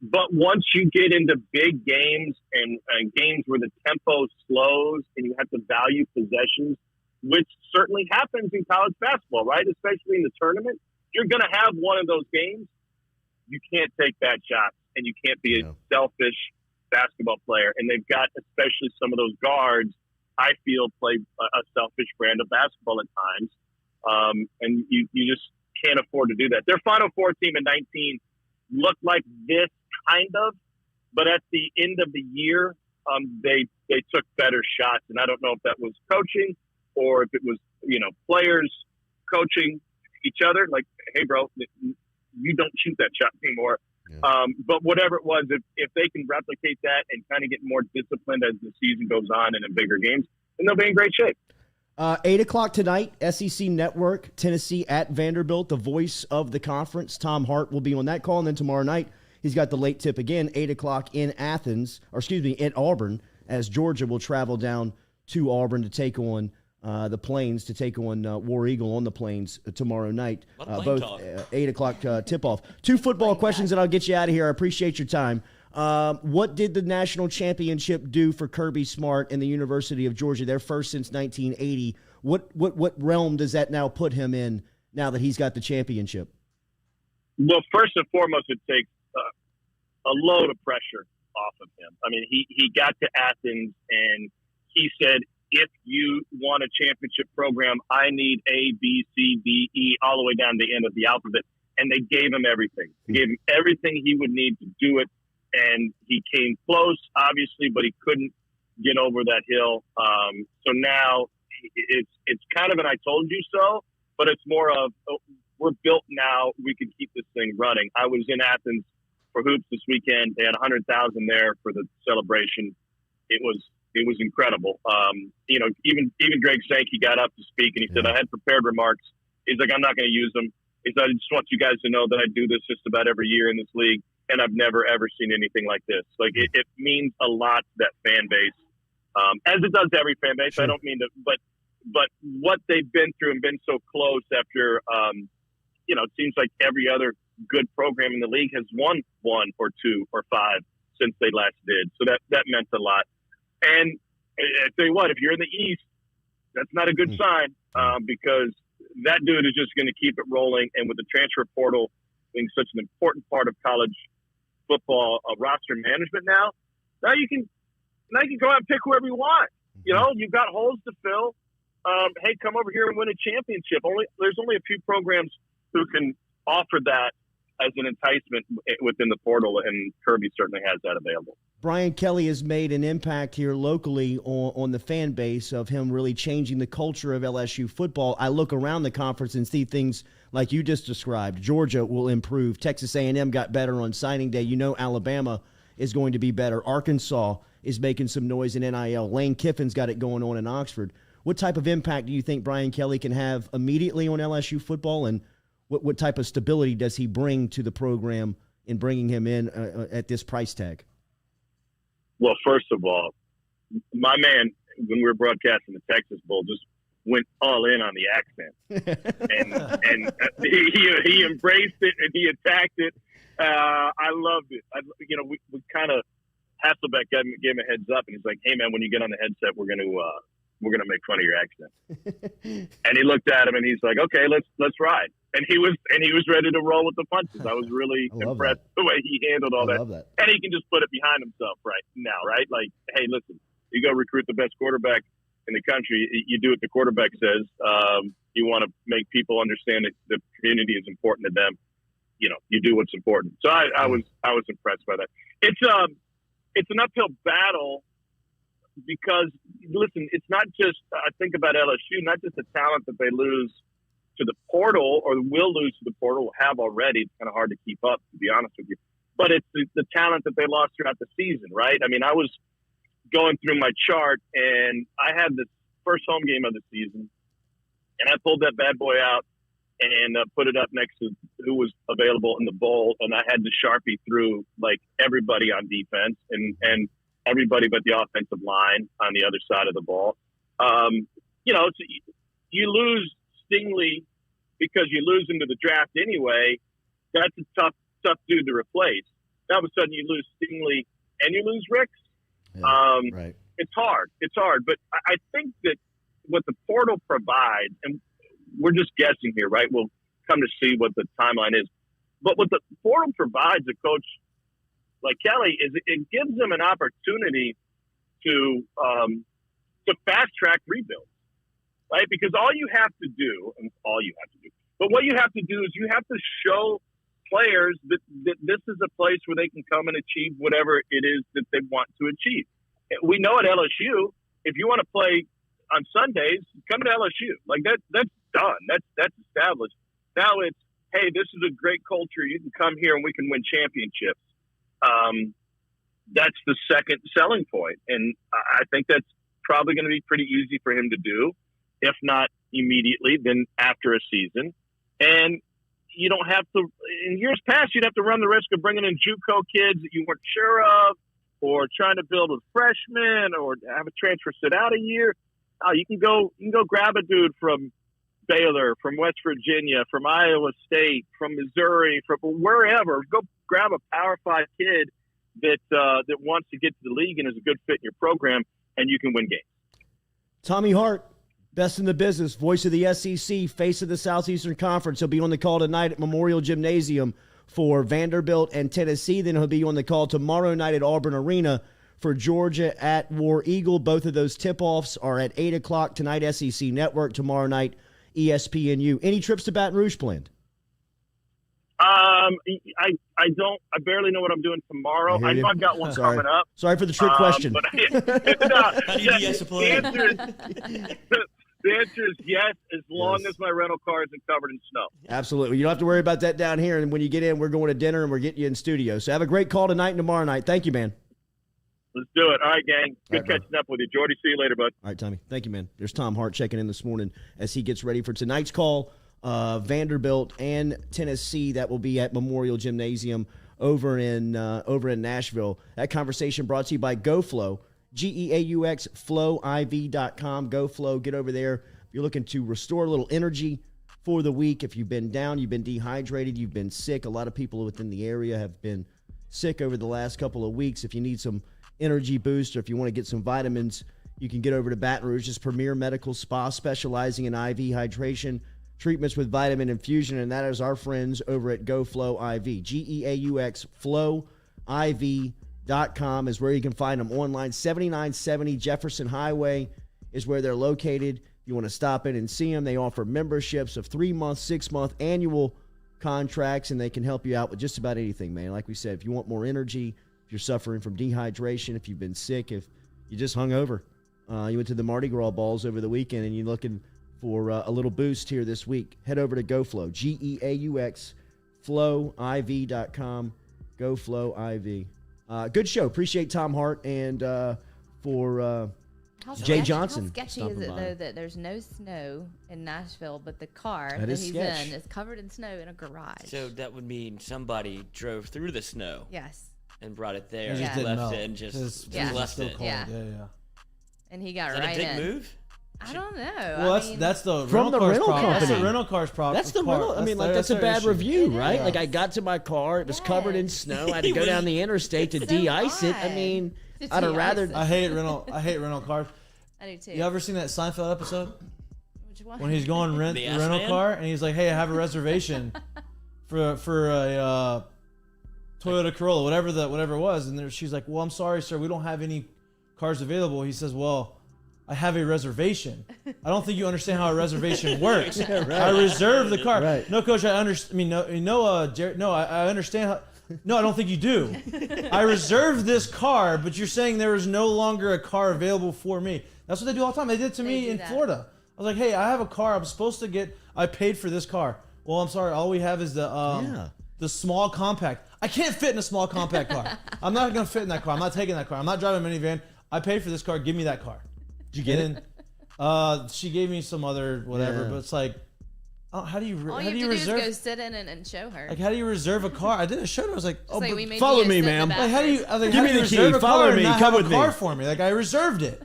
F: But once you get into big games and games where the tempo slows and you have to value possessions, which certainly happens in college basketball, right? Especially in the tournament, you're going to have one of those games. You can't take bad shots, and you can't be a selfish basketball player. And they've got, especially some of those guards, I feel, play a selfish brand of basketball at times. And you just can't afford to do that. Their Final Four team in 19 looked like this kind of, but at the end of the year, they took better shots. And I don't know if that was coaching or if it was, players coaching each other. Like, hey, bro, you don't shoot that shot anymore. Yeah. But whatever it was, if they can replicate that and kind of get more disciplined as the season goes on and in bigger games, then they'll be in great shape.
A: 8 o'clock tonight, SEC Network, Tennessee at Vanderbilt, the voice of the conference. Tom Hart will be on that call. And then tomorrow night, he's got the late tip again, 8 o'clock in in Auburn, as Georgia will travel down to Auburn to take on the Plains, to take on War Eagle on the Plains tomorrow night. Both 8 o'clock tip-off. 2 football questions, and I'll get you out of here. I appreciate your time. What did the national championship do for Kirby Smart and the University of Georgia? Their first since 1980. What realm does that now put him in now that he's got the championship?
F: Well, first and foremost, it takes a load of pressure off of him. I mean, he got to Athens and he said, if you want a championship program, I need A, B, C, D, E, all the way down to the end of the alphabet. And they gave him everything. They gave him everything he would need to do it. And he came close, obviously, but he couldn't get over that hill. So now it's kind of an I told you so, but it's more of we're built now. We can keep this thing running. I was in Athens for hoops this weekend. They had 100,000 there for the celebration. It was incredible. Even Greg Sankey got up to speak and he said, I had prepared remarks. He's like, I'm not going to use them. He said, I just want you guys to know that I do this just about every year in this league, and I've never, ever seen anything like this. Like, it means a lot to that fan base, as it does to every fan base. Sure. I don't mean to, but what they've been through and been so close after, it seems like every other good program in the league has won 1 or 2 or 5 since they last did. So that meant a lot. And I tell you what, if you're in the East, that's not a good sign, because that dude is just going to keep it rolling. And with the transfer portal being such an important part of college football roster management now you can go out and pick whoever you want. You've got holes to fill. Hey, come over here and win a championship. There's only a few programs who can offer that as an enticement within the portal, and Kirby certainly has that available.
A: Brian Kelly has made an impact here locally on the fan base of him really changing the culture of LSU football. I look around the conference and see things like you just described. Georgia will improve. Texas A&M got better on signing day. Alabama is going to be better. Arkansas is making some noise in NIL. Lane Kiffin's got it going on in Oxford. What type of impact do you think Brian Kelly can have immediately on LSU football, and what type of stability does he bring to the program in bringing him in at this price tag?
F: Well, first of all, my man, when we were broadcasting the Texas Bowl, just went all in on the accent, and he embraced it and he attacked it. I loved it. We kind of Hasselbeck gave him a heads up, and he's like, "Hey man, when you get on the headset, we're gonna make fun of your accent." And he looked at him and he's like, "Okay, let's ride." And he was ready to roll with the punches. I was really impressed the way he handled all that. And he can just put it behind himself right now, right? Like, hey, listen, you go recruit the best quarterback in the country. You do what the quarterback says. You want to make people understand that the community is important to them. You do what's important. So I was impressed by that. It's an uphill battle because, listen, it's not just, I think about LSU, not just the talent that they lose to the portal or will lose to the portal, have already. It's kind of hard to keep up, to be honest with you. But it's the talent that they lost throughout the season, right? I mean, I was going through my chart, and I had the first home game of the season, and I pulled that bad boy out and put it up next to who was available in the bowl, and I had to Sharpie through, like, everybody on defense and everybody but the offensive line on the other side of the ball. You lose Stingley because you lose him to the draft anyway. That's a tough dude to replace. Now, all of a sudden, you lose Stingley and you lose Ricks. Right. It's hard. But I think that what the portal provides, and we're just guessing here, right? We'll come to see what the timeline is. But what the portal provides a coach like Kelly is it gives them an opportunity to fast track rebuild, right? Because but what you have to do is you have to show players that this is a place where they can come and achieve whatever it is that they want to achieve. We know at LSU, if you want to play on Sundays, come to LSU. Like that's done. That's established. Now it's, hey, this is a great culture. You can come here and we can win championships. That's the second selling point. And I think that's probably going to be pretty easy for him to do, if not immediately, then after a season. And you don't have to, in years past, you'd have to run the risk of bringing in JUCO kids that you weren't sure of, or trying to build with freshmen, or have a transfer sit out a year. You can go grab a dude from Baylor, from West Virginia, from Iowa State, from Missouri, from wherever. Go grab a Power 5 kid that wants to get to the league and is a good fit in your program, and you can win games.
A: Tommy Hart, best in the business, voice of the SEC, face of the Southeastern Conference. He'll be on the call tonight at Memorial Gymnasium for Vanderbilt and Tennessee. Then he'll be on the call tomorrow night at Auburn Arena for Georgia at War Eagle. Both of those tip-offs are at 8 o'clock tonight, SEC Network. Tomorrow night, ESPNU. Any trips to Baton Rouge planned?
F: I barely know what I'm doing tomorrow. I know I've got one coming up.
A: Sorry for the trick question.
F: But
C: How do you yes to play?
F: The answer is yes, as long as my rental car isn't covered in snow.
A: Absolutely. You don't have to worry about that down here. And when you get in, we're going to dinner and we're getting you in studio. So have a great call tonight and tomorrow night. Thank you, man.
F: Let's do it. All right, gang. Good catching up with you. Jordy, see you later, bud.
A: All right, Tommy. Thank you, man. There's Tom Hart checking in this morning as he gets ready for tonight's call. Vanderbilt and Tennessee, that will be at Memorial Gymnasium over in Nashville. That conversation brought to you by GoFlow, GEAUX, flowiv.com. GoFlow, get over there. If you're looking to restore a little energy for the week, if you've been down, you've been dehydrated, you've been sick. A lot of people within the area have been sick over the last couple of weeks. If you need some energy boost or if you want to get some vitamins, you can get over to Baton Rouge's premier medical spa specializing in IV hydration treatments with vitamin infusion, and that is our friends over at GoFlow IV. GEAUX, flowiv.com is where you can find them online. 7970 Jefferson Highway is where they're located. If you want to stop in and see them, they offer memberships of 3-month, 6-month, annual contracts, and they can help you out with just about anything, man. Like we said, if you want more energy, if you're suffering from dehydration, if you've been sick, if you just hung over, you went to the Mardi Gras balls over the weekend and you're looking for a little boost here this week, head over to GoFlow, GEAUX, flowiv.com, GoFlow IV. Good show. Appreciate Tom Hart and for Jay Johnson.
E: How sketchy is it, though, that there's no snow in Nashville, but the car that he's in is covered in snow in a garage?
C: So that would mean somebody drove through the snow.
E: Yes.
C: And brought it there,
E: Yeah.
C: and left it, and just left it.
E: Yeah.
B: Yeah.
E: And he got
C: Is that
E: right
C: a dick
E: in.
C: move?
E: I don't know.
B: Well, that's the rental car's problem. That's the rental car's problem.
A: That's the rental. I mean, that's a bad review, right? Like, I got to my car, it was covered in snow. I had to go down the interstate to de-ice it. I mean, I'd have rather.
B: I hate rental cars.
E: I do too.
B: You ever seen that Seinfeld episode?
E: Which one?
B: When he's going rent the rental car and he's like, "Hey, I have a reservation for a Toyota Corolla, whatever it was," and she's like, "Well, I'm sorry, sir, we don't have any cars available." He says, "Well, I have a reservation. I don't think you understand how a reservation works. I reserved the car."
A: Right.
B: No, coach, I understand. I mean, Jared, I understand how. No, I don't think you do. I reserved this car, but you're saying there is no longer a car available for me. That's what they do all the time. They did it to me in Florida. I was like, "Hey, I have a car. I'm supposed to get. I paid for this car. Well, I'm sorry. All we have is the small compact. I can't fit in a small compact car. I'm not going to fit in that car. I'm not taking that car. I'm not driving a minivan. I paid for this car. Give me that car."
A: Did you get it?
B: She gave me some other whatever, but it's like, how do you
E: All
B: how do
E: you
B: you
E: have to do
B: reserve?
E: is go sit in and show her.
B: Like, how do you reserve a car? I did a show. I was like, "Oh,
E: Say,
B: but
E: we made
A: follow
E: you
A: me,
E: sit in the
A: ma'am.
B: like, how do you?
E: bathroom.
B: I was like,
A: Give
B: how
A: me
B: do you
A: the key.
B: reserve a
A: Follow
B: car and
A: me.
B: not
A: Come
B: have
A: with
B: a car
A: me.
B: for me? Like, I reserved it.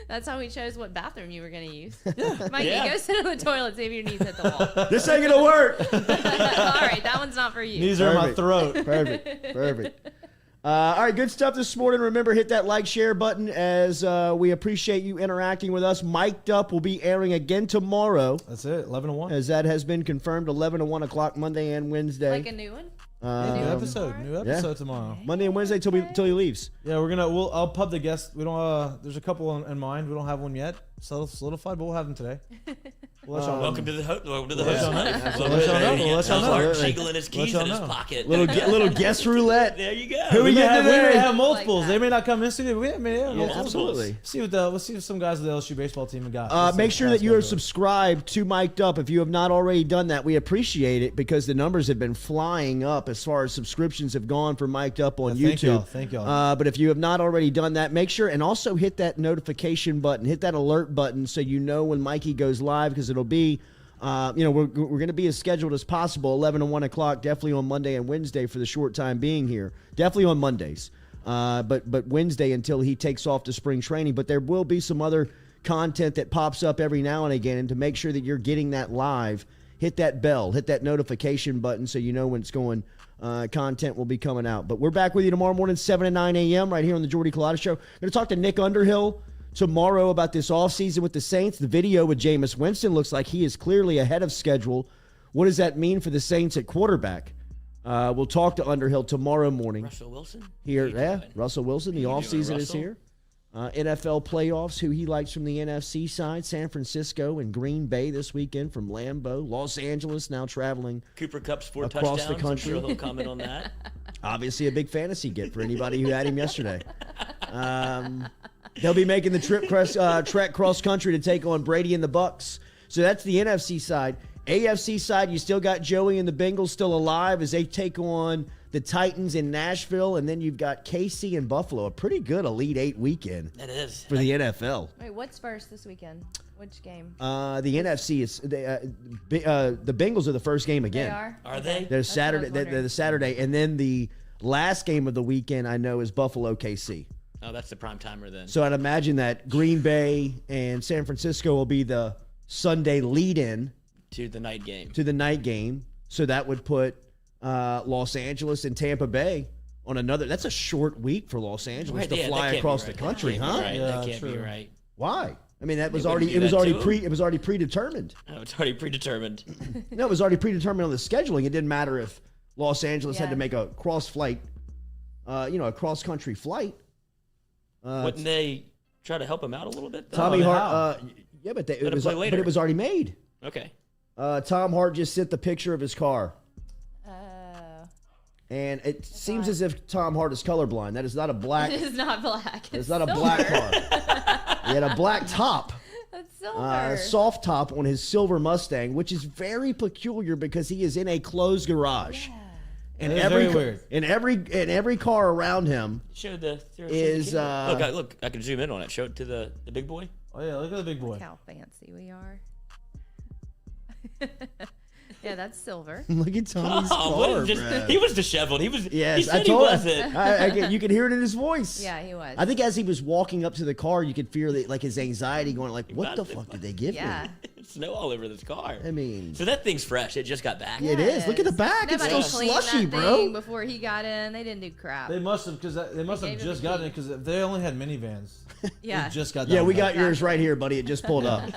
E: That's how we chose what bathroom you were going to use.
B: Yeah.
E: Mikey, go sit on the toilet, see if your knees hit the wall.
A: This ain't going to work.
E: All right, that one's not for you.
B: Knees are in my throat.
A: Perfect. All right, good stuff this morning. Remember, hit that like, share button as we appreciate you interacting with us. Mic'd Up will be airing again tomorrow.
B: That's it. 11 to 1.
A: As that has been confirmed, 11 to 1 o'clock Monday and Wednesday.
E: Like a new one?
B: New episode tomorrow.
A: Monday and Wednesday till he leaves.
B: Yeah, I'll pub the guests. We don't. There's a couple in mind. We don't have one yet. Solidified, but we'll have them today. We'll let y'all know.
C: Welcome to the host.
B: We'll let y'all know.
C: Hart jiggling his keys in his pocket.
A: Little guest roulette.
C: There you go.
A: Who we getting today?
B: We may have multiples. They may not come in studio. But multiples.
A: Absolutely.
B: We'll see if some guys with the LSU baseball team have got.
A: Make sure that you are subscribed to Mic'd Up. If you have not already done that, we appreciate it because the numbers have been flying up as far as subscriptions have gone for Mic'd Up on YouTube.
B: Thank y'all.
A: But if you have not already done that, make sure and also hit that notification button, hit that alert button so you know when Mikey goes live because it'll be. We're going to be as scheduled as possible, 11 to 1 o'clock, definitely on Monday and Wednesday for the short time being here. Definitely on Mondays, but Wednesday until he takes off to spring training. But there will be some other content that pops up every now and again. And to make sure that you're getting that live, hit that bell, hit that notification button so you know when it's going. Content will be coming out. But we're back with you tomorrow morning, 7 to 9 a.m. right here on the Jordy Culotta Show. Going to talk to Nick Underhill tomorrow about this offseason with the Saints. The video with Jameis Winston looks like he is clearly ahead of schedule. What does that mean for the Saints at quarterback? We'll talk to Underhill tomorrow morning.
C: Russell Wilson?
A: Russell Wilson. The offseason is here. NFL playoffs, who he likes from the NFC side. San Francisco and Green Bay this weekend from Lambeau. Los Angeles now traveling
C: Cooper Cup's 4
A: across
C: touchdowns.
A: the country.
C: I'm sure he'll comment on that.
A: Obviously a big fantasy get for anybody who had him yesterday. They'll be making the trek cross country to take on Brady and the Bucks. So that's the NFC side. AFC side, you still got Joey and the Bengals still alive as they take on the Titans in Nashville, and then you've got KC and Buffalo. A pretty good Elite Eight weekend.
C: It is.
A: For the NFL.
E: Wait, what's first this weekend? Which game?
A: The NFC is the Bengals are the first game again.
E: They
C: Are they?
A: They're Saturday. They're the Saturday, and then the last game of the weekend I know is Buffalo KC.
C: Oh, that's the prime timer then.
A: So I'd imagine that Green Bay and San Francisco will be the Sunday lead-in
C: To the night game.
A: So that would put Los Angeles and Tampa Bay on another. That's a short week for Los Angeles to fly across the country, huh?
C: Right.
B: Yeah,
C: That can't be
B: true.
C: right.
A: Why? I mean, it was
C: wouldn't
A: already
C: do that to him.
A: it was already predetermined.
C: Oh, it's already predetermined.
A: No, it was already predetermined on the scheduling. It didn't matter if Los Angeles had to make a cross flight, a cross country flight.
C: Wouldn't they try to help him out a little bit? Though?
A: Tommy
B: how?
A: Hart. Yeah, but
C: Let him play later.
A: but it was already made.
C: Okay.
A: Tom Hart just sent the picture of his car.
E: Oh.
A: And it seems as if Tom Hart is colorblind. That is not a black.
E: It is not black.
A: It's not a black car. He had a black top,
E: That's silver.
A: soft top on his silver Mustang, which is very peculiar because he is in a closed garage.
E: Yeah.
A: And
B: That is
A: every
B: very weird.
A: in every car around him
C: Show the
A: is
C: look, I can zoom in on it. Show it to the big boy.
B: Oh yeah, look at the big boy.
E: Look how fancy we are. Yeah, that's silver.
A: look at Tommy's
C: what
A: car,
C: just-
A: Brad.
C: he was disheveled. He was.
A: Yes,
C: he said
A: I told
C: he wasn't.
A: you can hear it in his voice.
E: Yeah, he was.
A: I think as he was walking up to the car, you could feel that, like his anxiety going, like, what the
C: About
A: fuck
C: to-
A: did they give
E: Yeah.
A: me?
C: Snow all over this car.
A: I mean,
C: So that thing's fresh. It just got back.
A: It is. Look at the back. It's
E: Nobody
A: still
E: cleaned
A: slushy,
E: that
A: bro.
E: thing before he got in. They didn't do crap.
B: They must have they must
E: gave
B: have
E: him
B: just
E: the
B: gotten
E: key.
B: it because they only had minivans.
E: Yeah.
B: They just got that.
A: Yeah, we
B: one.
A: got yours right here, buddy. It just pulled up.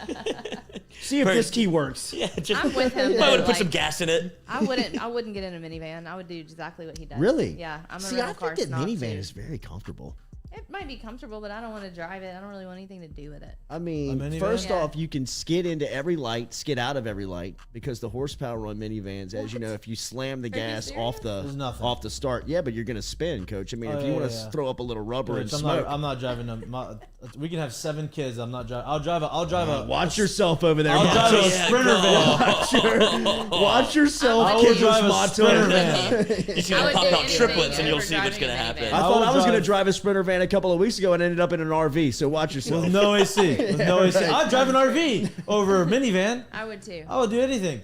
A: See if this key works.
C: Yeah, just.
E: I'm with him.
C: I
E: though,
C: would have put some
E: like,
C: gas in it.
E: I wouldn't get in a minivan. I would do exactly what he does.
A: Really?
E: Yeah. I'm a
A: See, I
E: rental car
A: think that
E: snob,
A: minivan
E: too.
A: is very comfortable.
E: It might be comfortable, but I don't want to drive it. I don't really want anything to do with it.
A: I mean,
B: A minivan?
A: first
E: Yeah.
A: off, you can skid into every light, skid out of every light, because the horsepower on minivans, as you know, if you slam the gas off
B: There's nothing.
A: off the start, yeah, but you're gonna spin, coach. I mean,
B: Oh,
A: if you
B: yeah,
A: want to
B: yeah.
A: throw up a little rubber and
B: I'm
A: smoke,
B: not driving them. We can have 7 kids. I'm not driving. I'll drive a.
A: watch yourself over there.
B: I'll drive
A: Macho.
B: a sprinter van.
A: Watch yourself,
B: I will
A: kids.
B: drive a
A: Macho.
B: sprinter van.
C: You're
E: I
C: just gonna
E: would
C: pop
E: do
C: out
E: anything
C: triplets and you'll
E: over
C: see what's
E: driving
C: gonna
E: a
C: happen.
E: minivan.
A: I
B: I
A: thought
B: will
A: I was going to
B: drive-
A: drive a sprinter van a couple of weeks ago and ended up in an RV. So watch yourself.
B: With no AC. With no AC. I'd drive an RV over a minivan.
E: I would too.
B: I would do anything.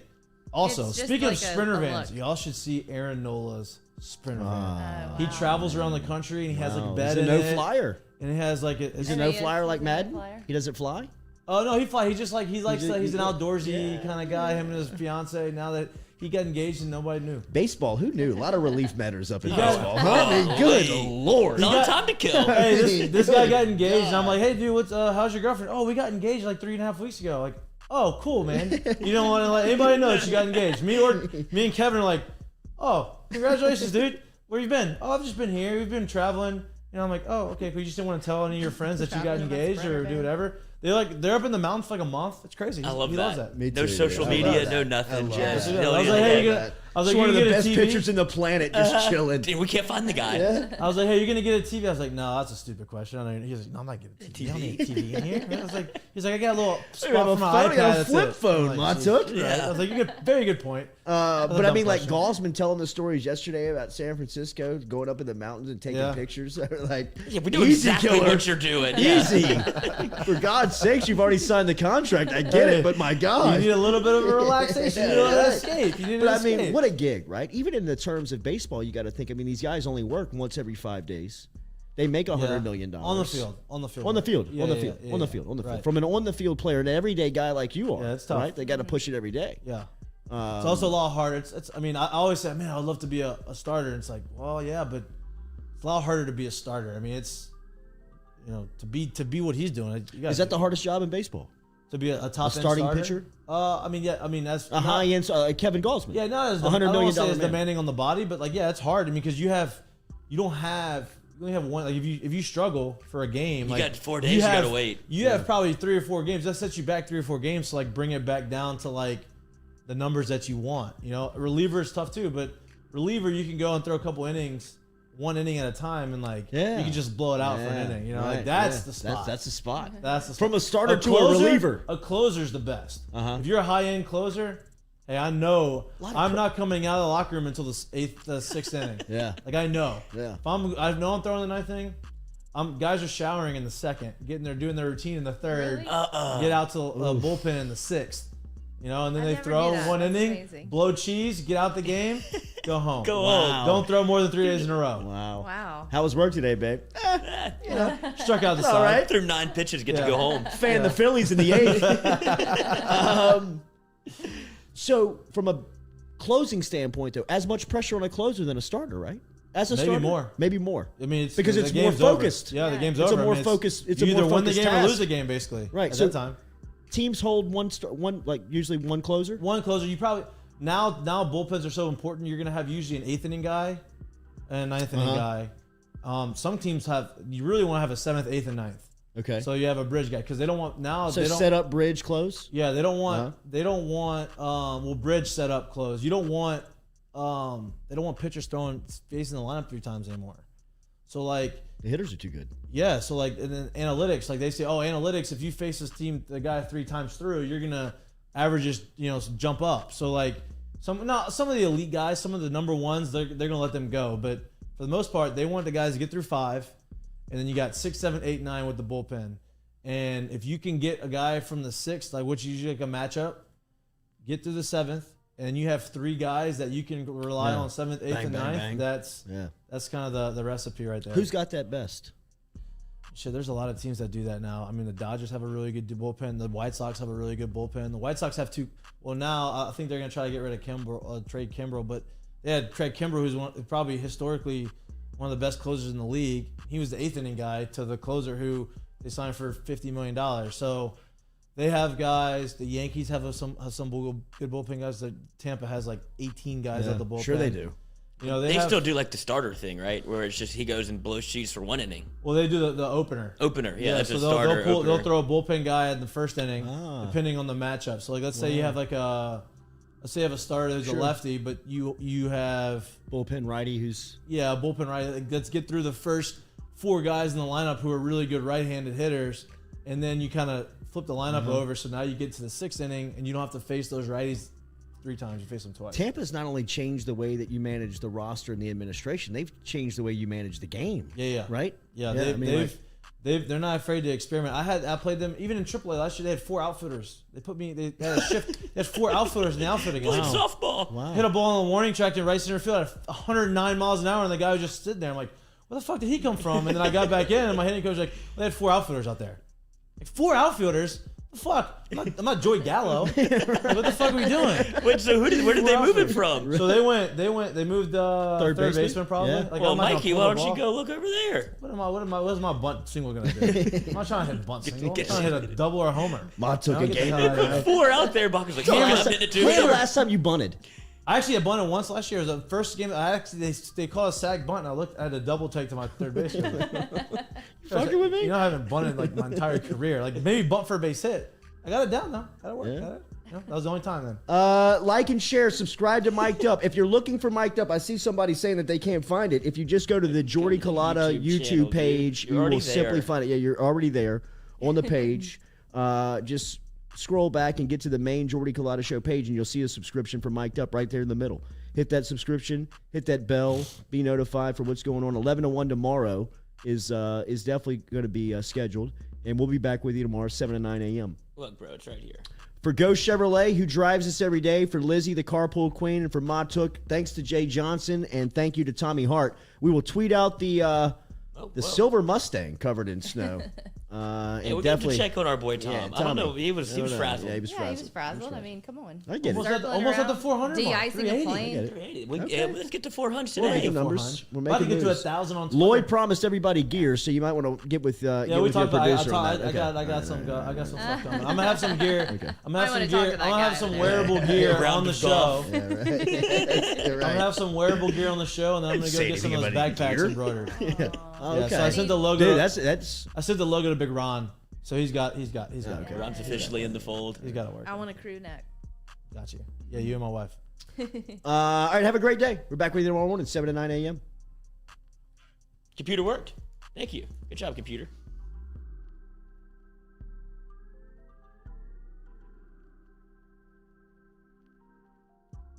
B: Also,
E: It's just
B: speaking
E: like
B: of sprinter
E: a
B: vans,
E: look.
B: y'all should see Aaron Nola's sprinter van.
E: Oh,
B: He
E: wow.
B: travels around the country and he has like a
A: Wow.
B: bed
A: He's
B: in
A: a
B: it.
A: no-flyer.
B: And he has like a.
A: He's a
E: I know he
A: no-flyer
E: is.
A: like
E: He's a
A: Madden?
E: no-flyer.
A: He doesn't fly?
B: Oh no, he fly. He just like he's an
A: just-
B: outdoorsy kind of guy. Him and his fiance. Now that he got engaged and nobody knew.
A: Baseball, who knew? A lot of relief matters up in
B: got-
A: baseball. I mean, good lord.
C: It's all time to kill.
B: Hey, this guy got engaged, and I'm like, hey, dude, how's your girlfriend? Oh, we got engaged like 3.5 weeks ago. Like, oh, cool, man. You don't want to let anybody know that you got engaged. Me and Kevin are like, oh, congratulations, dude. Where you been? Oh, I've just been here. We've been traveling. And I'm like, oh, okay, but you just didn't want to tell any of your friends that you got
E: Traveling in my
B: engaged or
E: sprinter
B: do
E: van.
B: whatever. They're up in the mountains for like a month. It's crazy.
C: I love
B: he
C: that.
B: loves that.
A: Me
C: No
A: too,
C: social
A: dude. I
C: media,
A: love
C: no
A: that.
C: nothing.
A: love
C: Just
A: that.
B: I was
C: million
B: like, hey,
C: a
B: you
C: day.
B: gonna? I was
A: It's
B: like,
A: one of
B: you
A: the
B: get a
A: best
B: TV?
A: pictures in the planet, just chilling.
C: Dude, we can't find the guy.
B: I was like, hey, you're gonna get a TV? I was like, no, that's a stupid question. He's like, no, I'm not getting a TV. I don't need a TV in here. I was like, he's like, I got a little spot
A: have a
B: for my
A: phone,
B: iPad.
A: you got a
B: that's
A: flip
B: it.
A: phone,
B: I'm like,
A: Matuk.
B: "Jesus Christ." I was like, you get very good point.
A: But I
B: dumb
A: mean, like
B: question.
A: Gaussman telling the stories yesterday about San Francisco, going up in the mountains and taking
B: Yeah.
A: pictures. Like,
C: Yeah, we know
A: easy,
C: exactly
A: killer.
C: what you're doing. Yeah.
A: Easy. For God's sakes, you've already signed the contract. I get it, but my
B: You
A: God.
B: need a little bit of a relaxation. You need an escape. You need an
A: But I
B: escape.
A: mean, what a gig, right? Even in the terms of baseball, you got to think. I mean, these guys only work once every 5 days. They make $100 million
B: on the field. On the field.
A: On the field,
B: Yeah,
A: on the
B: yeah,
A: field,
B: yeah,
A: on the
B: yeah.
A: field, on the field.
B: Right.
A: From an on-the-field player, an everyday guy like you are.
B: Yeah, it's tough.
A: Right? They got to push it every day.
B: Yeah. It's also a lot harder. It's. I mean, I always say, man, I'd love to be a starter. And it's like, well, yeah, but it's a lot harder to be a starter. I mean, it's, to be what he's doing. You gotta
A: Is that the hardest job in baseball?
B: to be a top end
A: starting
B: starter?
A: pitcher?
B: I mean, yeah. I mean, that's
A: A high-end Kevin Gaussman.
B: Yeah, not as
A: $100 million
B: as
A: man.
B: demanding on the body, but like, yeah, it's hard. I mean, because you don't have only have one. Like if you struggle for a game,
C: You
B: like
C: got 4 days. You gotta wait.
B: You have probably 3 or 4 games. That sets you back 3 or 4 games to like bring it back down to like the numbers that you want. You know, reliever is tough too, but reliever you can go and throw a couple innings, 1 inning at a time, and like you can just blow it out for an inning. You know, like that's the spot.
A: That's the spot.
B: That's the spot.
A: From a starter to
B: closer,
A: a reliever.
B: A closer's the best. If you're a high end closer. Hey, I know I'm not coming out of the locker room until the 6th inning.
A: Yeah.
B: Like I know.
A: Yeah.
B: If I know I'm throwing the 9th inning, guys are showering in the 2nd, doing their routine in the 3rd,
E: Really?
B: get out to the bullpen in the 6th. You know, and then they
E: never
B: throw
E: knew that.
B: 1
E: That's
B: inning,
E: amazing.
B: blow cheese, get out the game, go home.
C: Go home.
A: Wow.
B: Don't throw more than 3 days in a row.
A: Wow.
E: Wow.
A: How was work today, babe?
B: Struck out the
A: all
B: side.
A: right.
C: Through 9 pitches, get to go home.
A: Fan the Phillies in the 8th. So, from a closing standpoint, though, as much pressure on a closer than a starter, right? As a
B: Maybe
A: starter,
B: more.
A: maybe more.
B: I mean, it's
A: Because
B: the
A: it's more
B: game's over.
A: focused.
B: Yeah, the game's
A: It's a
B: over.
A: more
B: I mean,
A: focused- it's
B: you
A: a more
B: either win the
A: focused
B: game or
A: task.
B: lose the game, basically.
A: Right.
B: At
A: So
B: that time.
A: teams hold usually one closer.
B: One closer. You probably now bullpens are so important. You're gonna have usually an 8th inning guy and a 9th inning guy. Some teams you really want to have a 7th, 8th, and 9th.
A: Okay.
B: So you have a bridge guy because they don't want now.
A: So
B: they don't,
A: set up, bridge, close.
B: Yeah, they don't want. Bridge set up, close. You don't want. They don't want pitchers facing the lineup 3 times anymore. So like.
A: The hitters are too good.
B: Yeah, so like in analytics, like they say, analytics, if you face the guy 3 times through, you're gonna averages, jump up. So like some of the elite guys, some of the number ones, they're gonna let them go. But for the most part, they want the guys to get through 5, and then you got 6, 7, 8, 9 with the bullpen. And if you can get a guy from the 6th, like which is usually like a matchup, get through the 7th, and you have 3 guys that you can rely on 7th, 8th, and 9th.
A: Bang.
B: That's kind of the recipe right there.
A: Who's got that best?
B: Shit, there's a lot of teams that do that now. I mean, the Dodgers have a really good bullpen. The White Sox have a really good bullpen. The White Sox have 2. Well, now I think they're going to try to get rid of trade Kimbrel, but they had Trey Kimbrel, who's probably historically one of the best closers in the league. He was the 8th inning guy to the closer who they signed for $50 million. So they have guys. The Yankees have some good bullpen guys. Tampa has like 18 guys at the bullpen.
A: Sure they do.
C: They still do like the starter thing, right? Where it's just he goes and blows cheese for 1 inning.
B: Well, they do the opener.
C: Yeah, that's
B: so
C: a starter.
B: They'll throw a bullpen guy in the 1st inning, depending on the matchup. So like, let's say you have let's say you have a starter who's a lefty, but you have
A: Bullpen righty who's
B: a bullpen righty. Like, let's get through the first 4 guys in the lineup who are really good right-handed hitters, and then you kind of flip the lineup over. So now you get to the 6th inning, and you don't have to face those righties 3 times. You face them twice.
A: Tampa's not only changed the way that you manage the roster and the administration, they've changed the way you manage the game.
B: Yeah.
A: Right?
B: Yeah, they're not afraid to experiment. I played them even in AAA last year. They had 4 outfielders. They had a shift. They had 4 outfielders in the outfield against
C: Playing
B: them.
C: softball.
A: Wow.
B: Hit a ball on the warning track to right center field at 109 miles an hour, and the guy was just sitting there. I'm like, where the fuck did he come from? And then I got back in, and my hitting coach was like, they had 4 outfielders out there. Like 4 outfielders? The fuck? I'm not Joey Gallo. Like, what the fuck are we doing?
C: Wait, so where did they move it from?
B: So they moved
A: Third
B: baseman probably.
A: Yeah.
B: Like,
C: Well,
B: I'm not gonna
C: Mikey,
B: pull
C: why
B: the
C: don't you
B: ball.
C: go look over there?
B: What's my bunt single gonna do? I'm not trying to hit a bunt single. I'm trying to hit a double or a homer.
A: Ma took
B: Now
A: a
B: get the
A: game.
B: hell out of here.
C: 4 out there, Bucker's like, I'm hitting it
A: When the
C: too.
A: last time you bunted?
B: I actually had bunted once last year. It was the first game. They call a sag bunt, and I had a double take to my third baseman.
A: Fucking with me?
B: You know, I haven't bunted like my entire career. Like maybe bunt for a base hit. I got it down though. Got it work.
A: Yeah.
B: Got it. That was the only time then.
A: Like and share, subscribe to Mic'd Up. If you're looking for Mic'd Up, I see somebody saying that they can't find it. If you just go to the Jordy Culotta
C: YouTube
A: YouTube
C: channel,
A: page,
C: dude. You're
A: you will
C: already
A: simply
C: there.
A: find it. Yeah, you're already there on the page. Just scroll back and get to the main Jordy Culotta Show page, and you'll see a subscription for Mic'd Up right there in the middle. Hit that subscription, hit that bell, be notified for what's going on. 11 to 1 tomorrow is definitely going to be scheduled, and we'll be back with you tomorrow, 7 to 9 a.m.
C: Look, bro, it's right here.
A: For Ghost Chevrolet, who drives us every day, for Lizzie, the carpool queen, and for Ma Took, thanks to Jay Johnson, and thank you to Tommy Hart. We will tweet out the silver Mustang covered in snow.
C: Yeah, we got to check on our boy Tom.
A: Yeah,
C: I don't know.
A: Tommy.
C: He was frazzled.
A: Yeah, he was
E: Yeah,
A: frazzled.
E: he was frazzled. I mean, come on.
A: I get it.
B: Almost at the 400 mark.
E: De-icing a
B: 380.
E: plane.
C: 380. Yeah, let's get to 400
A: We're
C: today.
A: making numbers. We're
B: About to
A: making
B: get to
A: moves.
B: 1,000 on Twitter.
A: Lloyd promised everybody gear, so you might want to get with
B: Yeah,
A: get
B: we
A: with your
B: talked about.
A: producer on that.
B: I got some stuff coming. I'm gonna have some gear. I'm gonna
E: Might
B: have
E: wanna
B: some
E: talk
B: gear.
E: to that
B: I'm gonna have
E: guy
B: some
E: over there.
B: wearable gear
C: Brown
B: on the
C: just golf.
B: show.
A: Yeah, right. You're
B: I'm
A: right.
B: gonna have some wearable gear on the show, and then I'm gonna go
A: Say
B: get some of those
A: anything about
B: backpacks
A: gear.
B: embroidered.
A: Oh,
B: Yeah,
A: okay.
B: so I sent the logo.
A: Dude, that's.
B: I sent the logo to Big Ron. So he's got
A: Okay.
B: it.
C: Ron's officially in the fold.
B: He's got to work.
E: I want a crew neck.
B: Got you. Yeah, you and my wife.
A: All right, have a great day. We're back with you tomorrow morning, 7 to 9 a.m.
C: Computer worked. Thank you. Good job, computer.